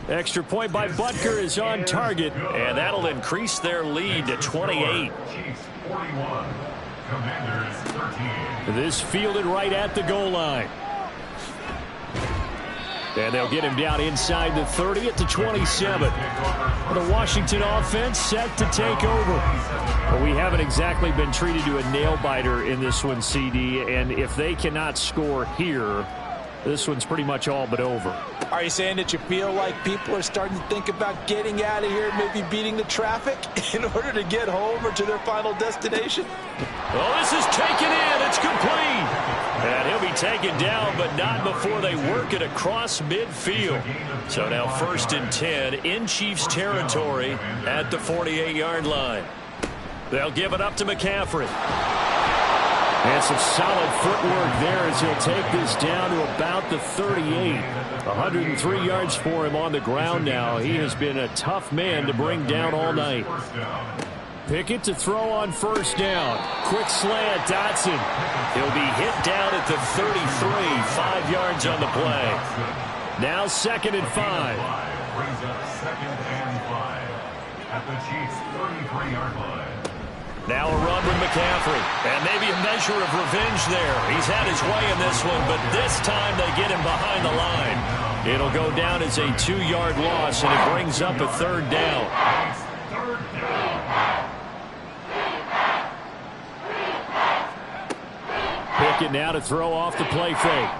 Extra point by Butker is on target. And that'll increase their lead to 28. Chiefs 41. Commanders 13. This fielded right at the goal line. And they'll get him down inside the 30 at the 27. The Washington offense set to take over. But we haven't exactly been treated to a nail-biter in this one, CD. And if they cannot score here, this one's pretty much all but over. Are you saying that you feel like people are starting to think about getting out of here, maybe beating the traffic in order to get home or to their final destination? Well, this is taken in. It's complete. And he'll be taken down, but not before they work it across midfield. So now 1st and 10 in Chiefs territory at the 48-yard line. They'll give it up to McCaffrey. And some solid footwork there as he'll take this down to about the 38. 103 yards for him on the ground now. He has been a tough man to bring down all night. Pickett to throw on 1st down. Quick slant, Dotson. He'll be hit down at the 33, 5 yards on the play. Now 2nd and 5. Brings up 2nd and 5 at the Chiefs 33-yard line. Now a run with McCaffrey, and maybe a measure of revenge there. He's had his way in this one, but this time they get him behind the line. It'll go down as a 2-yard loss, and it brings up a 3rd down. Pickett now to throw off the play fake.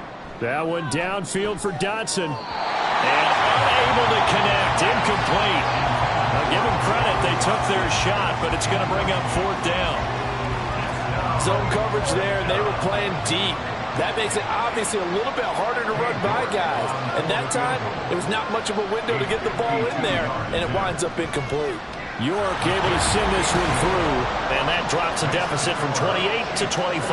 That one downfield for Dotson. And unable to connect, incomplete. I'll give them credit, they took their shot, but it's going to bring up 4th down. Zone coverage there, and they were playing deep. That makes it obviously a little bit harder to run by guys. And that time, there was not much of a window to get the ball in there, and it winds up incomplete. York able to send this one through. And that drops a deficit from 28 to 25.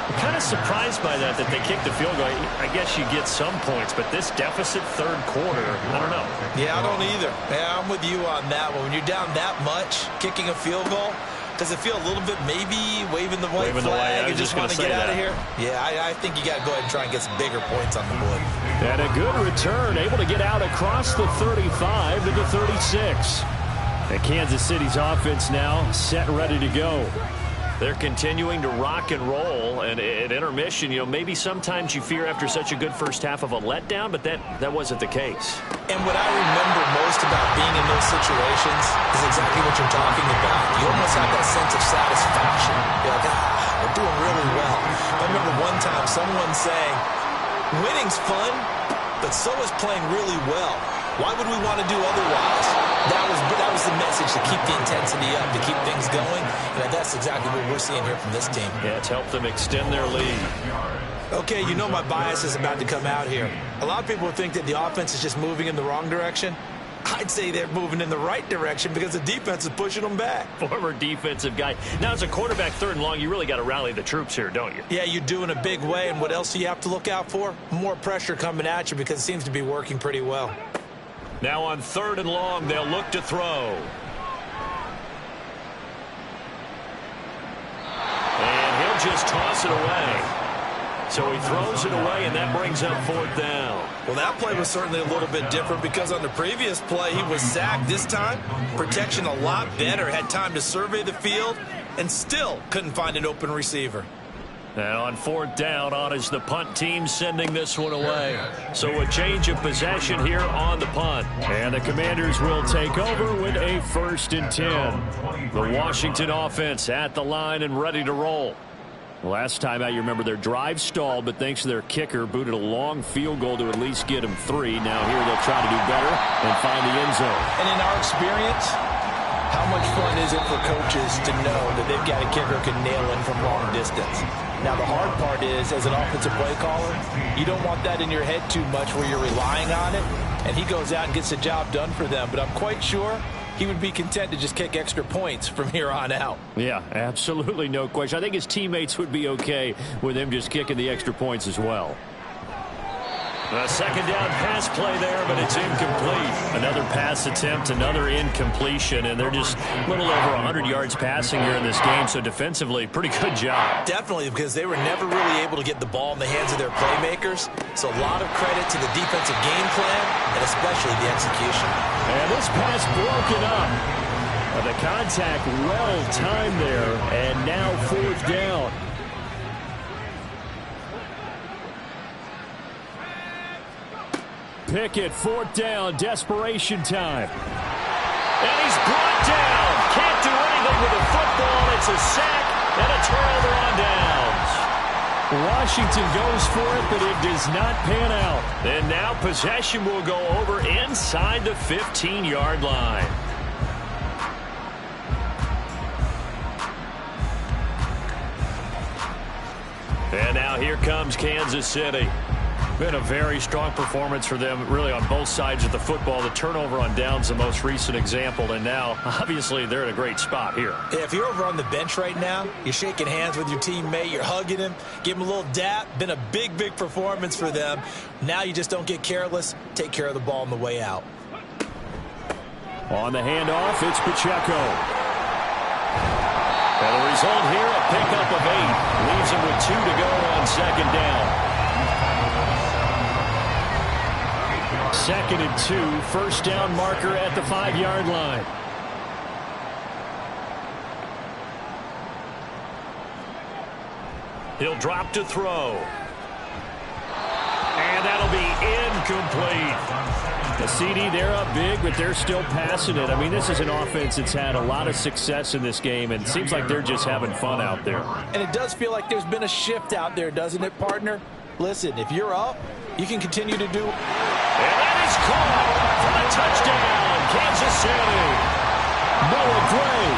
I'm kind of surprised by that they kicked the field goal. I guess you get some points, but this deficit 3rd quarter, I don't know. Yeah, I don't either. Yeah, I'm with you on that one. When you're down that much, kicking a field goal, Does it feel a little bit maybe waving the white flag and just want to get out of here? Yeah, I think you got to go ahead and try and get some bigger points on the board. And a good return, able to get out across the 35 to the 36. And Kansas City's offense now set and ready to go. They're continuing to rock and roll, and at intermission, maybe sometimes you fear after such a good first half of a letdown, but that wasn't the case. And what I remember most about being in those situations is exactly what you're talking about. You almost have that sense of satisfaction. You're like, we're doing really well. I remember one time someone saying, winning's fun, but so is playing really well. Why would we want to do otherwise? That was the message, to keep the intensity up, to keep things going. And that's exactly what we're seeing here from this team. Yeah, it's helped them extend their lead. Okay, my bias is about to come out here. A lot of people think that the offense is just moving in the wrong direction. I'd say they're moving in the right direction because the defense is pushing them back. Former defensive guy. Now, as a quarterback, 3rd and long, you really got to rally the troops here, don't you? Yeah, you do in a big way. And what else do you have to look out for? More pressure coming at you because it seems to be working pretty well. Now on 3rd and long, they'll look to throw. And he'll just toss it away. So he throws it away, and that brings up 4th down. Well, that play was certainly a little bit different because on the previous play, he was sacked. This time, protection a lot better. Had time to survey the field and still couldn't find an open receiver. Now on 4th down, on is the punt team sending this one away. So a change of possession here on the punt. And the Commanders will take over with a 1st and 10. The Washington offense at the line and ready to roll. Last time out, you remember their drive stalled, but thanks to their kicker, booted a long field goal to at least get them 3. Now here they'll try to do better and find the end zone. And in our experience, how much fun is it for coaches to know that they've got a kicker who can nail in from long distance? Now, the hard part is, as an offensive play caller, you don't want that in your head too much where you're relying on it, and he goes out and gets the job done for them. But I'm quite sure he would be content to just kick extra points from here on out. Yeah, absolutely no question. I think his teammates would be okay with him just kicking the extra points as well. A 2nd down pass play there, but it's incomplete. Another pass attempt, another incompletion, and they're just a little over 100 yards passing here in this game, so defensively, pretty good job. Definitely, because they were never really able to get the ball in the hands of their playmakers, so a lot of credit to the defensive game plan, and especially the execution. And this pass broken up. The contact well timed there, and now 4th down. Pickett, 4th down, desperation time. And he's brought down. Can't do anything with the football. It's a sack and a turnover on downs. Washington goes for it, but it does not pan out. And now possession will go over inside the 15-yard line. And now here comes Kansas City. Been a very strong performance for them, really, on both sides of the football. The turnover on downs, the most recent example, and now, obviously, they're in a great spot here. Yeah, if you're over on the bench right now, you're shaking hands with your teammate, you're hugging him, give him a little dap. Been a big, big performance for them. Now you just don't get careless. Take care of the ball on the way out. On the handoff, it's Pacheco. And the result here, a pickup of 8. Leaves him with 2 to go on 2nd down. 2nd and 2, 1st down marker at the 5-yard line. He'll drop to throw. And that'll be incomplete. The CD, they're up big, but they're still passing it. I mean, this is an offense that's had a lot of success in this game, and it seems like they're just having fun out there. And it does feel like there's been a shift out there, doesn't it, partner? Listen, if you're up, you can continue to do. And that is caught for a touchdown, Kansas City. Noah Gray,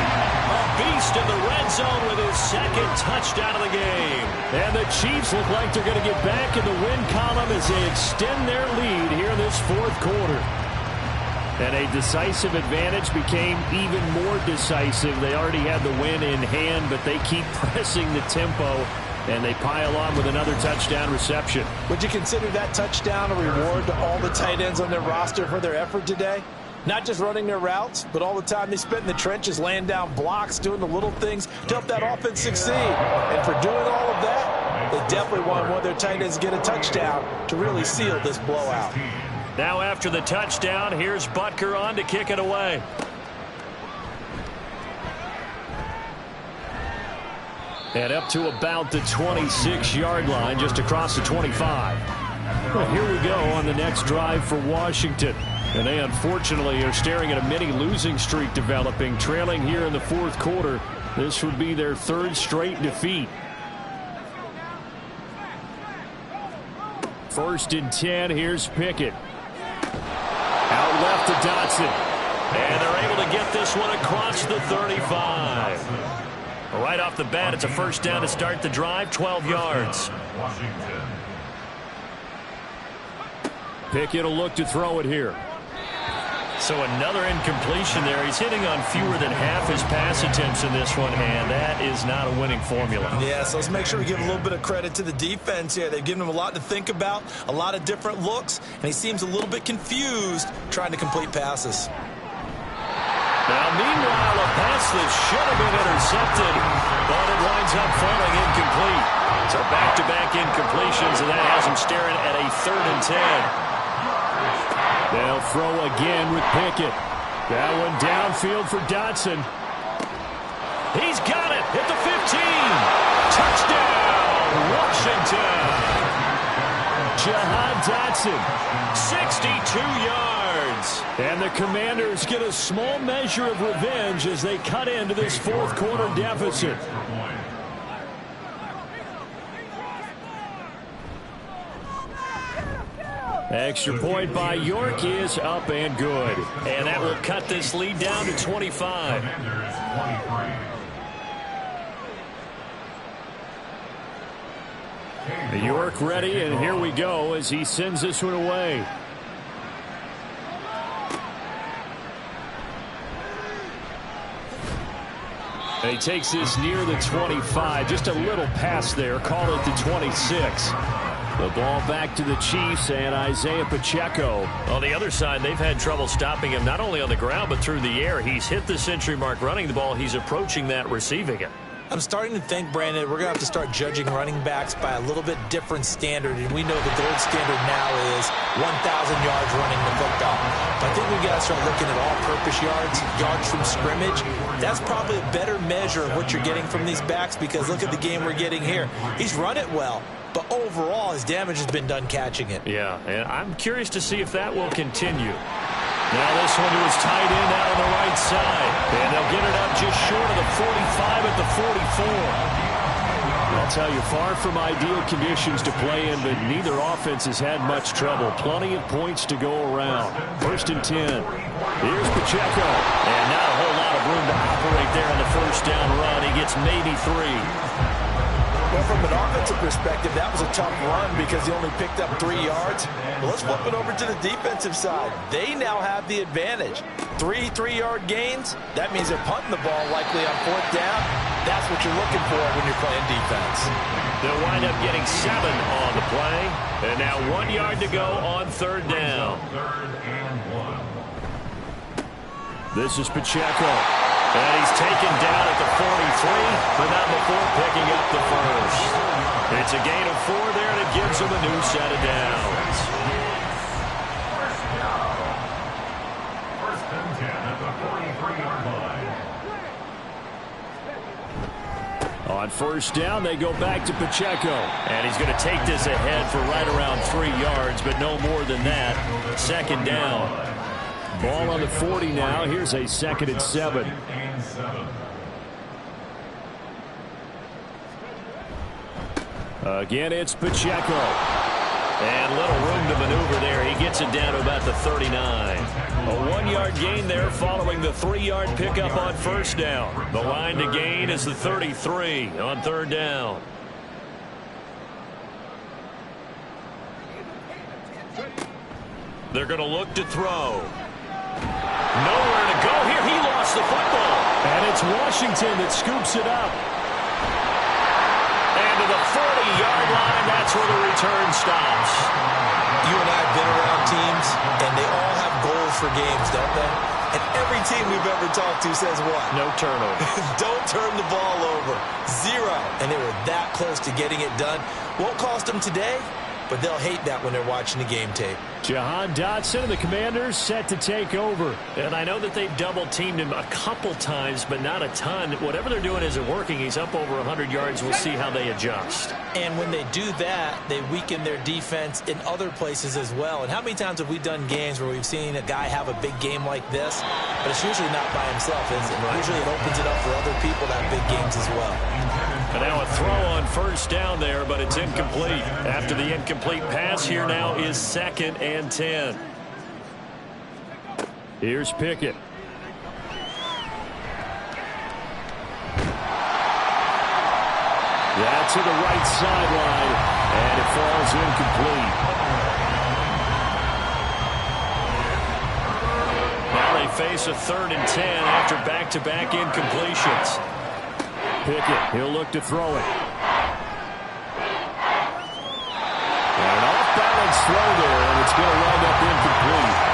a beast in the red zone with his 2nd touchdown of the game. And the Chiefs look like they're going to get back in the win column as they extend their lead here this 4th quarter. And a decisive advantage became even more decisive. They already had the win in hand, but they keep pressing the tempo, and they pile on with another touchdown reception. Would you consider that touchdown a reward to all the tight ends on their roster for their effort today? Not just running their routes, but all the time they spent in the trenches, laying down blocks, doing the little things to help that offense succeed. And for doing all of that, they definitely wanted one of their tight ends to get a touchdown to really seal this blowout. Now after the touchdown, here's Butker on to kick it away. And up to about the 26-yard line, just across the 25. Well, here we go on the next drive for Washington. And they unfortunately are staring at a mini losing streak developing, trailing here in the fourth quarter. This would be their third straight defeat. First and 10, here's Pickett. Out left to Dotson. And they're able to get this one across the 35. Right off the bat, it's a first down to start the drive, 12 yards. Pickett will look to throw it here. So another incompletion there. He's hitting on fewer than half his pass attempts in this one, and that is not a winning formula. Yeah, so let's make sure we give a little bit of credit to the defense here. They've given him a lot to think about, a lot of different looks, and he seems a little bit confused trying to complete passes. Now, meanwhile, a pass that should have been intercepted, but it winds up falling incomplete. So back-to-back incompletions, and that has him staring at a 3rd and 10. They'll throw again with Pickett. That one downfield for Dotson. He's got it at the 15. Touchdown, Washington. Jahan Dotson, 62 yards. And the Commanders get a small measure of revenge as they cut into this fourth quarter deficit. Extra point by York is up and good. And that will cut this lead down to 25. York ready, and here we go as he sends this one away. And he takes this near the 25, just a little pass there, call it the 26. The ball back to the Chiefs and Isaiah Pacheco. On the other side, they've had trouble stopping him not only on the ground but through the air. He's hit the century mark running the ball. He's approaching that receiving it. I'm starting to think, Brandon, we're going to have to start judging running backs by a little bit different standard. And we know the gold standard now is 1,000 yards running the football. But I think we got to start looking at all-purpose yards, yards from scrimmage. That's probably a better measure of what you're getting from these backs because look at the game we're getting here. He's run it well. But overall, his damage has been done catching it. Yeah, and I'm curious to see if that will continue. Now this one to his tight end out on the right side. And they'll get it up just short of the 45 at the 44. I'll tell you, far from ideal conditions to play in, but neither offense has had much trouble. Plenty of points to go around. First and 10. Here's Pacheco. And not a whole lot of room to operate there on the first down run. He gets maybe 3. Well, from an offensive perspective, that was a tough run because he only picked up 3 yards. But let's flip it over to the defensive side. They now have the advantage. 3 3-yard gains, that means they're punting the ball likely on 4th down. That's what you're looking for when you're playing defense. They'll wind up getting 7 on the play. And now 1 yard to go on 3rd down. This is Pacheco. And he's taken down at the 43, but not before picking up the first. It's a gain of 4 there, and it gives him a new set of downs. First and 10 at the 43-yard line. On first down, they go back to Pacheco. And he's going to take this ahead for right around 3 yards, but no more than that. 2nd down. Ball on the 40 now. Here's a 2nd and 7. Again, it's Pacheco. And little room to maneuver there. He gets it down to about the 39. A 1-yard gain there following the 3-yard pickup on first down. The line to gain is the 33 on 3rd down. They're going to look to throw. Nowhere to go here. He lost the football. And it's Washington that scoops it up. And to the 40-yard line, that's where the return stops. You and I have been around teams, and they all have goals for turnover games, don't they? And every team we've ever talked to says what? No turnovers. Don't turn the ball over. 0. And they were that close to getting it done. Won't cost them today, but they'll hate that when they're watching the game tape. Jahan Dotson and the Commanders set to take over. And I know that they've double-teamed him a couple times, but not a ton. Whatever they're doing isn't working. He's up over 100 yards. We'll see how they adjust. And when they do that, they weaken their defense in other places as well. And how many times have we done games where we've seen a guy have a big game like this, but it's usually not by himself, is it? Usually it opens it up for other people to have big games as well. And now a throw on first down there, but it's incomplete. After the incomplete pass, here now is 2nd and 10. Here's Pickett. That's to the right sideline, and it falls incomplete. Now they face a 3rd and 10 after back-to-back incompletions. Pickett, he'll look to throw it. An off-balance throw there, and it's going to wind up incomplete.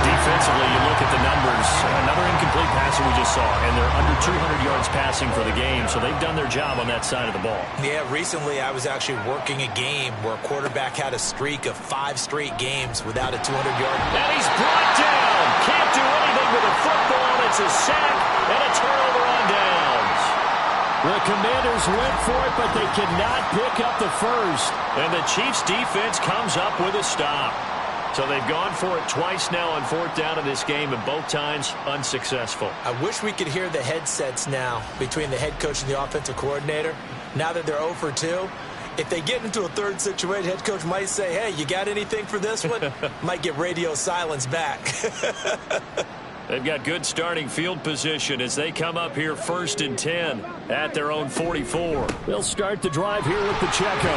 Defensively, you look at the numbers. Another incomplete passer we just saw, and they're under 200 yards passing for the game, so they've done their job on that side of the ball. Yeah, recently I was actually working a game where a quarterback had a streak of 5 straight games without a 200-yard. And he's brought down. Can't do anything with a football. It's a sack and a turnover on downs. The Commanders went for it, but they cannot pick up the first. And the Chiefs' defense comes up with a stop. So they've gone for it twice now on 4th down in this game, and both times unsuccessful. I wish we could hear the headsets now between the head coach and the offensive coordinator. Now that they're 0 for 2, if they get into a third situation, head coach might say, hey, you got anything for this one? Might get radio silence back. They've got good starting field position as they come up here 1st and 10 at their own 44. They'll start the drive here with Pacheco.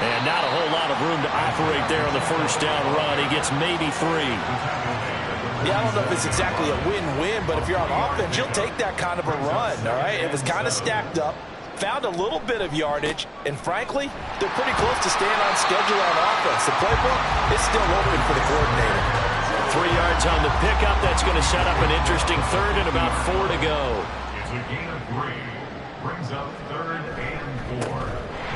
And not a whole lot of room to operate there on the first down run. He gets maybe 3. Yeah, I don't know if it's exactly a win-win, but if you're on offense, you'll take that kind of a run, all right? It was kind of stacked up, found a little bit of yardage, and frankly, they're pretty close to staying on schedule on offense. The playbook is still open for the coordinator. 3 yards on the pickup. That's going to set up an interesting 3rd and about 4 to go. It's a gain of 3. Brings up 3rd and 4.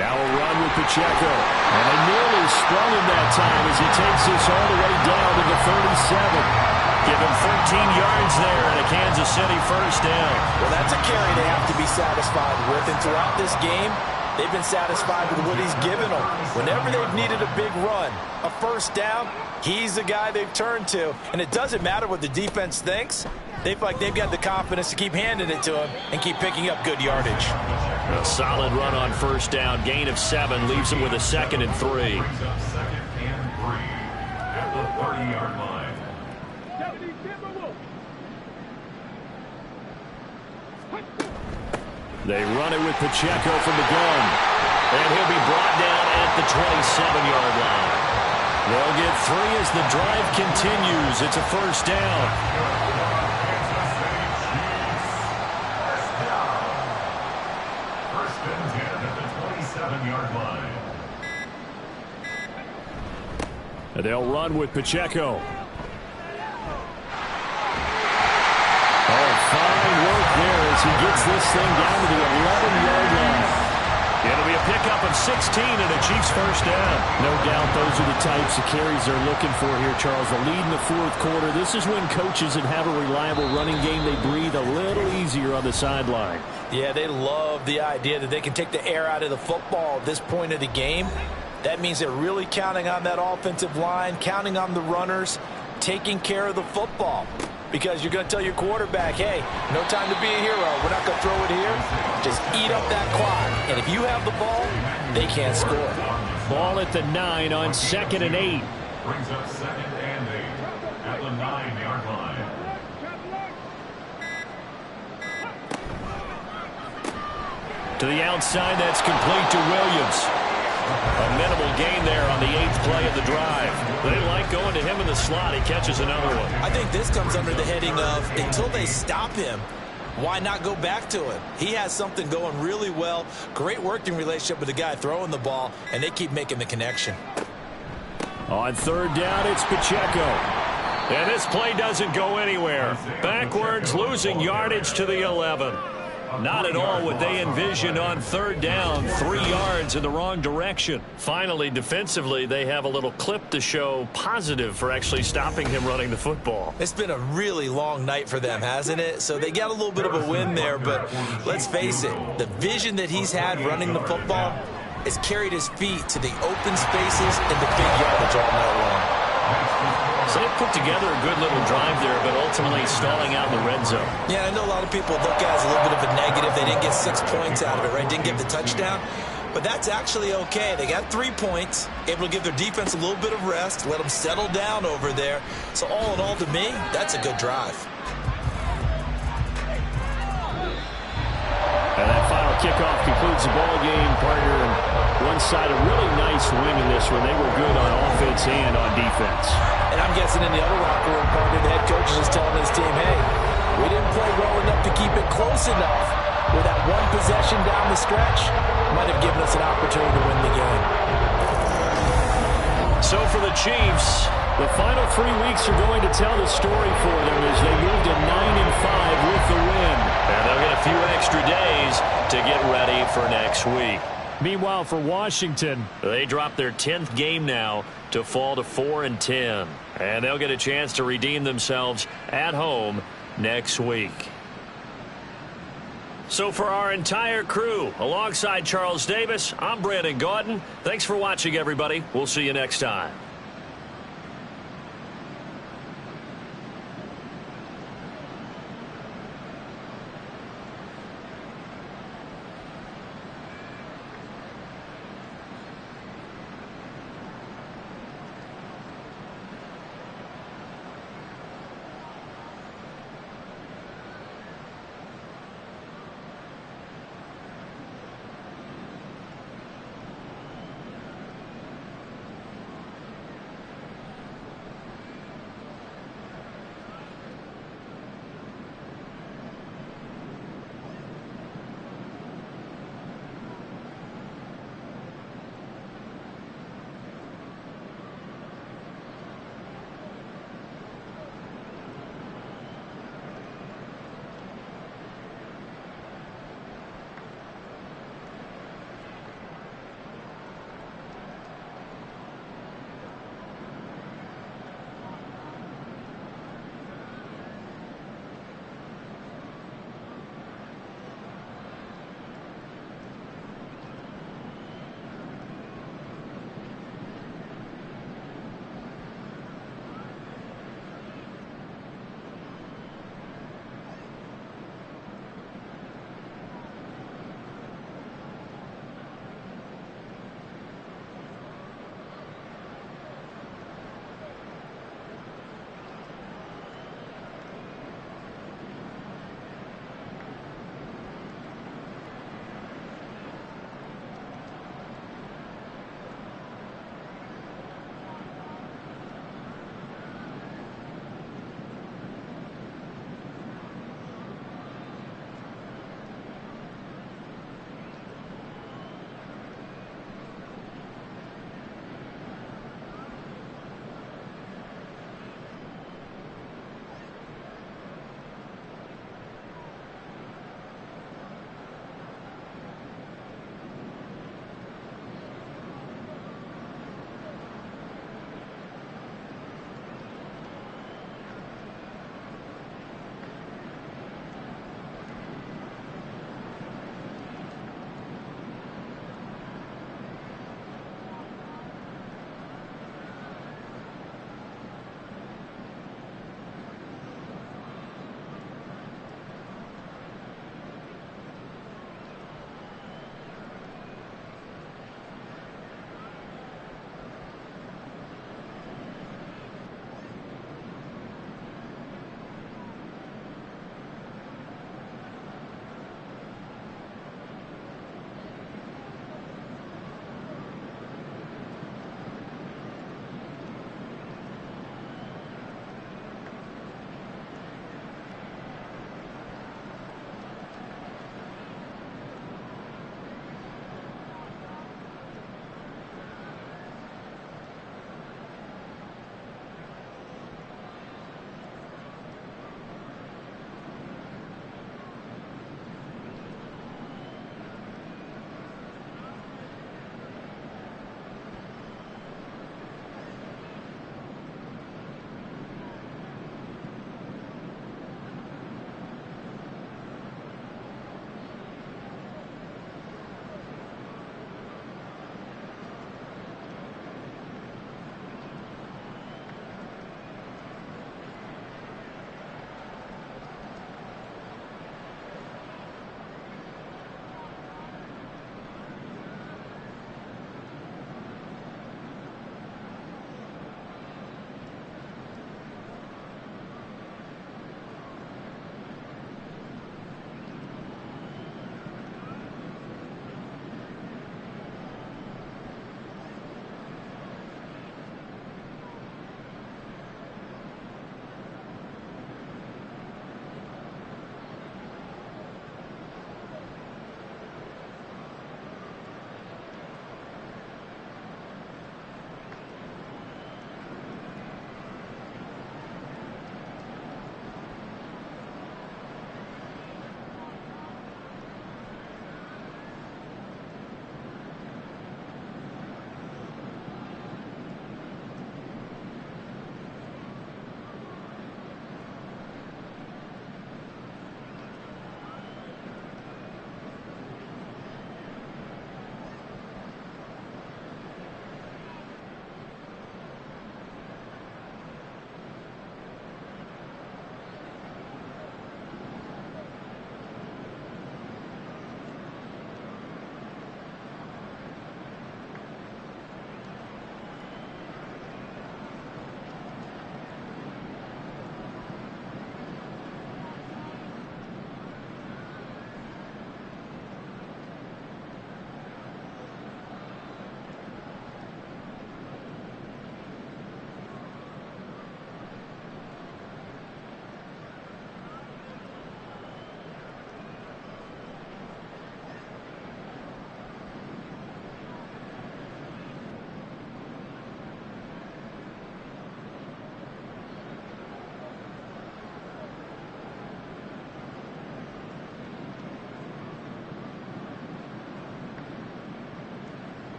Now a run with Pacheco. And they nearly sprung him that time as he takes this all the way down to the 37. Give him 13 yards there and a Kansas City first down. Well, that's a carry they have to be satisfied with. And throughout this game, they've been satisfied with what he's given them. Whenever they've needed a big run, a first down, he's the guy they've turned to. And it doesn't matter what the defense thinks. They feel like they've got the confidence to keep handing it to him and keep picking up good yardage. A solid run on first down. Gain of 7 leaves him with a 2nd and 3. Brings up 2nd and 3 at the 30-yard line. They run it with Pacheco from the gun. And he'll be brought down at the 27-yard line. They'll get 3 as the drive continues. It's a first down. They'll run with Pacheco. Oh, fine work there as he gets this thing down to the 11-yard line. It'll be a pickup of 16 and a Chiefs first down. No doubt those are the types of carries they're looking for here, Charles. The lead in the 4th quarter. This is when coaches that have a reliable running game, they breathe a little easier on the sideline. Yeah, they love the idea that they can take the air out of the football at this point of the game. That means they're really counting on that offensive line, counting on the runners, taking care of the football. Because you're going to tell your quarterback, hey, no time to be a hero. We're not going to throw it here. Just eat up that clock. And if you have the ball, they can't score. Ball at the 9 on 2nd and 8. Brings up 2nd and 8 at the 9-yard line. To the outside, that's complete to Williams. A minimal gain there on the 8th play of the drive. They like going to him in the slot. He catches another one. I think this comes under the heading of until they stop him, why not go back to him? He has something going really well. Great working relationship with the guy throwing the ball, and they keep making the connection. On 3rd down, it's Pacheco. And this play doesn't go anywhere. Backwards, losing yardage to the 11. Not at all what they envisioned on third down. 3 yards in the wrong direction. Finally, defensively, they have a little clip to show positive for actually stopping him running the football. It's been a really long night for them, hasn't it? So they got a little bit of a win there, but let's face it, the vision that he's had running the football has carried his feet to the open spaces and the big yardage all night long. So they put together a good little drive there, but ultimately stalling out in the red zone. Yeah, I know a lot of people look at it as a little bit of a negative. They didn't get 6 points out of it, right? Didn't get the touchdown. But that's actually okay. They got 3 points, able to give their defense a little bit of rest, let them settle down over there. So all in all, to me, that's a good drive. And that final kickoff concludes the ball game, partner. And one side, a really nice win in this one. They were good on offense and on defense. And I'm guessing in the other locker room, partner, the head coach is just telling his team, hey, we didn't play well enough to keep it close enough. With that one possession down the stretch, might have given us an opportunity to win the game. So for the Chiefs, the final 3 weeks are going to tell the story for them as they move to 9-5 with the win. And they'll get a few extra days to get ready for next week. Meanwhile, for Washington, they drop their 10th game now to fall to 4-10. And they'll get a chance to redeem themselves at home next week. So for our entire crew, alongside Charles Davis, I'm Brandon Gaudin. Thanks for watching, everybody. We'll see you next time.